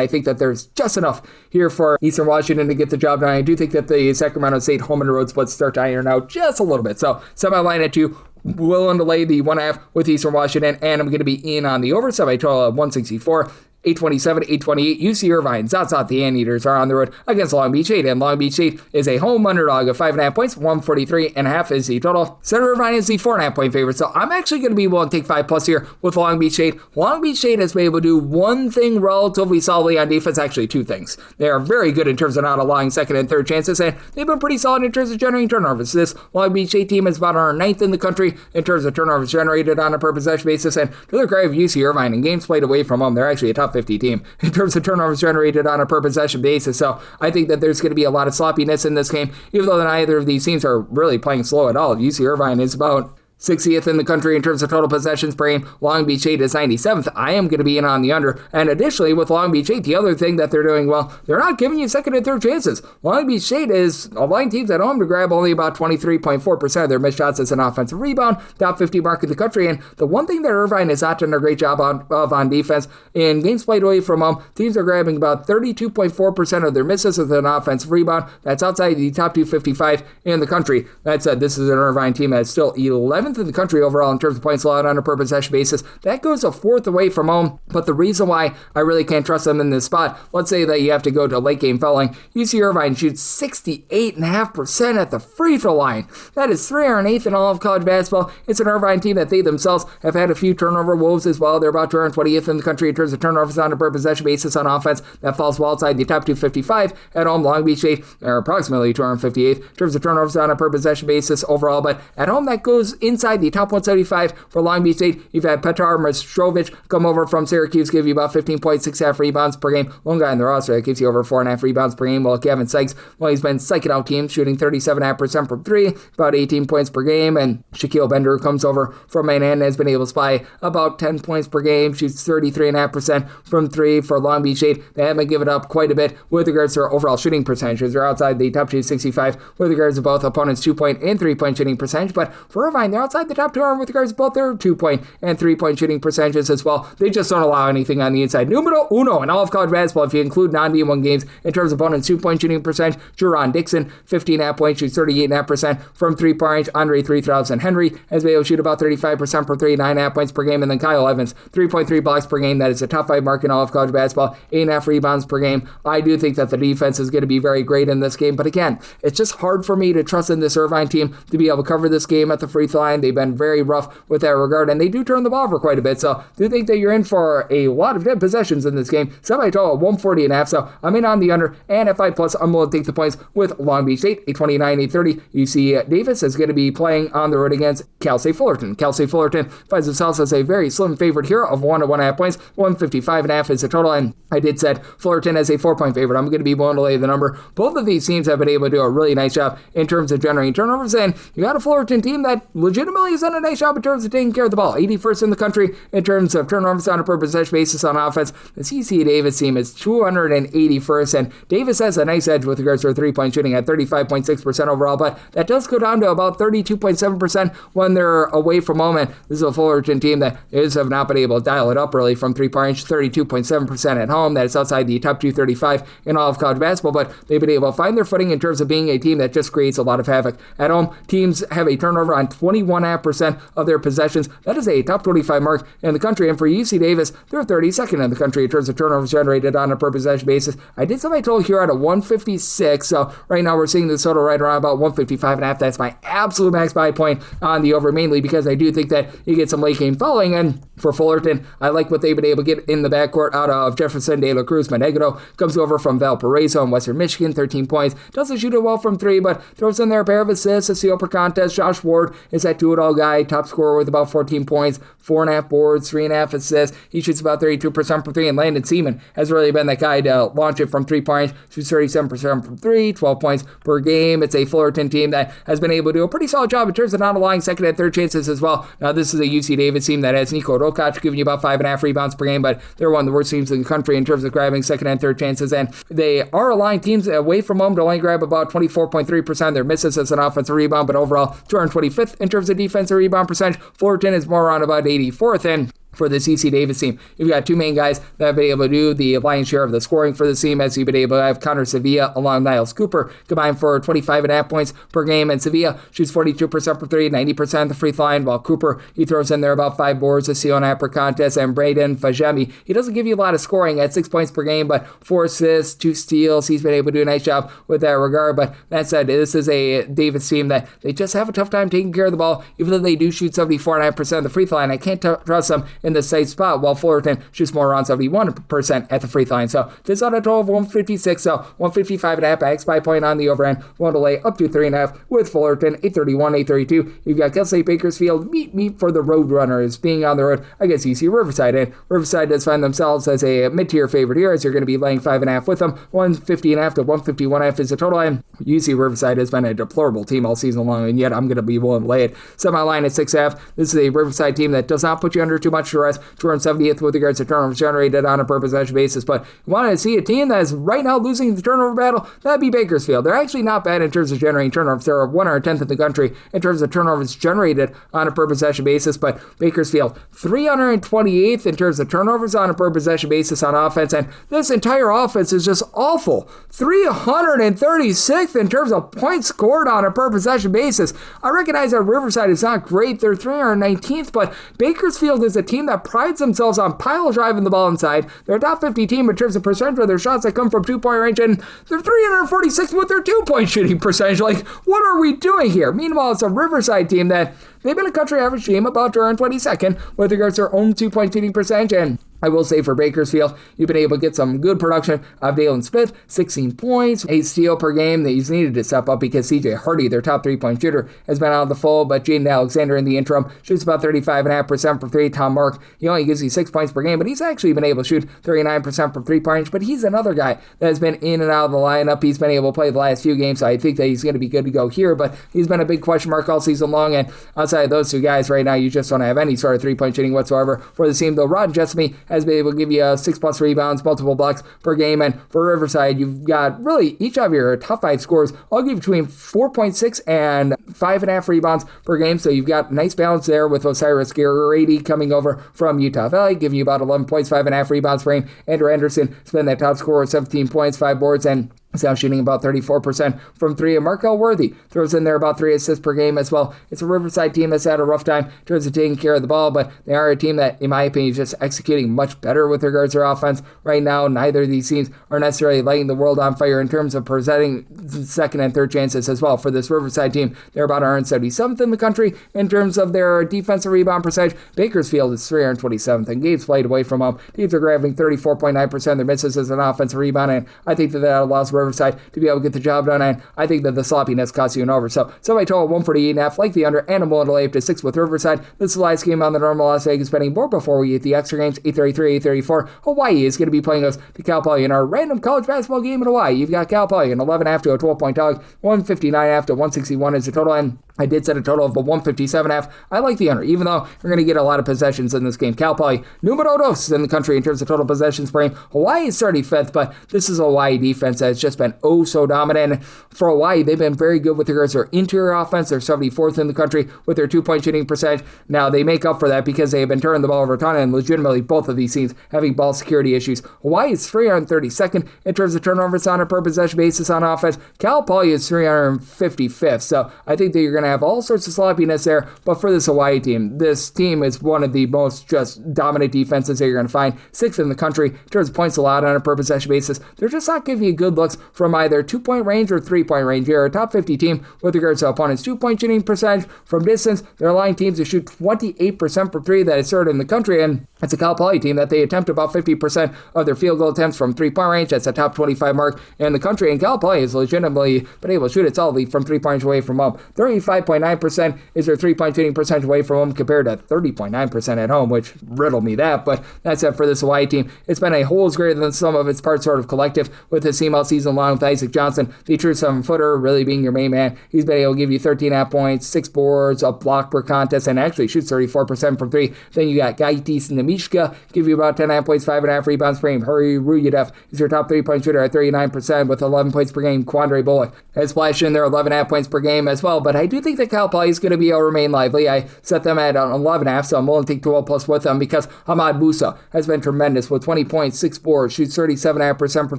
I think that there's just enough here for Eastern Washington to get the job done. I do think that the Sacramento State home and road splits start to iron out just a little bit. So semi-line at 2, willing to lay the 1.5 with Eastern Washington, and I'm going to be in on the over. Semi total of 164. 827, 828. UC Irvine, Zatzat, the Anteaters are on the road against Long Beach State, and Long Beach State is a home underdog of 5.5 points. 143.5 is the total. Center Irvine is the 4.5 point favorite, so I'm actually going to be willing to take 5+ here with Long Beach State. Long Beach State has been able to do one thing relatively solidly on defense, actually 2 things. They are very good in terms of not allowing second and third chances, and they've been pretty solid in terms of generating turnovers. This Long Beach State team is about our 9th in the country in terms of turnovers generated on a per possession basis, and to the credit of UC Irvine, in games played away from home, they're actually a top 50 team in terms of turnovers generated on a per possession basis. So I think that there's going to be a lot of sloppiness in this game, even though neither of these teams are really playing slow at all. UC Irvine is about 60th in the country in terms of total possessions per game. Long Beach State is 97th. I am going to be in on the under. And additionally, with Long Beach State, the other thing that they're doing well, they're not giving you second and third chances. Long Beach State is allowing teams at home to grab only about 23.4% of their missed shots as an offensive rebound, top 50 mark in the country. And the one thing that Irvine has not done a great job on defense, in games played away from home, teams are grabbing about 32.4% of their misses as an offensive rebound. That's outside the top 255 in the country. That said, this is an Irvine team that's still 11th in the country overall in terms of points allowed on a per possession basis. That goes a 4th away from home, but the reason why I really can't trust them in this spot, let's say that you have to go to late game fouling. UC Irvine shoots 68.5% at the free throw line. That is 308th in all of college basketball. It's an Irvine team that they themselves have had a few turnover woes as well. They're about 220th in the country in terms of turnovers on a per possession basis on offense. That falls well outside the top 255 at home. Long Beach State are approximately 258th in terms of turnovers on a per possession basis overall, but at home that goes inside the top 175 for Long Beach State. You've had Petar Mrstrovich come over from Syracuse, give you about 15 points, 6.5 rebounds per game. One guy in the roster that gives you over 4.5 rebounds per game, while Kevin Sykes, well, he's been psyching out teams, shooting 37.5% from 3, about 18 points per game, and Shaquille Bender, who comes over from Manhattan, has been able to supply about 10 points per game, shoots 33.5% from 3 for Long Beach State. They haven't given up quite a bit with regards to their overall shooting percentages. They're outside the top 265 with regards to both opponents' 2-point and 3-point shooting percentage, but for Irvine, they're outside the top 200 with regards to both their 2-point and 3-point shooting percentages as well. They just don't allow anything on the inside. Numero uno in all of college basketball, if you include non-D1 games, in terms of opponents' 2-point shooting percentage. Jerron Dixon, 15.5 points, shoots 38.5% from 3-point range. Andre 3000 Henry has been able to shoot about 35% from 3, 9.5 points per game. And then Kyle Evans, 3.3 blocks per game. That is a top 5 mark in all of college basketball, 8.5 rebounds per game. I do think that the defense is going to be very great in this game, but again, it's just hard for me to trust in this Irvine team to be able to cover this game at the free throw line. line. They've been very rough with that regard, and they do turn the ball over quite a bit. So do think that you're in for a lot of good possessions in this game. Semi-total 140.5. So I'm in on the under, and at 5+, I'm willing to take the points with Long Beach State, a 29-30. UC Davis is going to be playing on the road against Cal State Fullerton. Cal State Fullerton finds themselves as a very slim favorite here of 1 to 1.5 points. 155.5 is the total, and I did said Fullerton as a 4-point favorite. I'm going to be willing to lay the number. Both of these teams have been able to do a really nice job in terms of generating turnovers, and you got a Fullerton team that legitimately has done a nice job in terms of taking care of the ball. 81st in the country in terms of turnovers on a per possession basis on offense. The UC Davis team is 281st, and Davis has a nice edge with regards to their three-point shooting at 35.6% overall, but that does go down to about 32.7% when they're away from home, and this is a Fullerton team that have not been able to dial it up really from three-point range, 32.7% at home. That is outside the top 235 in all of college basketball, but they've been able to find their footing in terms of being a team that just creates a lot of havoc. At home, teams have a turnover on 21.5% of their possessions. That is a top 25 mark in the country, and for UC Davis, they're 32nd in the country in terms of turnovers generated on a per possession basis. I did something I told here at a 156, so right now we're seeing the total right around about 155.5. That's my absolute max buy point on the over, mainly because I do think that you get some late game fouling, and for Fullerton, I like what they've been able to get in the backcourt out of Jefferson, De La Cruz. Monegro comes over from Valparaiso in Western Michigan, 13 points. Doesn't shoot it well from three, but throws in there a pair of assists, a steal per contest. Josh Ward is that do-it-all guy, top scorer with about 14 points, 4.5 boards, 3.5 assists. He shoots about 32% from three, and Landon Seaman has really been that guy to launch it from three-point range. Shoots 37% from three, 12 points per game. It's a Fullerton team that has been able to do a pretty solid job in terms of not allowing second and third chances as well. Now, this is a UC Davis team that has Nico Rokac giving you about 5.5 rebounds per game, but they're one of the worst teams in the country in terms of grabbing second and third chances, and they are allowing teams away from home to only grab about 24.3% of their misses as an offensive rebound, but overall 225th in terms of defensive rebound percentage. Fullerton is more around about 84th, and for this UC Davis team, you've got two main guys that have been able to do the lion's share of the scoring for the team, as you've been able to have Connor Sevilla along Niles Cooper combined for 25.5 points per game, and Sevilla shoots 42% for three, 90% of the free throw line, while Cooper, he throws in there about 5 boards, a steal and a per contest, and Braden Fajemi, he doesn't give you a lot of scoring at 6 points per game, but 4 assists, 2 steals. He's been able to do a nice job with that regard, but that said, this is a Davis team that they just have a tough time taking care of the ball, even though they do shoot 74.5% of the free throw line. I can't trust them in the safe spot, while Fullerton shoots more around 71% at the free throw line. So this on a total of 156, so 155.5 X by point on the overend. One to lay up to 3.5 with Fullerton, 831, 832. You've got Cal State Bakersfield, meet for the Roadrunners being on the road against UC Riverside, and Riverside does find themselves as a mid-tier favorite here, as you're going to be laying 5.5 with them. 150.5 to 151.5 is the total, and UC Riverside has been a deplorable team all season long, and yet I'm going to be willing to lay it. Semi-line at 6.5. This is a Riverside team that does not put you under too much duress. 270th with regards to turnovers generated on a per possession basis, but you want to see a team that is right now losing the turnover battle, that'd be Bakersfield. They're actually not bad in terms of generating turnovers. They're 110th in the country in terms of turnovers generated on a per possession basis, but Bakersfield 328th in terms of turnovers on a per possession basis on offense, and this entire offense is just awful. 336th in terms of points scored on a per possession basis. I recognize that Riverside is not great. They're 319th, but Bakersfield is a team that prides themselves on pile driving the ball inside. They're a top 50 team in terms of percentage of their shots that come from 2-point range, and they're 346th with their 2-point shooting percentage. Like, what are we doing here? Meanwhile, it's a Riverside team that they've been a country average team, about 222nd with regards to their own 2-point shooting percentage, and I will say for Bakersfield, you've been able to get some good production of Dalen Smith, 16 points, 8 steal per game. That he's needed to step up because CJ Hardy, their top 3-point shooter, has been out of the fold, but Jaden Alexander in the interim shoots about 35.5% from three. Tom Mark, he only gives you 6 points per game, but he's actually been able to shoot 39% from 3-point range, but he's another guy that has been in and out of the lineup. He's been able to play the last few games, so I think that he's going to be good to go here, but he's been a big question mark all season long, and outside of those two guys right now, you just don't have any sort of 3-point shooting whatsoever for the team, though Rod Jessamy has been able to give you 6+ rebounds, multiple blocks per game, and for Riverside, you've got really each of your top 5 scores all give between 4.6 and 5.5 rebounds per game, so you've got nice balance there with Osiris Garrity coming over from Utah Valley, giving you about 11 points, 5.5 rebounds per game. Andrew Anderson has been that top scorer with 17 points, 5 boards, and is now shooting about 34% from three, and Markel Worthy throws in there about 3 assists per game as well. It's a Riverside team that's had a rough time in terms of taking care of the ball, but they are a team that, in my opinion, is just executing much better with regards to their offense. Right now, neither of these teams are necessarily lighting the world on fire in terms of presenting second and third chances as well. For this Riverside team, they're about 177th in the country in terms of their defensive rebound percentage. Bakersfield is 327th, and games played away from them. Teams are grabbing 34.9% of their misses as an offensive rebound, and I think that allows Riverside to be able to get the job done, and I think that the sloppiness costs you an over. So I total 148.5, like the under, and I'm willing to lay up to 6 with Riverside. This is the last game on the normal Las Vegas betting board before we get the extra games, 8:33, 8:34. Hawaii is going to be playing us to Cal Poly in our random college basketball game in Hawaii. You've got Cal Poly an 11.5 to a 12-point dog, 159.5 to 161 is the total, and I did set a total of a 157.5. I like the under, even though you're going to get a lot of possessions in this game. Cal Poly, numero dos in the country in terms of total possessions per game. Hawaii is 35th, but this is a Hawaii defense that has just been so dominant. For Hawaii, they've been very good with regards to their interior offense. They're 74th in the country with their 2-point shooting percentage. Now, they make up for that because they have been turning the ball over a ton, and legitimately both of these teams having ball security issues. Hawaii is 332nd in terms of turnovers on a per possession basis on offense. Cal Poly is 355th, so I think that you're going to have all sorts of sloppiness there, but for this Hawaii team, this team is one of the most just dominant defenses that you're going to find. 6th in the country in terms of points allowed on a per possession basis. They're just not giving you good looks from either 2-point range or 3-point range. You're a top 50 team with regards to opponents' 2-point shooting percentage from distance. They're allowing teams to shoot 28% from 3, that is third in the country, and it's a Cal Poly team that they attempt about 50% of their field goal attempts from 3-point range. That's a top 25 mark in the country, and Cal Poly has legitimately been able to shoot it solidly from 3 points away from home. 35.9% is their 3-point shooting percentage away from home compared to 30.9% at home, which riddled me that, but that's it for this Hawaii team. It's been a wholes greater than some of its parts sort of collective with his team all season long with Isaac Johnson, the true 7-footer, really being your main man. He's been able to give you 13.5 points, 6 boards, a block per contest, and actually shoots 34% from 3. Then you got Gaitis Nemishka, give you about 10.5 points, 5.5 rebounds per game. Hurry Ruyev is your top 3-point shooter at 39% with 11 points per game. Quandre Bullock has splashed in there 11.5 points per game as well, but I do think that Cal Poly is going to be able to remain lively. I set them at 11.5, so I'm willing to take 12 plus with them because Hamad Musa has been tremendous with 20 points, 6 boards, shoots 37.5% from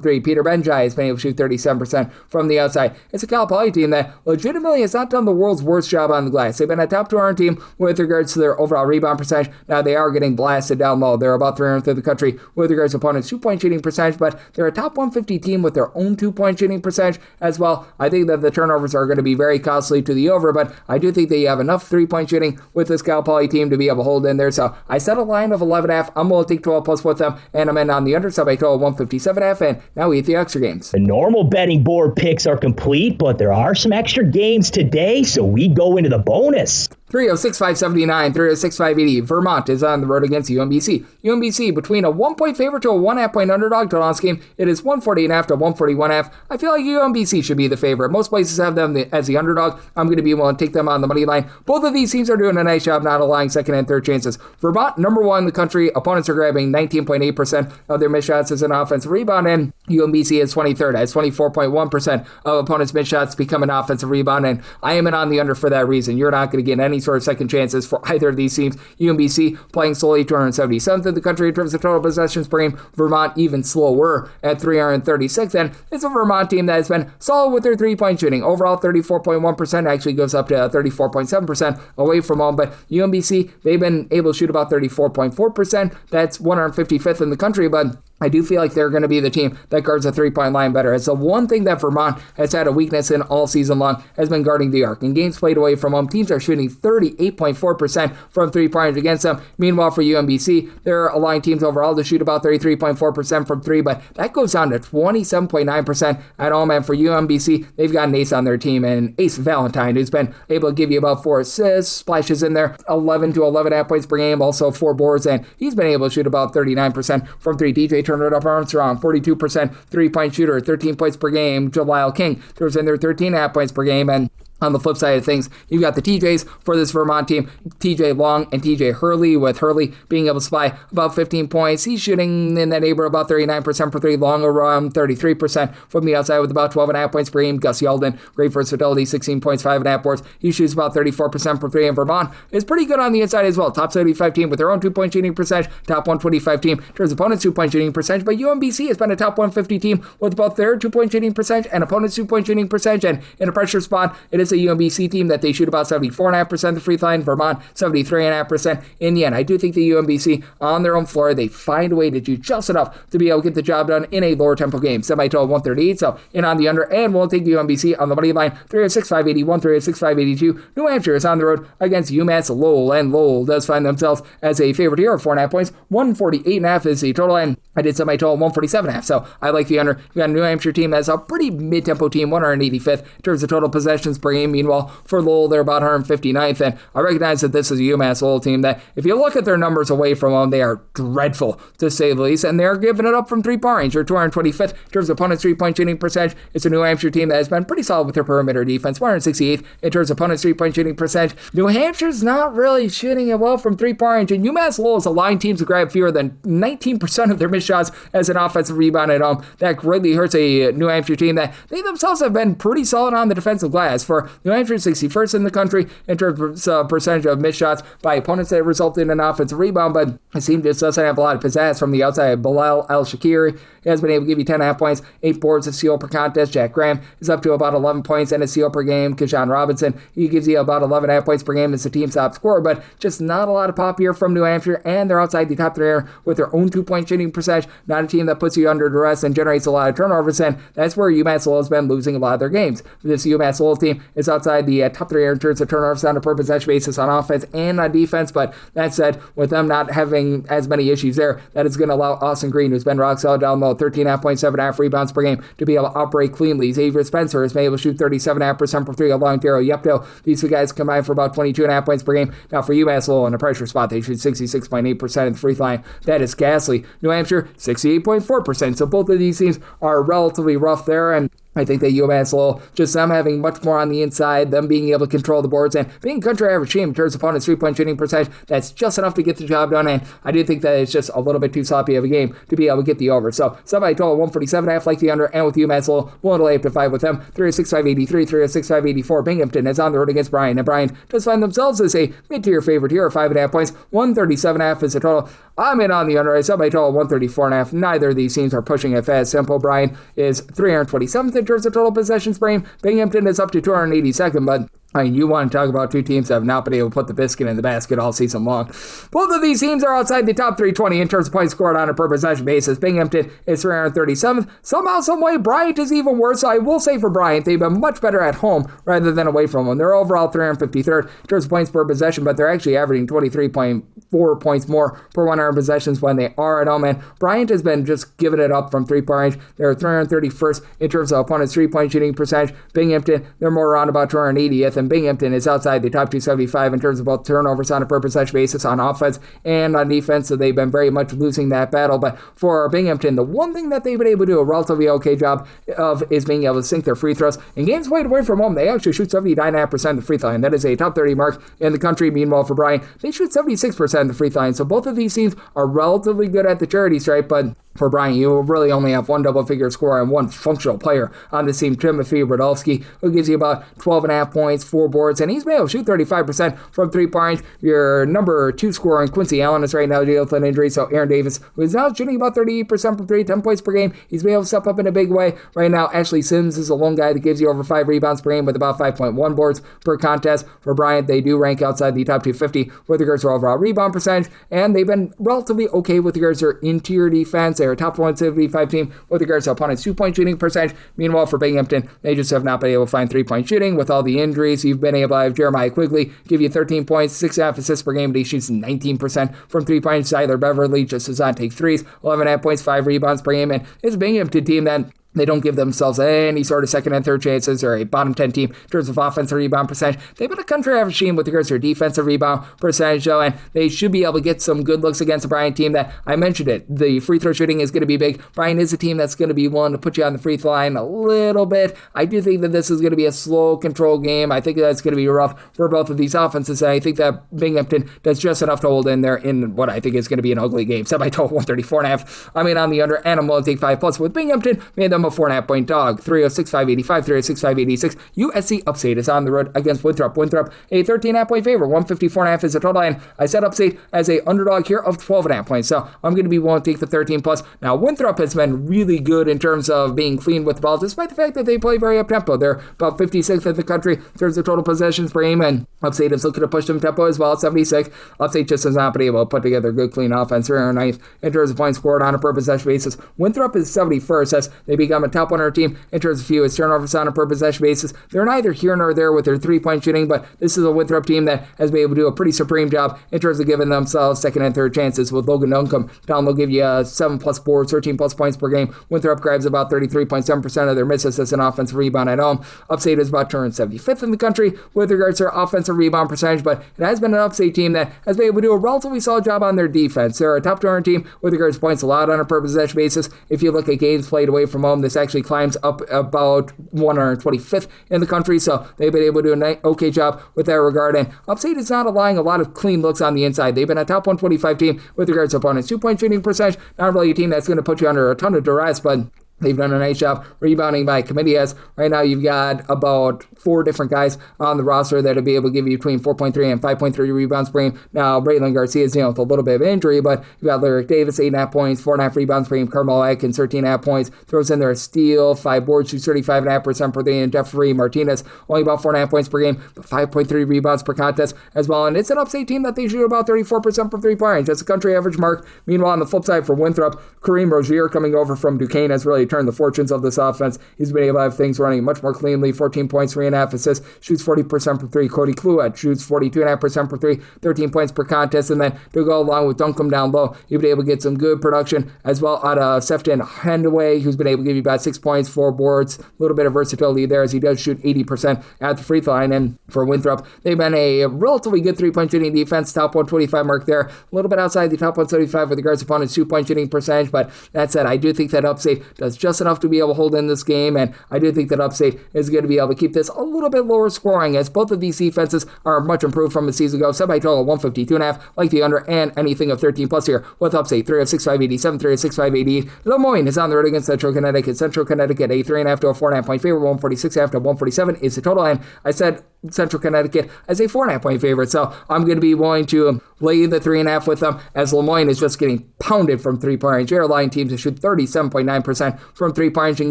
3. Peter Benjai has been able to shoot 37% from the outside. It's a Cal Poly team that legitimately has not done the world's worst job on the glass. They've been a top 200 team with regards to their overall rebound percentage. Now they are getting blasted down low. They're about 300th in the country with regards to opponents' 2-point shooting percentage, but they're a top 150 team with their own 2-point shooting percentage as well. I think that the turnovers are going to be very costly to the over, but I do think that you have enough 3-point shooting with this Cal Poly team to be able to hold in there. So I set a line of 11.5. I'm going to take 12 plus with them, and I'm in on the under, so I total 157.5, and now we hit the extra games. The normal betting board picks are complete, but there are some extra games today, so we go into the bonus. 306-579, 306-580. Vermont is on the road against UMBC. UMBC between a 1-point favorite to a 1.5-point underdog total on this game. It is 148.5 to 141.5. I feel like UMBC should be the favorite. Most places have them as the underdog. I'm going to be willing to take them on the money line. Both of these teams are doing a nice job not allowing second and third chances. Vermont, number 1 in the country. Opponents are grabbing 19.8% of their missed shots as an offensive rebound, and UMBC is 23rd. Has 24.1% of opponents' missed shots become an offensive rebound, and I am in on the under for that reason. You're not going to get any sort of second chances for either of these teams. UMBC playing solely 277th in the country in terms of total possessions per game. Vermont even slower at 336th, and it's a Vermont team that has been solid with their 3-point shooting. Overall 34.1%, actually goes up to 34.7% away from home, but UMBC, they've been able to shoot about 34.4%. That's 155th in the country, but I do feel like they're going to be the team that guards the 3-point line better. It's the one thing that Vermont has had a weakness in all season long, has been guarding the arc. In games played away from home, teams are shooting 38.4% from 3-pointers against them. Meanwhile, for UMBC, they're allowing teams overall to shoot about 33.4% from 3, but that goes down to 27.9% at home. And for UMBC, they've got an ace on their team, and Ace Valentine, who's been able to give you about 4 assists, splashes in there, 11 to 11.5 points per game, also 4 boards, and he's been able to shoot about 39% from 3. DJ Turner up Armstrong, 42% 3-point shooter, 13 points per game. Jalile King throws in there 13.5 points per game, and On the flip side of things, you've got the TJs for this Vermont team, TJ Long and TJ Hurley, with Hurley being able to supply about 15 points. He's shooting in that neighborhood about 39% for three, Long around 33% from the outside with about 12.5 points per game. Gus Yeldon, great versatility, 16 points, 5.5 boards. He shoots about 34% for three, and Vermont is pretty good on the inside as well. Top 75 team with their own 2-point shooting percentage, top 125 team in terms of opponents' 2-point shooting percentage, but UMBC has been a top 150 team with both their 2-point shooting percentage and opponents' 2-point shooting percentage, and in a pressure spot, it is a UMBC team that they shoot about 74.5% the free throw line, Vermont 73.5% in the end. I do think the UMBC on their own floor, they find a way to do just enough to be able to get the job done in a lower tempo game. Semi-total 138, so in on the under, and we'll take UMBC on the money line, 306-581, 306-582. New Hampshire is on the road against UMass Lowell, and Lowell does find themselves as a favorite here of 4.5 points. 148.5 is the total, and I did semi-total 147.5, so I like the under. You got a New Hampshire team that's a pretty mid-tempo team, 185th in terms of total possessions per game. Meanwhile, for Lowell, they're about 159th, and I recognize that this is a UMass Lowell team that, if you look at their numbers away from them, they are dreadful, to say the least, and they're giving it up from three-point range. They're 225th in terms of opponents' three-point shooting percentage. It's a New Hampshire team that has been pretty solid with their perimeter defense, 168th in terms of opponents' three-point shooting percentage. New Hampshire's not really shooting it well from three-point range, and UMass Lowell is allowing teams to grab fewer than 19% of their missed shots as an offensive rebound at home. That greatly hurts a New Hampshire team that they themselves have been pretty solid on the defensive glass. For New Hampshire, 61st in the country in terms of percentage of missed shots by opponents that resulted in an offensive rebound, but the team just doesn't have a lot of pizzazz from the outside. Bilal El-Shakiri has been able to give you 10.5 points, 8 boards, a steal per contest. Jack Graham is up to about 11 points and a steal per game. Keyshawn Robinson, he gives you about 11.5 points per game as the team's top scorer, but just not a lot of pop here from New Hampshire, and they're outside the top three with their own 2-point shooting percentage. Not a team that puts you under duress and generates a lot of turnovers, and that's where UMass Lowell has been losing a lot of their games. This UMass Lowell team is outside the top three in terms of turnovers on a per possession basis on offense and on defense, but that said, with them not having as many issues there, that is going to allow Austin Green, who's been rock solid down low, 13.5 points, 7.5 rebounds per game, to be able to operate cleanly. Xavier Spencer has been able to shoot 37.5% per three along Daryl Yepto. These two guys combine for about 22.5 points per game. Now for UMass Lowell in a pressure spot, they shoot 66.8% of the free throw line. That is ghastly. New Hampshire, 68.4%. So both of these teams are relatively rough there, and I think that UMass Lowell, just them having much more on the inside, them being able to control the boards, and being country average team in terms of opponents' three-point shooting percentage, that's just enough to get the job done, and I do think that it's just a little bit too sloppy of a game to be able to get the over. So, somebody told 147.5 like the under, and with UMass Lowell, willing to lay up to 5 with them. 306-583, 306-584. Binghamton is on the road against Bryan, and Bryan does find themselves as a mid-tier favorite here, 5.5 points. 137.5 is the total. I'm in on the under. Somebody told 134.5. Neither of these teams are pushing it fast. Simple. Bryan is 327th in terms of total possessions per game. Binghamton is up to 282nd, but I mean, you want to talk about two teams that have not been able to put the biscuit in the basket all season long. Both of these teams are outside the top 320 in terms of points scored on a per possession basis. Binghamton is 337th. Somehow, someway, Bryant is even worse. So I will say for Bryant, they've been much better at home rather than away from them. They're overall 353rd in terms of points per possession, but they're actually averaging 23.4 points more per 100 possessions when they are at home. And Bryant has been just giving it up from three-point range. They're 331st in terms of opponents' three-point shooting percentage. Binghamton, they're more around about 280th, and Binghamton is outside the top 275 in terms of both turnovers on a per possession basis on offense and on defense, so they've been very much losing that battle. But for Binghamton, the one thing that they've been able to do a relatively okay job of is being able to sink their free throws. In games played away from home, they actually shoot 79.5% of the free throw line. That is a top 30 mark in the country. Meanwhile, for Bryan, they shoot 76% of the free throw line. So both of these teams are relatively good at the charity stripe, but for Bryan, you will really only have one double-figure scorer and one functional player on the team, Timothy Radulski, who gives you about 12.5 points, 4 boards, and he's been able to shoot 35% from three-point. Your number 2 scorer in Quincy Allen is right now dealing with an injury, so Aaron Davis, who is now shooting about 38% from 3, 10 points per game, he's been able to step up in a big way. Right now, Ashley Sims is a lone guy that gives you over 5 rebounds per game with about 5.1 boards per contest. For Bryan, they do rank outside the top 250 with regards to overall rebound percentage, and they've been relatively okay with regards to their interior defense. They're a top 175 team with regards to opponents' 2-point shooting percentage. Meanwhile, for Binghamton, they just have not been able to find 3-point shooting. With all the injuries, you've been able to have Jeremiah Quigley give you 13 points, 6.5 assists per game, but he shoots 19% from 3-point. Tyler Beverly just does not take threes, 11.5 points, 5 rebounds per game, and it's a Binghamton team that They don't give themselves any sort of second and third chances. They're a bottom 10 team in terms of offensive rebound percentage. They've been a country average team with regards to their defensive rebound percentage, though, and they should be able to get some good looks against a Bryant team that, I mentioned it, the free throw shooting is going to be big. Bryant is a team that's going to be willing to put you on the free throw line a little bit. I do think that this is going to be a slow control game. I think that's going to be rough for both of these offenses, and I think that Binghamton does just enough to hold in there in what I think is going to be an ugly game. Semi-total 134.5. I'm in on the under, and I'm willing to take 5+ with Binghamton. Made them a 4.5-point dog. 306, 585, 306, 586. USC Upstate is on the road against Winthrop. Winthrop, a 13.5-point favorite. 154.5 is the total, and I set Upstate as a underdog here of 12.5 points. So I'm going to be willing to take the 13+. Now, Winthrop has been really good in terms of being clean with the ball, despite the fact that they play very up-tempo. They're about 56th in the country in terms of total possessions per game, and Upstate is looking to push them tempo as well at 76. Upstate just has not been able to put together a good, clean offense. 309th in terms of points scored on a per possession basis. Winthrop is 71st as they become a top 100 team in terms of fewest turnovers on a per possession basis. They're neither here nor there with their three-point shooting, but this is a Winthrop team that has been able to do a pretty supreme job in terms of giving themselves second and third chances. With Logan Duncombe down, they'll give you 7+ boards, 13+ points per game. Winthrop grabs about 33.7% of their misses as an offensive rebound at home. Upstate is about 275th in the country with regards to their offensive rebound percentage, but it has been an Upstate team that has been able to do a relatively solid job on their defense. They're a top 200 team with regards to points allowed on a per possession basis. If you look at games played away from home, this actually climbs up about 125th in the country, so they've been able to do an okay job with that regard. And Upstate is not allowing a lot of clean looks on the inside. They've been a top 125 team with regards to opponents' 2-point shooting percentage. Not really a team that's going to put you under a ton of duress, but they've done a nice job rebounding by committee, as right now you've got about 4 different guys on the roster that will be able to give you between 4.3 and 5.3 rebounds per game. Now, Braylon Garcia is dealing with a little bit of injury, but you've got Lyric Davis, 8.5 points, 4.5 rebounds per game. Carmelo Atkins, 13.5 points, throws in there a steal, 5 boards, shoots 35.5% per game. Jeffrey Martinez, only about 4.5 points per game, but 5.3 rebounds per contest as well. And it's an Upstate team that they shoot about 34% from three-point range. That's a country average mark. Meanwhile, on the flip side for Winthrop, Kareem Rozier coming over from Duquesne has really turned the fortunes of this offense. He's been able to have things running much more cleanly. 14 points, 3.5 assists, shoots 40% from 3. Cody Kluet shoots 42.5% from 3, 13 points per contest. And then to go along with Duncombe down low, you've been able to get some good production as well out of Sefton Handaway, who's been able to give you about 6 points, 4 boards, a little bit of versatility there as he does shoot 80% at the free throw line. And for Winthrop, they've been a relatively good 3-point shooting defense, top 125 mark there, a little bit outside the top 175 with regards to opponents' 2-point shooting percentage. But that said, I do think that Upstate does just enough to be able to hold in this game, and I do think that Upstate is going to be able to keep this a little bit lower scoring, as both of these defenses are much improved from a season ago. Semi-total 152.5, like the under, and anything of 13+ here with Upstate. 306, 587, 306, 588. Lemoyne is on the road against Central Connecticut. Central Connecticut, a 3.5 to a 4.5-point favorite. 146.5 to 147 is the total, and I said Central Connecticut as a 4.5-point favorite, so I'm going to be willing to lay the 3.5 with them, as Lemoyne is just getting pounded from three-point range. They're allowing teams to shoot 37.9% from three-point range in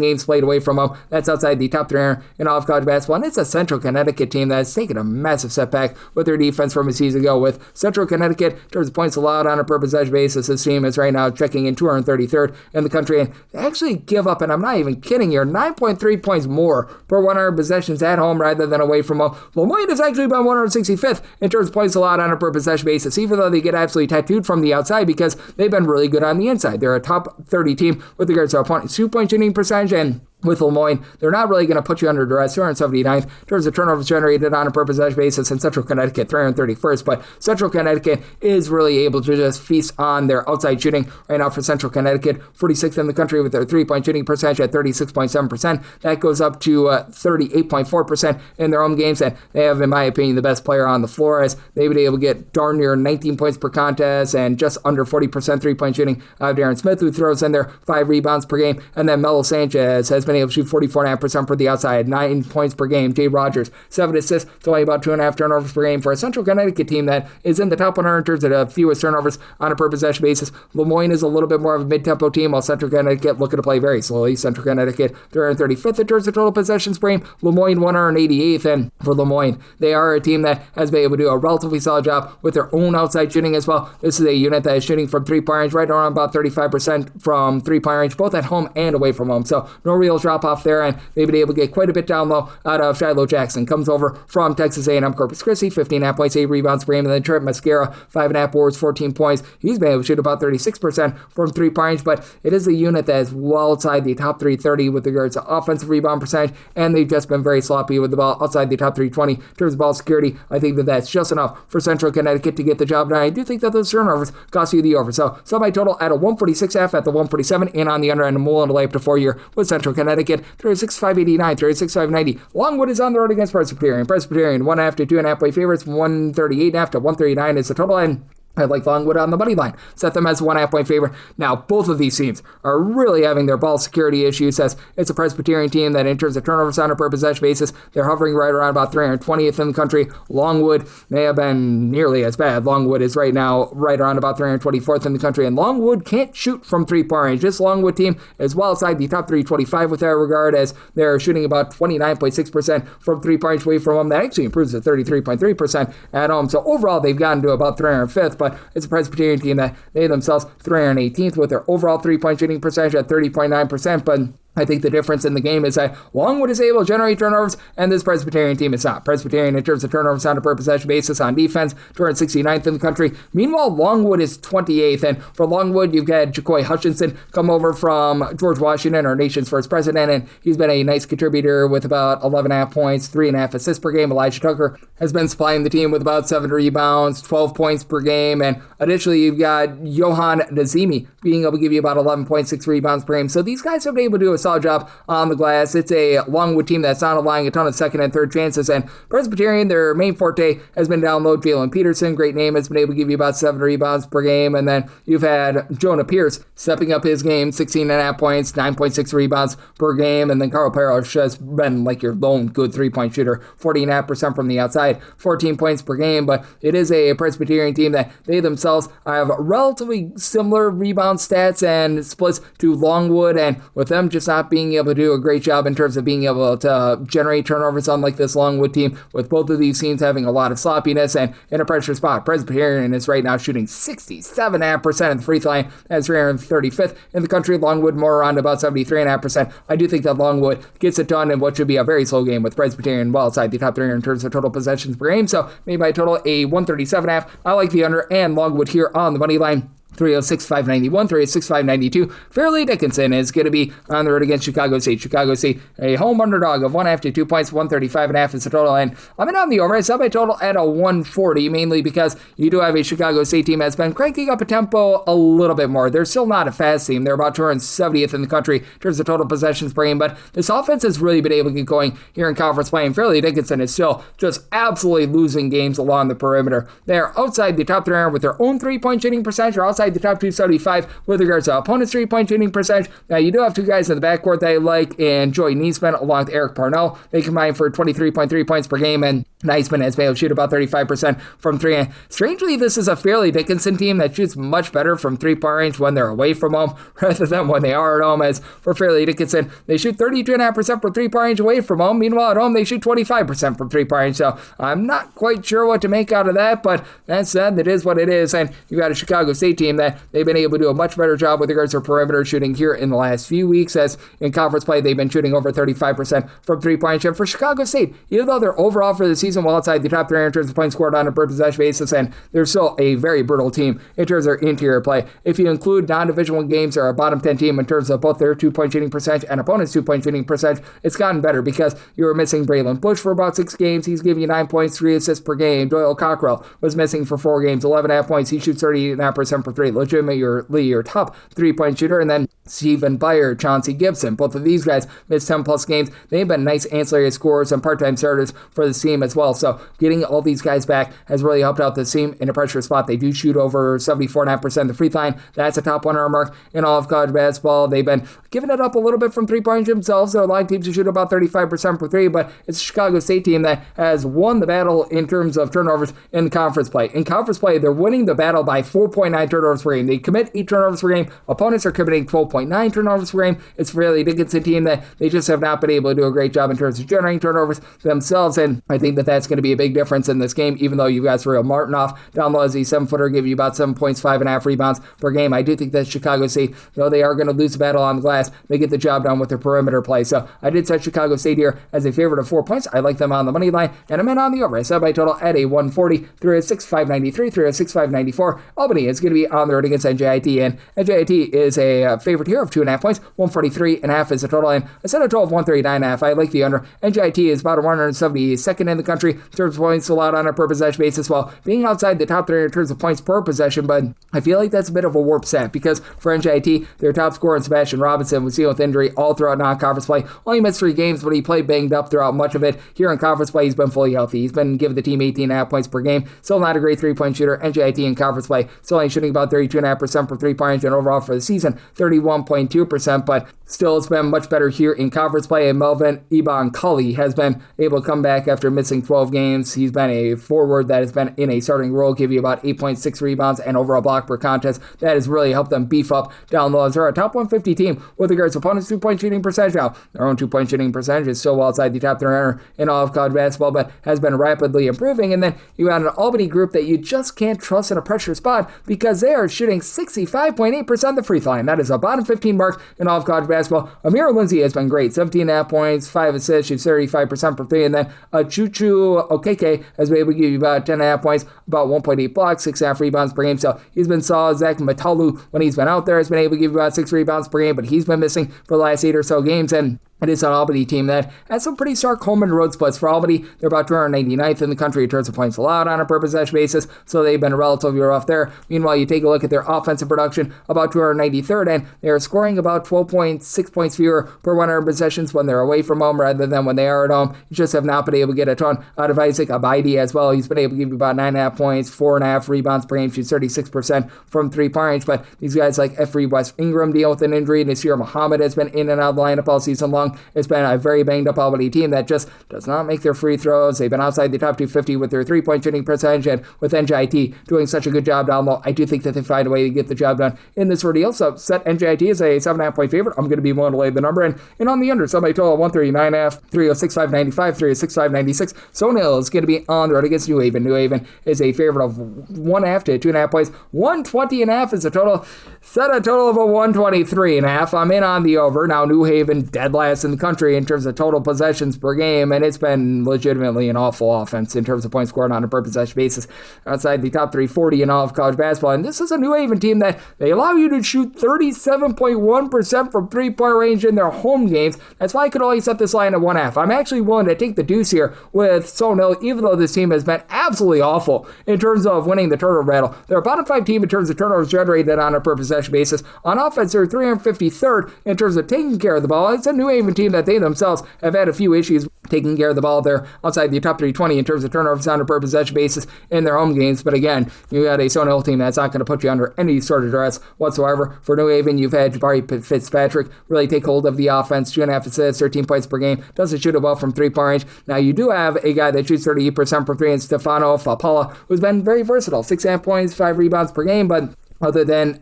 games played away from home. That's outside the top 3 in all of college basketball, and it's a Central Connecticut team that has taken a massive setback with their defense from a season ago. With Central Connecticut, in terms of points allowed on a per possession basis, this team is right now checking in 233rd in the country, and they actually give up, and I'm not even kidding here, 9.3 points more per 100 possessions at home rather than away from home. Lemoyne has actually been 165th in terms of points allowed on a per possession basis, even though they get absolutely tattooed from the outside because they've been really good on the inside. They're a top 30 team with regards to opponents' 2-point shooting percentage, and with Lemoyne, they're not really going to put you under duress. 279th in terms of turnovers generated on a per possession basis, and Central Connecticut 331st. But Central Connecticut is really able to just feast on their outside shooting right now. For Central Connecticut, 46th in the country with their 3-point shooting percentage at 36.7%. That goes up to 38.4% in their home games, and they have, in my opinion, the best player on the floor, as they've been able to get darn near 19 points per contest and just under 40% 3-point shooting. Darren Smith, who throws in there 5 rebounds per game, and then Melo Sanchez has been able to shoot 44.5% for the outside, 9 points per game. Jay Rogers, 7 assists, it's only about 2.5 turnovers per game for a Central Connecticut team that is in the top 100 in terms of the fewest turnovers on a per possession basis. Lemoyne is a little bit more of a mid-tempo team, while Central Connecticut looking to play very slowly. Central Connecticut 335th in terms of total possessions per game. Lemoyne 188th, and for Lemoyne, they are a team that has been able to do a relatively solid job with their own outside shooting as well. This is a unit that is shooting from 3-point range right around about 35% from 3-point range, both at home and away from home. So no real little drop off there, and they've been able to get quite a bit down low out of Shiloh Jackson. Comes over from Texas A&M Corpus Christi, 15.5 points, 8 rebounds per game, and then Trent Mascara, 5.5 boards, 14 points. He's been able to shoot about 36% from three-point range, but it is a unit that is well outside the top 330 with regards to offensive rebound percentage, and they've just been very sloppy with the ball outside the top 320 in terms of ball security. I think that that's just enough for Central Connecticut to get the job done. I do think that those turnovers cost you the over. So my total at a 146.5 at the 147, and on the under end, I'm willing to lay up to 4 year with Central Connecticut, 36.589, 36.590. Longwood is on the road against Presbyterian. Presbyterian 1.5 to 2.5 point favorites, 138.5 to 139 is the total, and I like Longwood on the money line. Set them as a 1.5 point favorite. Now, both of these teams are really having their ball security issues, as it's a Presbyterian team that, in terms of turnovers on a per possession basis, they're hovering right around about 320th in the country. Longwood may have been nearly as bad. Longwood is right now right around about 324th in the country, and Longwood can't shoot from three-point range. This Longwood team is well outside the top 325 with that regard, as they're shooting about 29.6% from three-point range away from home. That actually improves to 33.3% at home. So overall, they've gotten to about 305th, but it's a Presbyterian team that they themselves 318th with their overall three-point shooting percentage at 30.9%, but I think the difference in the game is that Longwood is able to generate turnovers, and this Presbyterian team is not. Presbyterian, in terms of turnovers on a per possession basis on defense, 269th in the country. Meanwhile, Longwood is 28th, and for Longwood, you've got Jacoy Hutchinson come over from George Washington, our nation's first president, and he's been a nice contributor with about 11.5 points, 3.5 assists per game. Elijah Tucker has been supplying the team with about 7 rebounds, 12 points per game, and additionally, you've got Johan Nazimi being able to give you about 11.6 rebounds per game. So these guys have been able to do a solid job on the glass. It's a Longwood team that's not allowing a ton of second and third chances, and Presbyterian, their main forte has been down low. Jalen Peterson, great name, has been able to give you about 7 rebounds per game, and then you've had Jonah Pierce stepping up his game, 16.5 points, 9.6 rebounds per game, and then Carl Parrish has been like your lone good three-point shooter, 40.5% from the outside, 14 points per game, but it is a Presbyterian team that they themselves have relatively similar rebound stats and splits to Longwood, and with them just not being able to do a great job in terms of being able to generate turnovers, unlike this Longwood team, with both of these teams having a lot of sloppiness and in a pressure spot. Presbyterian is right now shooting 67.5% at the free throw line, that's 335th in the country. Longwood more around about 73.5%. I do think that Longwood gets it done in what should be a very slow game, with Presbyterian well outside the top 3 in terms of total possessions per game, so maybe by total a 137.5. I like the under and Longwood here on the money line. 306.591, 306.592. Fairleigh Dickinson is going to be on the road against Chicago State. Chicago State, a home underdog of 1.5 to 2 points, 135.5 is the total. And I'm in on the over. I set my total at a 140, mainly because you do have a Chicago State team that's been cranking up a tempo a little bit more. They're still not a fast team. They're about 270th in the country in terms of total possessions per game, but this offense has really been able to get going here in conference play, and Fairleigh Dickinson is still just absolutely losing games along the perimeter. They're outside the top 300 with their own three-point shooting percentage, or outside the top 275 with regards to opponent's three-point shooting percentage. Now, you do have two guys in the backcourt that I like, and Joy Neesman along with Eric Parnell. They combine for 23.3 points per game, and Neesman has been able to shoot about 35% from three. And strangely, this is a Fairleigh Dickinson team that shoots much better from three-point range when they're away from home rather than when they are at home, as for Fairleigh Dickinson, they shoot 32.5% from three-point range away from home. Meanwhile, at home, they shoot 25% from three-point range. So I'm not quite sure what to make out of that, but that said, it is what it is. And you got a Chicago State team that they've been able to do a much better job with regards to perimeter shooting here in the last few weeks, as in conference play, they've been shooting over 35% from three-point range. For Chicago State, even though they're overall for the season well outside the top 300 in terms of points scored on a per possession basis, and they're still a very brutal team in terms of their interior play. If you include non-divisional games, they're a bottom 10 team in terms of both their two-point shooting percentage and opponents' two-point shooting percentage. It's gotten better because you were missing Braylon Bush for about 6 games. He's giving you 9 points, 3 assists per game. Doyle Cockrell was missing for 4 games, 11.5 points. He shoots 38.5% per 3. Legitimately your top three-point shooter. And then Stephen Byer, Chauncey Gibson, both of these guys missed 10-plus games. They've been nice ancillary scorers and part-time starters for this team as well. So getting all these guys back has really helped out this team in a pressure spot. They do shoot over 74.5% of the free throw line. That's a top 100 mark in all of college basketball. They've been giving it up a little bit from three-point themselves. There are a lot of teams who shoot about 35% per 3, but it's a Chicago State team that has won the battle in terms of turnovers in conference play. In conference play, they're winning the battle by 4.9 turnovers turnovers per game. They commit 8 turnovers per game. Opponents are committing 12.9 turnovers per game. It's a fairly Dickinson team that they just have not been able to do a great job in terms of generating turnovers themselves, and I think that that's going to be a big difference in this game, even though you've got Surreal Martinoff down low as a 7-footer, give you about 7 points, 5.5 rebounds per game. I do think that Chicago State, though they are going to lose the battle on the glass, they get the job done with their perimeter play. So I did set Chicago State here as a favorite of 4 points. I like them on the money line, and I'm in on the over. I set my total at a 140, 306, 593, 306, 594. Albany is going to be on the road against NJIT, and NJIT is a favorite here of 2.5 points. 143.5 is the total, and I set a total of 139.5. I like the under. NJIT is about 172nd in the country in terms of points allowed on a per possession basis, while being outside the top 3 in terms of points per possession, but I feel like that's a bit of a warp set because for NJIT, their top scorer, Sebastian Robinson, was dealing with injury all throughout non-conference play. Only missed 3 games, but he played banged up throughout much of it. Here in conference play, he's been fully healthy. He's been giving the team 18.5 points per game. Still not a great 3-point shooter. NJIT in conference play, still only shooting about 32.5% for 3-point range, and overall for the season, 31.2%, but still it's been much better here in conference play, and Melvin Ibon Cully has been able to come back after missing 12 games. He's been a forward that has been in a starting role, give you about 8.6 rebounds and overall block per contest. That has really helped them beef up down low as they're a top 150 team with regards to opponents' 2-point shooting percentage. Now, their own 2-point shooting percentage is still well outside the top 300 in all of college basketball, but has been rapidly improving. And then you got an Albany group that you just can't trust in a pressure spot because they are shooting 65.8% the free throw line. That is a bottom 15 mark in all of college basketball. Amir Lindsay has been great, 17.5 points, 5 assists, shoots 35% from 3, and then Chuchu Okeke has been able to give you about 10.5 points, about 1.8 blocks, 6.5 rebounds per game. So he's been solid. Zach Matalu, when he's been out there, has been able to give you about 6 rebounds per game, but he's been missing for the last 8 or so games, and it is an Albany team that has some pretty stark home and road splits. For Albany, they're about 299th in the country in terms of points allowed on a per possession basis, so they've been relatively rough there. Meanwhile, you take a look at their offensive production, about 293rd, and they're scoring about 12.6 points fewer per 100 possessions when they're away from home rather than when they are at home. You just have not been able to get a ton out of Isaac Abidi as well. He's been able to give you about 9.5 points, 4.5 rebounds per game, shoots 36% from 3-point range, but these guys like Efree West Ingram deal with an injury. Nasir Muhammad has been in and out of the lineup all season long. It's been a very banged up Albany team that just does not make their free throws. They've been outside the top 250 with their 3-point shooting percentage, and with NJIT doing such a good job down low, I do think that they find a way to get the job done in this ordeal. So set NJIT as a 7.5 point favorite. I'm going to be willing to lay the number, and on the under, so my total 139.5, 306, 595, 306, 596. Sonil is going to be on the road against New Haven. New Haven is a favorite of 1.5 to 2.5 points. 120.5 is the total. Set a total of a 123.5. I'm in on the over. Now, New Haven dead last in the country in terms of total possessions per game, and it's been legitimately an awful offense in terms of points scored on a per possession basis, outside the top 340 in all of college basketball. And this is a New Haven team that they allow you to shoot 37.1% from 3-point range in their home games. That's why I could only set this line at 1.5. I'm actually willing to take the deuce here with Sonil, even though this team has been absolutely awful in terms of winning the turnover battle. They're a bottom 5 team in terms of turnovers generated on a per possession basis. On offense, they're 353rd in terms of taking care of the ball. It's a New Haven team that they themselves have had a few issues taking care of the ball. They're outside the top 320 in terms of turnovers on a per possession basis in their home games. But again, you got a Sonil team that's not going to put you under any sort of duress whatsoever. For New Haven, you've had Jabari Fitzpatrick really take hold of the offense, 2.5 assists, 13 points per game, doesn't shoot it well from 3-point range. Now, you do have a guy that shoots 38% from 3 in Stefano Fapala, who's been very versatile, 6.5 points, 5 rebounds per game, but other than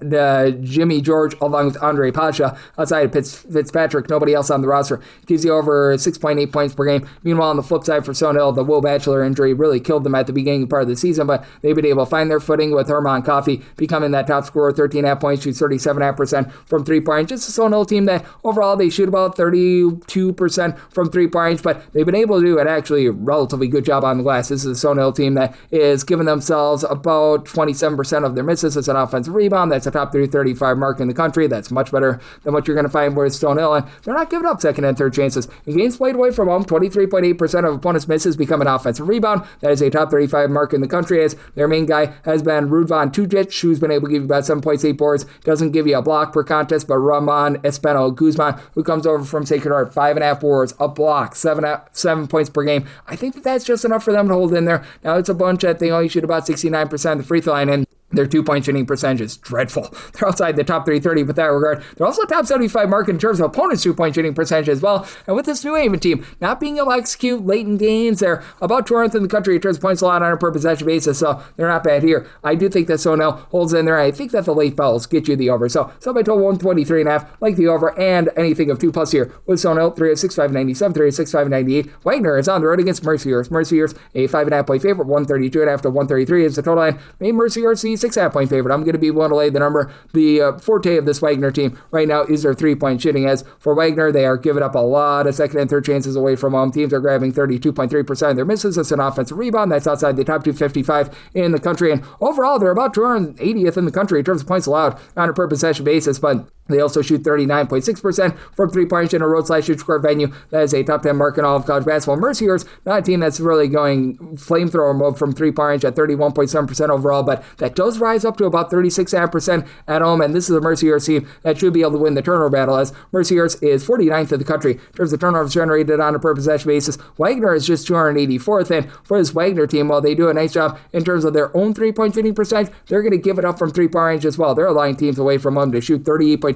Jimmy George along with Andre Pasha, outside of Fitzpatrick, nobody else on the roster gives you over 6.8 points per game. Meanwhile, on the flip side for Sonil, the Will Batchelor injury really killed them at the beginning part of the season, but they've been able to find their footing with Herman Coffey becoming that top scorer, 13.5 points, shoots 37.5% from 3-point range. Just a Sonil team that overall they shoot about 32% from 3-point range, but they've been able to do an actually relatively good job on the glass. This is a Sonil team that is giving themselves about 27% of their misses as an offensive rebound. That's a top 335 mark in the country. That's much better than what you're going to find with Sonil, and they're not giving up second and third chances. In games played away from home, 23.8% of opponents' misses become an offensive rebound. That is a top 35 mark in the country, as their main guy has been Rudvan Tujic, who's been able to give you about 7.8 boards. Doesn't give you a block per contest, but Ramon Espino Guzman, who comes over from Sacred Heart, 5.5 boards, a block, 7 points per game. I think that's just enough for them to hold in there. Now, it's a bunch that they only shoot about 69% of the free throw line, and Their 2-point shooting percentage is dreadful. They're outside the top 330 with that regard. They're also top 75 mark in terms of opponents' 2-point shooting percentage as well. And with this New Haven team not being able to execute late in games, they're about 200th in the country in terms of points allowed on a per possession basis, so they're not bad here. I do think that Sonell holds in there. I think that the late fouls get you the over. So by total 123.5, like the over, and anything of 2+ here with Sonell, 306.597, 306.598. Wagner is on the road against Mercer. Mercer, a 5.5 point favorite, 132.5 to 133 is the total line. Made Mercer the 6.5 point favorite. I'm going to be willing to lay the number. The forte of this Wagner team right now is their 3-point shooting. As for Wagner, they are giving up a lot of second and third chances away from home. Teams are grabbing 32.3% of their misses as an offensive rebound. That's outside the top 255 in the country. And overall, they're about 280th in the country in terms of points allowed on a per possession basis, but they also shoot 39.6% from 3-point in a road/shoot score venue. That is a top 10 mark in all of college basketball. Mercer's not a team that's really going flamethrower mode from 3-point at 31.7% overall, but that does rise up to about 36.5% at home, and this is a Mercer team that should be able to win the turnover battle, as Mercer is 49th in the country in terms of turnovers generated on a per possession basis. Wagner is just 284th, and for this Wagner team, while they do a nice job in terms of their own 3-point shooting percentage, they're going to give it up from 3-point range as well. They're allowing teams away from home to shoot 38.2%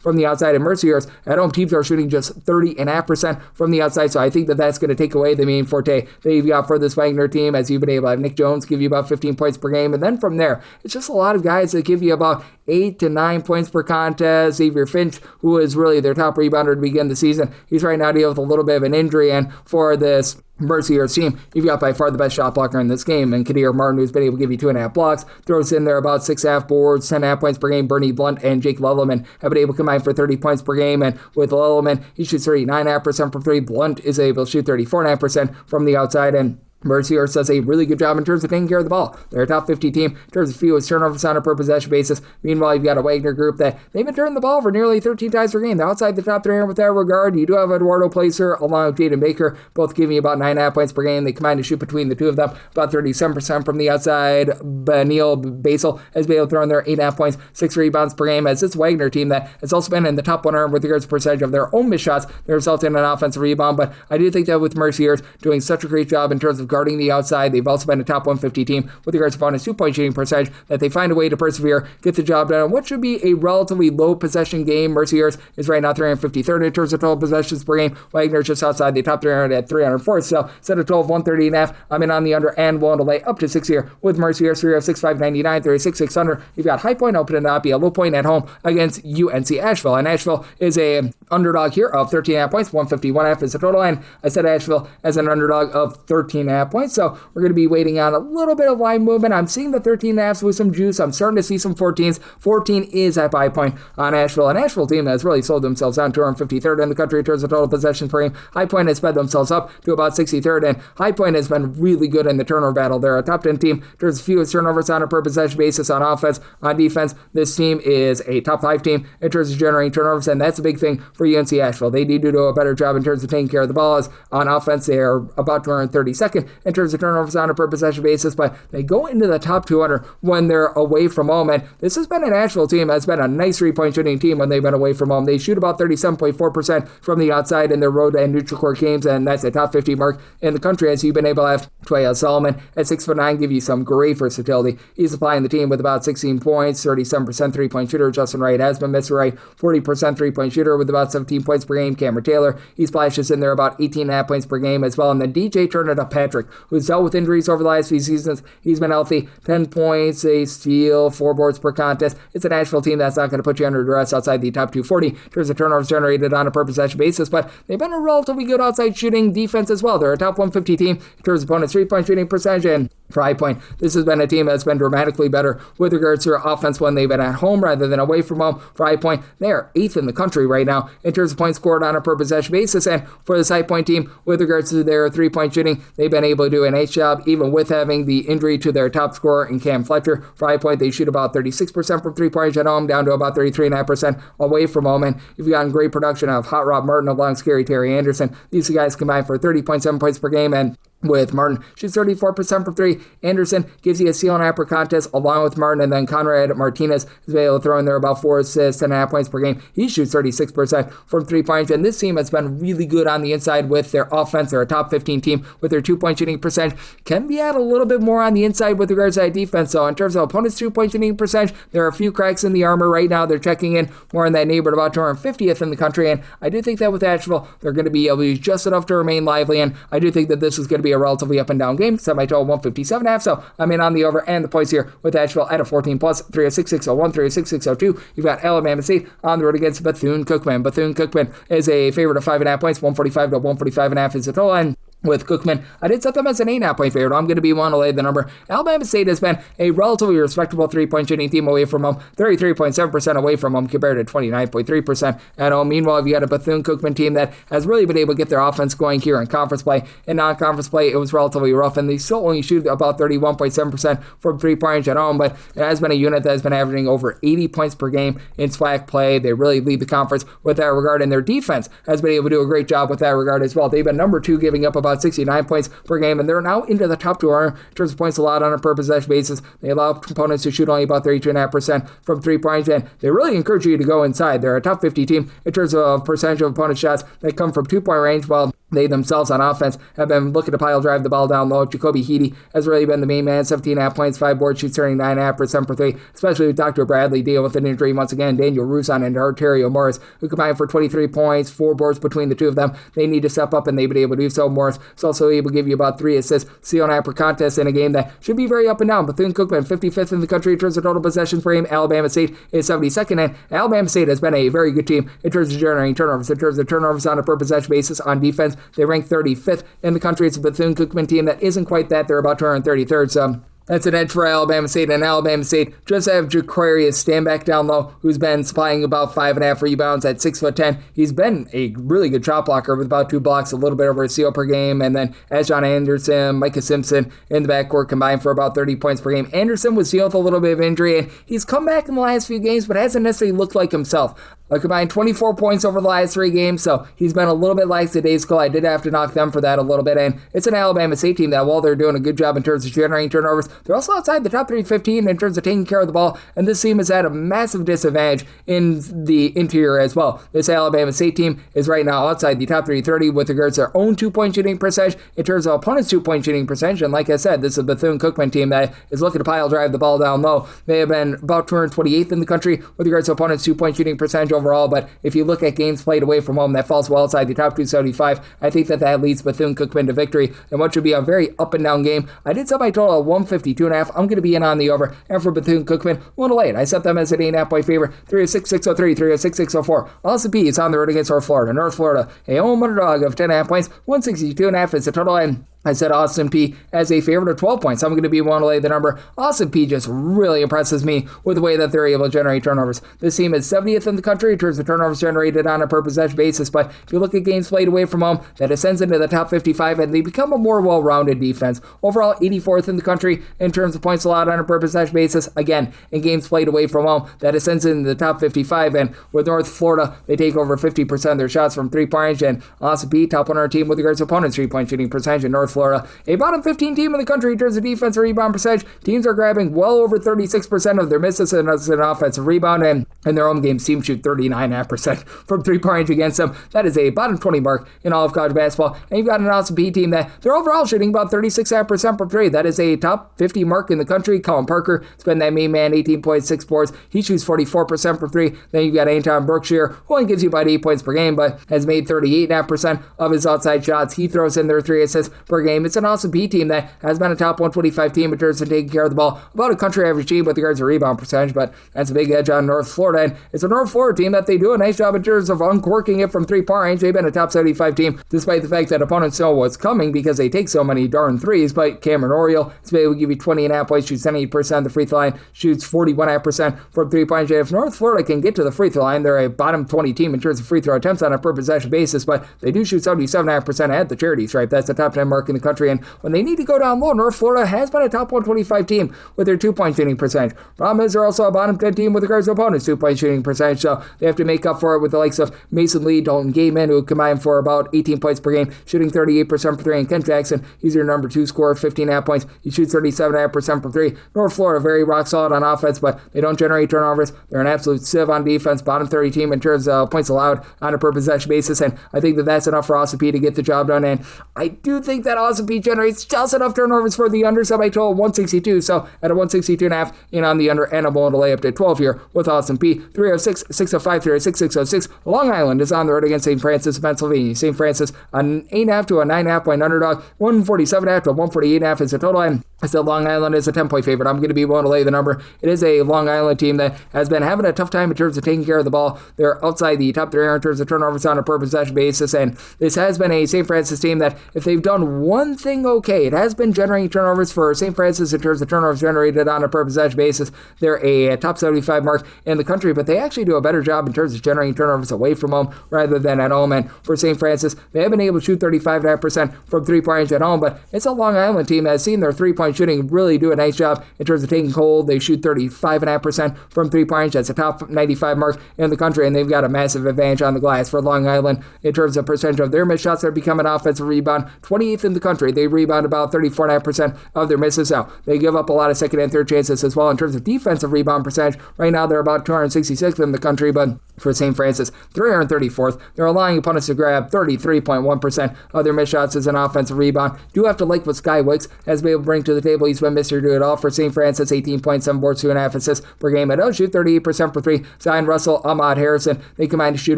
from the outside, and Mercer's at home teams are shooting just 30.5% from the outside, so I think that that's going to take away the main forte that you've got for this Wagner team, as you've been able to have Nick Jones give you about 15 points per game, and then from there, it's just a lot of guys that give you about 8 to 9 points per contest. Xavier Finch, who is really their top rebounder to begin the season, he's right now dealing with a little bit of an injury, and for this Mercer's team, you've got by far the best shot blocker in this game, and Kadir Martin, who's been able to give you 2.5 blocks, throws in there about 6.5 boards, 10.5 points per game. Bernie Blunt and Jake Lelleman have been able to combine for 30 points per game, and with Lelleman, he shoots 39.5% from 3. Blunt is able to shoot 34.5% from the outside, and Mercer does a really good job in terms of taking care of the ball. They're a top 50 team in terms of fewest turnovers on a per possession basis. Meanwhile, you've got a Wagner group that they've been turning the ball over nearly 13 times per game. They're outside the top 300 with that regard. You do have Eduardo Placer along with Jaden Baker, both giving you about 9.5 points per game. They combine to shoot between the two of them about 37% from the outside. Neil Basel has been able to throw in their 8.5 points, 6 rebounds per game, as this Wagner team that has also been in the top 100 with regards to percentage of their own missed shots. They result in an offensive rebound, but I do think that with Mercer doing such a great job in terms of guarding the outside, they've also been a top 150 team with regards to opponents' 2-point shooting percentage, that they find a way to persevere, get the job done. What should be a relatively low possession game, Mercer is right now 353rd in terms of total possessions per game. Wagner's just outside the top 300 at 304th. So instead of 12, 130.5, I'm in on the under and willing to lay up to 6 here with Mercer, 306.599, 36,600. You've got High Point open and up, be a low point at home against UNC Asheville. And Asheville is a underdog here of 13.5 points, 151.5 is the total. And I said Asheville as an underdog of 13.5 points. So we're going to be waiting on a little bit of line movement. I'm seeing the 13.5s with some juice. I'm starting to see some 14s. 14 is at buy point on Asheville. An Asheville team that's really sold themselves down to 253rd in the country in terms of total possessions per game. High Point has sped themselves up to about 63rd, and High Point has been really good in the turnover battle. They're a top 10 team in terms of fewest turnovers on a per possession basis on offense. On defense, this team is a top 5 team in terms of generating turnovers, and that's a big thing for UNC Asheville. They need to do a better job in terms of taking care of the ball, as on offense they are about 232nd in terms of turnovers on a per possession basis, but they go into the top 200 when they're away from home, and this has been an Asheville team that's been a nice 3-point shooting team when they've been away from home. They shoot about 37.4% from the outside in their road and neutral court games, and that's a top 50 mark in the country, as you've been able to have Twaya Solomon at 6'9", give you some great versatility. He's supplying the team with about 16 points, 37% 3-point shooter. Justin Wright has been Mr. Wright, 40% 3-point shooter with about 17 points per game. Cameron Taylor, he splashes in there about 18.5 points per game as well. And then DJ Turner-Patrick, who's dealt with injuries over the last few seasons. He's been healthy, 10 points, a steal, 4 boards per contest. It's a Nashville team that's not going to put you under duress outside the top 240 in terms of turnovers generated on a per possession basis, but they've been a relatively good outside shooting defense as well. They're a top 150 team in terms of opponents' 3-point shooting percentage, and for High Point, this has been a team that's been dramatically better with regards to their offense when they've been at home rather than away from home. For High Point, they are 8th in the country right now in terms of points scored on a per possession basis, and for this High Point team, with regards to their 3-point shooting, they've been able to do a nice job, even with having the injury to their top scorer in Cam Fletcher. For High Point, they shoot about 36% from 3-point at home, down to about 33.5% away from home, and you've gotten great production of Hot Rod Martin along with Scary Terry Anderson. These guys combine for 30.7 points per game, and with Martin. Shoots 34% from three. Anderson gives you a steal and apper contest along with Martin, and then Conrad Martinez is able to throw in there about 4 assists, 10.5 points per game. He shoots 36% from 3 points, and this team has been really good on the inside with their offense. They're a top 15 team with their 2-point shooting percentage. Can be at a little bit more on the inside with regards to that defense, so in terms of opponents' 2-point shooting percentage, there are a few cracks in the armor right now. They're checking in more in that neighborhood, about 250th in the country, and I do think that with Asheville, they're going to be able to use just enough to remain lively, and I do think that this is going to be a relatively up and down game. Semi-total 157.5, so I'm in on the over and the points here with Asheville at a 14 plus, 306-601, 306-602. You've got Alabama State on the road against Bethune-Cookman. Bethune-Cookman is a favorite of 5.5 points, 145 to 145.5 is the total, and with Cookman, I did set them as an 8.5-point favorite. I'm going to be one to lay the number. Alabama State has been a relatively respectable 3-point shooting team away from home, 33.7% away from home compared to 29.3% at home. Meanwhile, you got a Bethune-Cookman team that has really been able to get their offense going here in conference play. In non-conference play, it was relatively rough, and they still only shoot about 31.7% from 3-point range at home, but it has been a unit that has been averaging over 80 points per game in SWAC play. They really lead the conference with that regard, and their defense has been able to do a great job with that regard as well. They've been number 2, giving up about 69 points per game, and they're now into the top 2 in terms of points allowed on a per possession basis. They allow opponents to shoot only about 32.5% from 3-point, and they really encourage you to go inside. They're a top 50 team in terms of percentage of opponent shots that come from 2-point range, while they themselves on offense have been looking to pile drive the ball down low. Jacoby Heady has really been the main man, 17.5 points, 5 boards, shoots 39.5% per 3, especially with Dr. Bradley dealing with an injury once again. Daniel Rusan and Arterio Morris, who combined for 23 points, 4 boards between the two of them. They need to step up, and they've been able to do so. Morris is also able to give you about 3 assists, steal and per contest in a game that should be very up and down. Bethune-Cookman, 55th in the country in terms of total possessions per game. Alabama State is 72nd, and Alabama State has been a very good team in terms of generating turnovers. In terms of turnovers on a per possession basis on defense, they rank 35th in the country. It's a Bethune-Cookman team that isn't quite that. They're about 233rd, so that's an edge for Alabama State, and Alabama State just have Jaquarius Stanback down low, who's been supplying about 5.5 rebounds at 6'10". He's been a really good shot blocker with about 2 blocks, a little bit over a steal per game, and then as John Anderson, Micah Simpson in the backcourt combined for about 30 points per game. Anderson was dealing with a little bit of injury, and he's come back in the last few games, but hasn't necessarily looked like himself. A combined 24 points over the last 3 games, so he's been a little bit lackadaisical. I did have to knock them for that a little bit, and it's an Alabama State team that, while they're doing a good job in terms of generating turnovers, they're also outside the top 315 in terms of taking care of the ball, and this team is at a massive disadvantage in the interior as well. This Alabama State team is right now outside the top 330 with regards to their own 2-point shooting percentage in terms of opponents' 2-point shooting percentage, and like I said, this is a Bethune-Cookman team that is looking to pile drive the ball down low. They have been about 228th in the country with regards to opponents' 2-point shooting percentage overall, but if you look at games played away from home, that falls well outside the top 275. I think that leads Bethune-Cookman to victory in what should be a very up and down game. I did set my total at 152.5. I'm going to be in on the over, and for Bethune-Cookman, 1 to lay it. I set them as an 8.5-point favorite, 306-603, 306-604. Austin Peay is on the road against North Florida. North Florida, a home underdog of 10.5 points, 162.5 is the total, and I said Austin Peay as a favorite of 12 points. I'm going to be one to lay the number. Austin Peay just really impresses me with the way that they're able to generate turnovers. This team is 70th in the country in terms of turnovers generated on a per possession basis, but if you look at games played away from home, that ascends into the top 55, and they become a more well-rounded defense. Overall, 84th in the country in terms of points allowed on a per possession basis. Again, in games played away from home, that ascends into the top 55, and with North Florida, they take over 50% of their shots from 3-point range, and Austin Peay, top 100 team with regards to opponents' 3-point shooting percentage, in North Florida, a bottom 15 team in the country in terms of defensive rebound percentage. Teams are grabbing well over 36% of their misses as an offensive rebound, and in their home games, teams shoot 39.5% from 3-point range against them. That is a bottom 20 mark in all of college basketball, and you've got an Austin Peay team that they're overall shooting about 36.5% from 3. That is a top 50 mark in the country. Colin Parker has been that main man, 18.6 boards. He shoots 44% from 3. Then you've got Anton Brookshire, who only gives you about 8 points per game, but has made 38.5% of his outside shots. He throws in their 3 assists per game. It's an Austin Peay team that has been a top 125 team in terms of taking care of the ball, about a country average team with regards to rebound percentage, but that's a big edge on North Florida, and it's a North Florida team that they do a nice job in terms of uncorking it from 3-point range. They've been a top 75 team, despite the fact that opponents know what's coming because they take so many darn threes, but Cameron Oriole is able to give you 20.5 points, shoots 78% of the free throw line, shoots 41.5% from 3-point range. If North Florida can get to the free throw line, they're a bottom 20 team in terms of free throw attempts on a per possession basis, but they do shoot 77.5% at the charity stripe. That's the top 10 mark in the country, and when they need to go down low, North Florida has been a top 125 team with their 2-point shooting percentage. Problem is they're also a bottom 10 team with regards to opponents' 2-point 2-point shooting percentage, so they have to make up for it with the likes of Mason Lee, Dalton Gaiman, who combine for about 18 points per game, shooting 38% for 3, and Kent Jackson, he's your number 2 scorer, 15.5 points. He shoots 37.5% for 3. North Florida, very rock solid on offense, but they don't generate turnovers. They're an absolute sieve on defense, bottom 30 team in terms of points allowed on a per possession basis, and I think that that's enough for Austin Peay to get the job done, and I do think that Austin Peay generates just enough turnovers for the under, so I total 162, so at a 162.5 in on the under, and I'm willing to lay up to 12 here with Austin Peay. 306, 605, 306, 606. Long Island is on the road against St. Francis, Pennsylvania. St. Francis, an 8.5 to a 9.5 point underdog, 147.5 to 148.5 is the total, and I said Long Island is a 10-point favorite. I'm going to be willing to lay the number. It is a Long Island team that has been having a tough time in terms of taking care of the ball. They're outside the top 3 in terms of turnovers on a per possession basis, and this has been a St. Francis team that if they've done one thing okay, it has been generating turnovers for St. Francis in terms of turnovers generated on a per possession basis. They're a top 75 mark in the country, but they actually do a better job in terms of generating turnovers away from home rather than at home, and for St. Francis, they have been able to shoot 35.5% from 3-point range at home, but it's a Long Island team that has seen their 3-point shooting really do a nice job in terms of taking hold. They shoot 35.5% from 3-point range. That's a top 95 mark in the country, and they've got a massive advantage on the glass for Long Island in terms of percentage of their missed shots. They're becoming an offensive rebound, 28th in the country. They rebound about 34.5% of their misses. Now, they give up a lot of second and third chances as well. In terms of defensive rebound percentage, right now they're about 266th in the country, but for St. Francis, 334th. They're allowing opponents to grab 33.1% of their missed shots as an offensive rebound. Do have to like what Sky Wicks has been able to bring to the table. He's been Mr. Do It All for St. Francis, 18.7 boards, 2.5 assists per game. They don't shoot 38% for 3. Zion Russell, Ahmad Harrison, they combine to shoot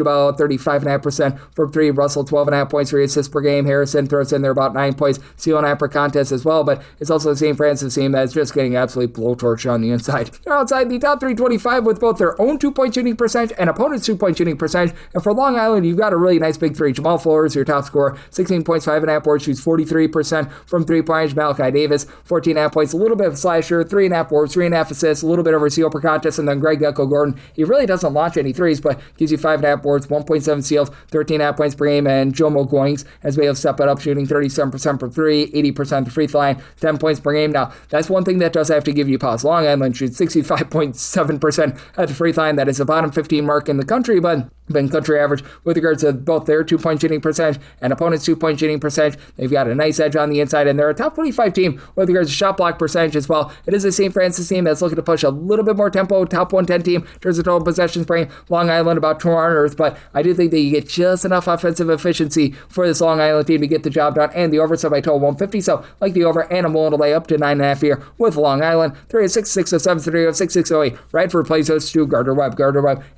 about 35.5% from 3. Russell, 12.5 points, 3 assists per game. Harrison throws in there about 9 points, steal and per contest as well, but it's also the St. Francis team that's just getting absolutely blowtorched on the inside. They're outside the top 325 with both their own 2-point shooting percentage and opponent's 2-point shooting percentage, and for Long Island, you've got a really nice big 3. Jamal Flores, your top scorer, 16 points, 5.5 boards, shoots 43% from 3-point range. Malachi Davis, 14.5 points, a little bit of a slasher, 3.5 boards, 3.5 assists, a little bit of a steal per contest, and then Greg Echo Gordon, he really doesn't launch any threes, but gives you 5.5 boards, 1.7 steals, 13.5 points per game, and Jomo Goings has been able to step it up, shooting 37% for 3, 80% the free throw line, 10 points per game. Now, that's one thing that does have to give you pause. Long Island shoots 65.7% at the free throw line. That is the bottom 15 mark in the country, but been country average with regards to both their 2-point shooting percentage and opponent's 2-point shooting percentage. They've got a nice edge on the inside, and they're a top 25 team with regards to shot block percentage as well. It is a St. Francis team that's looking to push a little bit more tempo, top 110 team in terms of total possessions per game. Long Island about 200th, but I do think that you get just enough offensive efficiency for this Long Island team to get the job done, and the over, so by total 150, so like the over, and I'm willing to lay up to 9.5 here with Long Island. 306, 607, 306, 608. Radford plays host to Gardner Webb,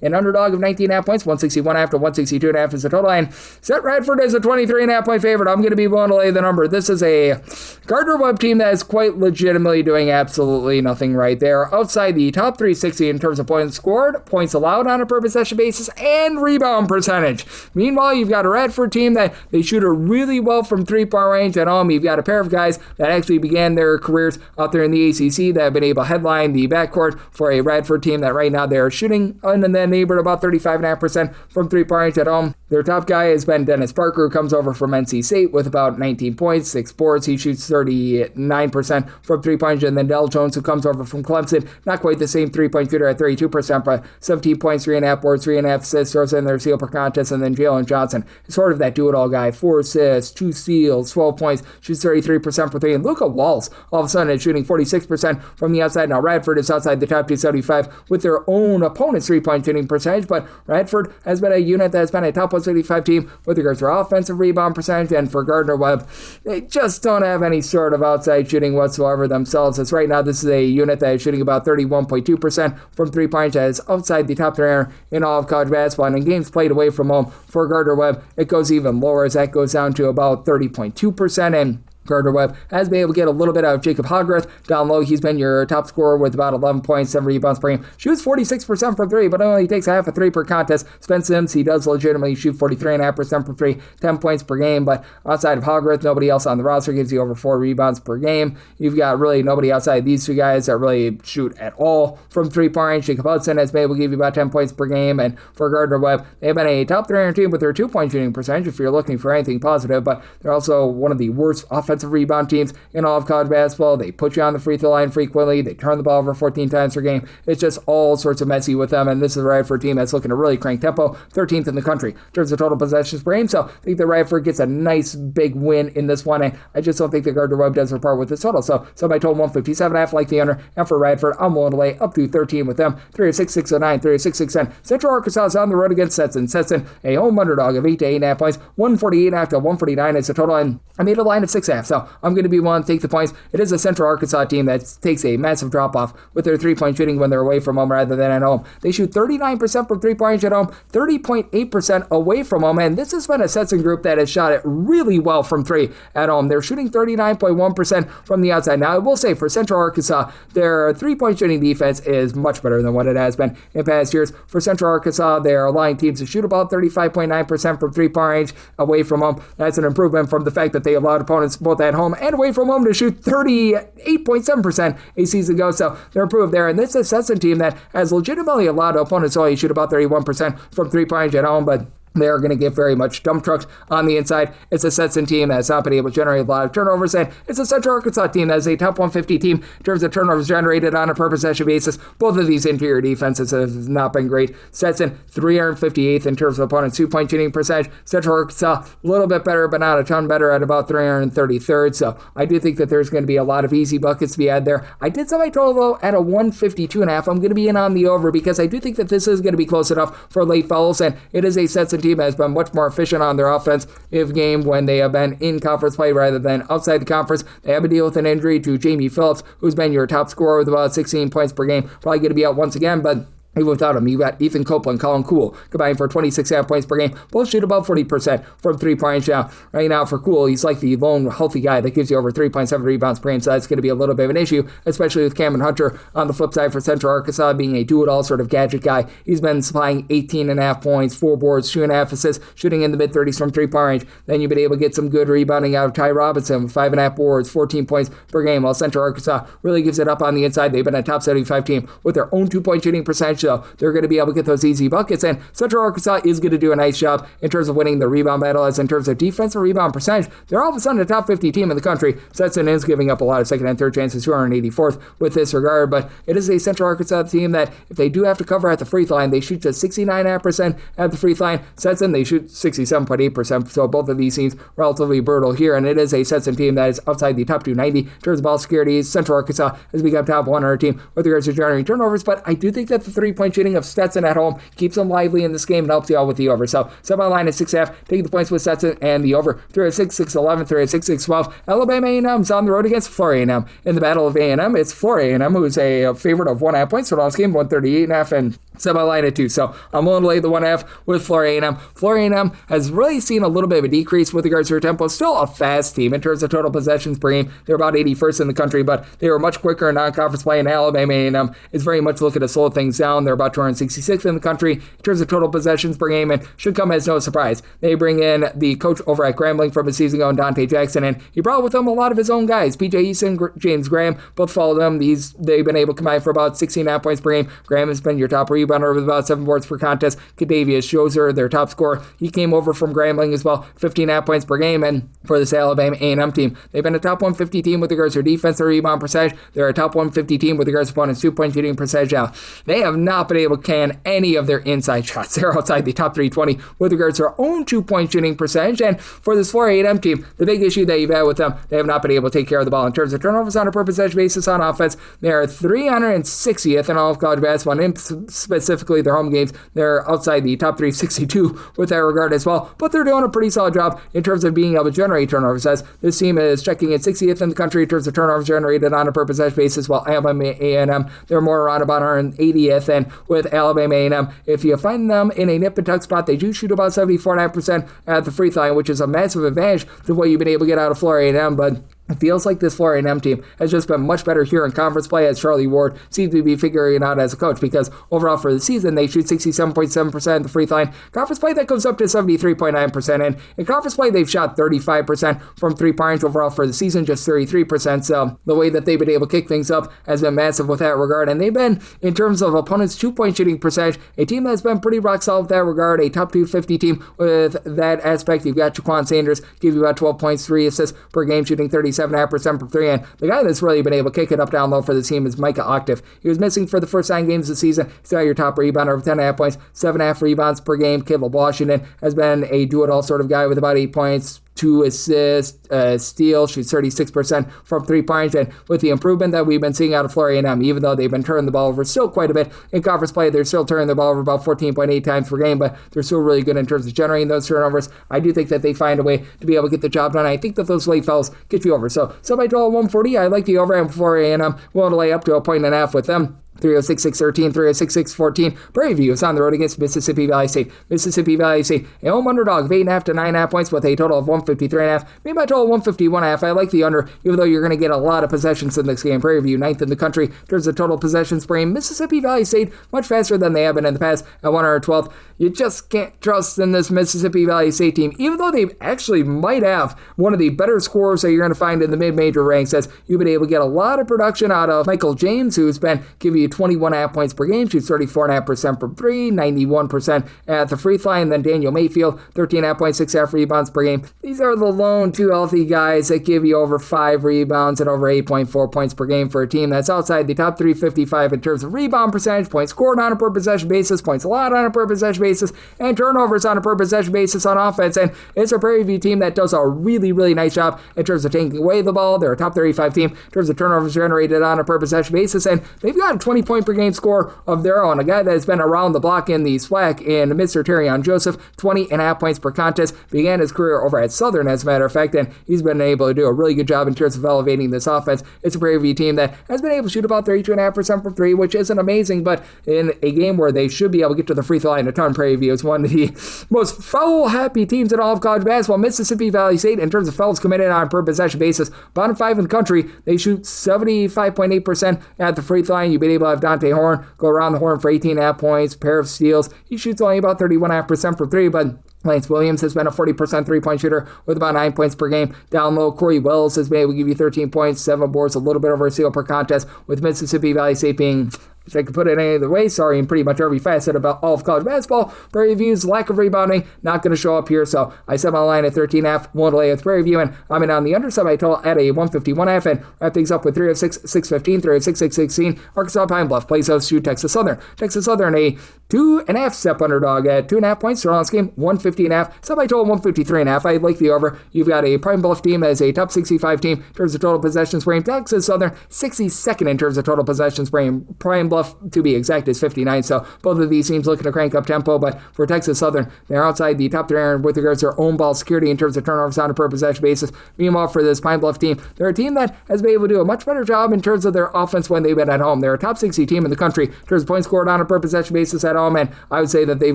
an underdog of 19.5 points, 161.5 to 162.5 is the total, and set Radford as a 23.5 point favorite. I'm going to be willing to lay the number. This is a Gardner Webb team that is quite legitimately doing absolutely nothing right. They're outside the top 360 in terms of points scored, points allowed on a per possession basis, and rebound percentage. Meanwhile, you've got a Radford team that they shoot it really well from 3-point range at home. You've got a pair of guys that actually began their careers out there in the ACC that have been able to headline the backcourt for a Radford team that right now they're shooting in the neighborhood about 35.5% from 3-point range at home. Their top guy has been Dennis Parker, who comes over from NC State with about 19 points, 6 boards. He shoots 39% from 3-point range, and then Del Jones, who comes over from Clemson, not quite the same 3-point shooter at 32%, but 17 points, 3.5 boards, 3.5 assists, throws in their steal per contest, and then Jalen Johnson is sort of that do-it-all guy, 4 assists, 2 steals, 12 points, shoots 33% for 3, and Luka Walls all of a sudden is shooting 46% from the outside. Now Radford is outside the top 275 with their own opponent's 3-point shooting percentage, but Radford has been a unit that has been a top 175 team with regards to offensive rebound percentage, and for Gardner Webb, they just don't have any sort of outside shooting whatsoever themselves. As right now, this is a unit that is shooting about 31.2% from 3-point, that is outside the top 3 in all of college basketball, and in games played away from home for Gardner Webb, it goes even lower as that goes down to about 30.2%, and Gardner Webb has been able to get a little bit out of Jacob Hogreth down low. He's been your top scorer with about 11 points, 7 rebounds per game. Shoots 46% from 3, but only takes a half a 3 per contest. Spence Sims, he does legitimately shoot 43.5% from 3, 10 points per game, but outside of Hogreth, nobody else on the roster gives you over 4 rebounds per game. You've got really nobody outside these two guys that really shoot at all from 3-point range. Jacob Hudson has been able to give you about 10 points per game, and for Gardner Webb, they've been a top 300 team with their 2-point shooting percentage if you're looking for anything positive, but they're also one of the worst offensive offensive rebound teams in all of college basketball. They put you on the free throw line frequently. They turn the ball over 14 times per game. It's just all sorts of messy with them, and this is right for a team that's looking to really crank tempo, 13th in the country in terms of total possessions per game. So I think the Radford gets a nice big win in this one, and I just don't think the Gardner-Webb does repart with this total. So my total 157.5, like the under, and for Radford, I'm willing to lay up to 13 with them. 306-609, 306-610. Central Arkansas is on the road against Stetson. Stetson, a home underdog of 8 to 8.5 points, 148.5 to 149 is the total, and I made a line of 6.5, so I'm going to be willing to take the points. It is a Central Arkansas team that takes a massive drop-off with their three-point shooting when they're away from home rather than at home. They shoot 39% from three-point range at home, 30.8% away from home, and this has been a Stetson group that has shot it really well from three at home. They're shooting 39.1% from the outside. Now, I will say, for Central Arkansas, their three-point shooting defense is much better than what it has been in past years. For Central Arkansas, they're allowing teams to shoot about 35.9% from three-point range away from home. That's an improvement from the fact that they allowed opponents both at home and away from home to shoot 38.7% a season ago, so they're improved there. And this is a Stetson team that has legitimately allowed opponents to only shoot about 31% from three-point range at home, but they are going to get very much dump trucked on the inside. It's a Stetson team that's not been able to generate a lot of turnovers, and it's a Central Arkansas team that is a top 150 team in terms of turnovers generated on a per possession basis. Both of these interior defenses have not been great. Stetson, 358th in terms of opponents' two-point shooting percentage. Central Arkansas, a little bit better, but not a ton better at about 333rd, so I do think that there's going to be a lot of easy buckets to be had there. I did set my total, though, at a 152.5. I'm going to be in on the over because I do think that this is going to be close enough for late fouls, and it is a Stetson team has been much more efficient on their offensive game when they have been in conference play rather than outside the conference. They have to deal with an injury to Jamie Phillips, who's been your top scorer with about 16 points per game. Probably going to be out once again, but even without him, you got Ethan Copeland, Colin Cool, combined for 26.5 points per game. Both shoot about 40% from three-point range. Right now, for Cool, he's like the lone healthy guy that gives you over 3.7 rebounds per game, so that's going to be a little bit of an issue, especially with Cameron Hunter on the flip side for Central Arkansas being a do-it-all sort of gadget guy. He's been supplying 18.5 points, 4 boards, 2.5 assists, shooting in the mid-30s from three-point range. Then you've been able to get some good rebounding out of Ty Robinson with 5.5 boards, 14 points per game, while Central Arkansas really gives it up on the inside. They've been a top 75 team with their own two-point shooting percentage, so they're going to be able to get those easy buckets, and Central Arkansas is going to do a nice job in terms of winning the rebound battle. As in terms of defensive rebound percentage, they're all of a sudden a top 50 team in the country. Stetson is giving up a lot of second and third chances, 284th with this regard, but it is a Central Arkansas team that if they do have to cover at the free throw line, they shoot just 69.5% at the free throw line. Stetson, they shoot 67.8%, so both of these teams relatively brutal here, and it is a Stetson team that is outside the top 290 in terms of ball security. Central Arkansas has become top 100 team with regards to generating turnovers, but I do think that the three-point shooting of Stetson at home keeps them lively in this game and helps you out with the over. So set my line at 6.5, taking the points with Stetson and the over. 306, 611, 306, 612. Alabama A&M's on the road against Florida A&M. In the battle of A&M, it's Florida A&M who's a favorite of 1.5 points. So last game, 138.5, and set my line at 2. So I'm willing to lay the 1.5 with Florida A&M. Florida A&M has really seen a little bit of a decrease with regards to their tempo. Still a fast team in terms of total possessions per game. They're about 81st in the country, but they were much quicker in non-conference play, and Alabama A&M is very much looking to slow things down. They're about 266th in the country in terms of total possessions per game, and should come as no surprise. They bring in the coach over at Grambling from a season ago, Dante Jackson, and he brought with him a lot of his own guys. PJ Easton, James Graham, both followed them. They've been able to combine for about 16.5 points per game. Graham has been your top rebounder with about 7 boards per contest. Kadavius Shozer, their top scorer, he came over from Grambling as well, 15.5 points per game. And for this Alabama A&M team, they've been a top 150 team with regards to defensive rebound percentage. They're a top 150 team with regards to opponents' two-point shooting percentage. Now, they have not been able to can any of their inside shots. They're outside the top 320 with regards to their own two-point shooting percentage. And for this Florida A&M team, the big issue that you've had with them, they have not been able to take care of the ball. In terms of turnovers on a per possession basis on offense, they're 360th in all of college basketball, and specifically their home games, they're outside the top 362 with that regard as well. But they're doing a pretty solid job in terms of being able to generate turnovers, as this team is checking at 60th in the country in terms of turnovers generated on a per possession basis, while Alabama A&M, they're more around about 180th. And with Alabama A&M, if you find them in a nip and tuck spot, they do shoot about 74.9% at the free throw line, which is a massive advantage to what you've been able to get out of Florida A&M. But It feels like this Florida A&M team has just been much better here in conference play, as Charlie Ward seems to be figuring it out as a coach, because overall for the season, they shoot 67.7% at the free throw line. Conference play, that goes up to 73.9%, and in conference play, they've shot 35% from three-point overall for the season, just 33%, so the way that they've been able to kick things up has been massive with that regard, and they've been, in terms of opponents' two-point shooting percentage, a team that's been pretty rock solid with that regard, a top 250 team with that aspect. You've got Jaquan Sanders, give you about 12 points, 3 assists per game, shooting 37.5% from 3, and the guy that's really been able to kick it up down low for the team is Micah Octave. He was missing for the first 9 games of the season. He's got your top rebounder with 10.5 points, 7.5 rebounds per game. Caleb Washington has been a do-it-all sort of guy with about 8 points, 2 assists, steal, shoots 36% from 3-point, and with the improvement that we've been seeing out of Florida A&M, even though they've been turning the ball over still quite a bit in conference play, they're still turning the ball over about 14.8 times per game, but they're still really good in terms of generating those turnovers. I do think that they find a way to be able to get the job done. I think that those late fouls get you over. So by total 140, I like the over, and Florida A&M willing to lay up to 1.5 with them. 306-613, 306-614. Prairie View is on the road against Mississippi Valley State. Mississippi Valley State, a home underdog of 8.5 to 9.5 points with a total of 153.5. Maybe by total 151.5. I like the under, even though you're going to get a lot of possessions in this game. Prairie View, 9th in the country in terms of total possessions per game. Mississippi Valley State, much faster than they have been in the past at 112th. You just can't trust in this Mississippi Valley State team, even though they actually might have one of the better scorers that you're going to find in the mid-major ranks, as you've been able to get a lot of production out of Michael James, who's been giving you 21.5 points per game, shoots 34.5% from 3, 91% at the free throw line. And then Daniel Mayfield, 13.5 points, 6.5 rebounds per game. These are the lone 2 healthy guys that give you over 5 rebounds and over 8.4 points per game for a team that's outside the top 355 in terms of rebound percentage, points scored on a per possession basis, points allowed on a per possession basis, and turnovers on a per possession basis on offense. And it's a Prairie View team that does a really, really nice job in terms of taking away the ball. They're a top 35 team in terms of turnovers generated on a per possession basis, and they've got a 20-point per game score of their own. A guy that has been around the block in the SWAC in Mr. Terrion Joseph, 20.5 points per contest, began his career over at Southern, as a matter of fact, and he's been able to do a really good job in terms of elevating this offense. It's a Prairie View team that has been able to shoot about 32.5% from 3, which isn't amazing, but in a game where they should be able to get to the free throw line a ton, Prairie View is one of the most foul-happy teams in all of college basketball. Mississippi Valley State, in terms of fouls committed on a per possession basis, bottom 5 in the country. They shoot 75.8% at the free throw line. You've been able to have Dante Horn go around the horn for 18.5 points, pair of steals. He shoots only about 31.5% from 3, but Lance Williams has been a 40% three-point shooter with about 9 points per game. Down low, Corey Wells has been able to give you 13 points, 7 boards, a little bit over a steal per contest, with Mississippi Valley State being, if I could put it any other way, sorry, in pretty much every facet about all of college basketball. Prairie View's lack of rebounding not going to show up here, so I set my line at 13.5, one to lay with Prairie View, and I'm in on the underside. I total at a 151.5, and wrap things up with 306-615, 306-616. Arkansas Pine Bluff plays host to Texas Southern. Texas Southern, a 2.5 step underdog at 2.5 points. They're on this game, 150.5. Set my total 153.5. I like the over. You've got a Pine Bluff team as a top 65 team in terms of total possessions per game. Texas Southern, 62nd in terms of total possessions per game. Pine Bluff, to be exact, is 59. So both of these teams looking to crank up tempo, but for Texas Southern, they're outside the top 3 with regards to their own ball security in terms of turnovers on a per possession basis. Meanwhile, for this Pine Bluff team, they're a team that has been able to do a much better job in terms of their offense when they've been at home. They're a top 60 team in the country in terms of points scored on a per possession basis at home, and I would say that they've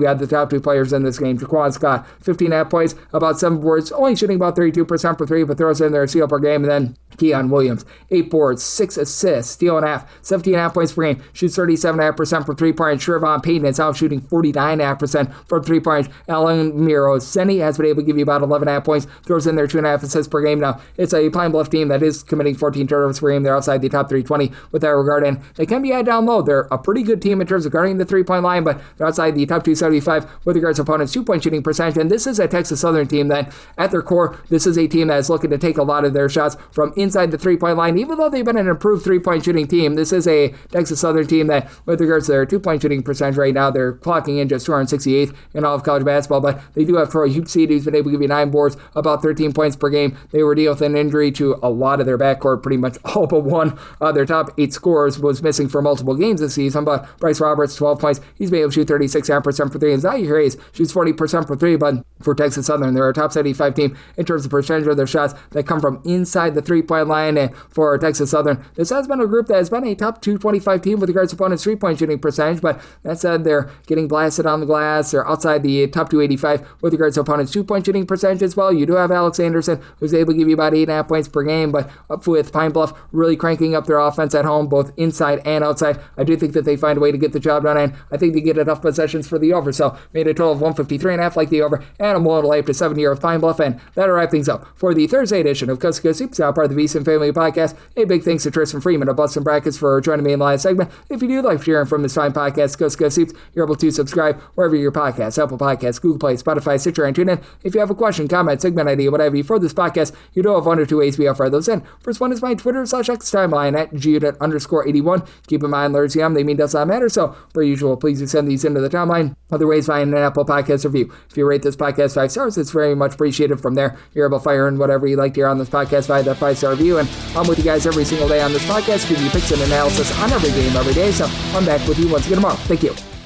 got the top 2 players in this game. Jaquan Scott, 15.5 points, about 7 boards, only shooting about 32% for 3, but throws in their steal per game. And then Keon Williams, 8 boards, 6 assists, steal and a half, 17.5 points per game, shoots 37.5% from 3-point. Shervon Payton is out shooting 49.5% from 3-point. Alan Miro Seni has been able to give you about 11.5 points, throws in their 2.5 assists per game. Now, it's a Pine Bluff team that is committing 14 turnovers per game. They're outside the top 320 with that regard, and they can be at down low. They're a pretty good team in terms of guarding the 3-point line, but they're outside the top 275 with regards to opponents' 2-point shooting percentage. And this is a Texas Southern team that, at their core, this is a team that is looking to take a lot of their shots from inside the 3-point line. Even though they've been an improved 3-point shooting team, this is a Texas Southern team that, with regards to their 2-point shooting percentage right now, they're clocking in just 268th in all of college basketball. But they do have Troy Hoopseed, who's been able to give you 9 boards, about 13 points per game. They were dealing with an injury to a lot of their backcourt, pretty much all but one. Their top 8 scorers was missing for multiple games this season, but Bryce Roberts, 12 points. He's been able to shoot 36.5% for 3, and Zaire Hayes shoots 40% for 3, but For Texas Southern, they're a top 75 team in terms of percentage of their shots that come from inside the three-point line. And for Texas Southern, this has been a group that has been a top 225 team with regards to opponents' three-point shooting percentage, but that said, they're getting blasted on the glass. They're outside the top 285 with regards to opponents' two-point shooting percentage as well. You do have Alex Anderson, who's able to give you about 8.5 points per game, but up with Pine Bluff really cranking up their offense at home, both inside and outside. I do think that they find a way to get the job done, and I think they get enough possessions for the over. So made a total of 153.5 like the over, and I'm willing to lay up to 7 here with Pine Bluff, and that'll wrap things up for the Thursday edition of Coast to Coast Hoops, now part of the VSiN Family Podcast. A big thanks to Tristan Freeman of Bustin' Brackets for joining me in the last segment. If you do like hearing from this fine podcast, Coast to Coast Hoops, you're able to subscribe wherever your podcasts, Apple Podcasts, Google Play, Spotify, Stitcher, and TuneIn. If you have a question, comment, segment idea, whatever you for this podcast, you do have one or two ways we offer those in. First one is my Twitter/X timeline at @GUnit_81. Keep in mind, letters they mean does not matter, so per usual, please do send these into the timeline. Other ways, find an Apple Podcast review. If you rate this podcast 5 stars, it's very much appreciated. From there, you're able to fire in whatever you like to hear on this podcast via that 5-star review. And I'm with you guys every single day on this podcast, giving you picks and analysis on every game every day. So I'm back with you once again tomorrow. Thank you.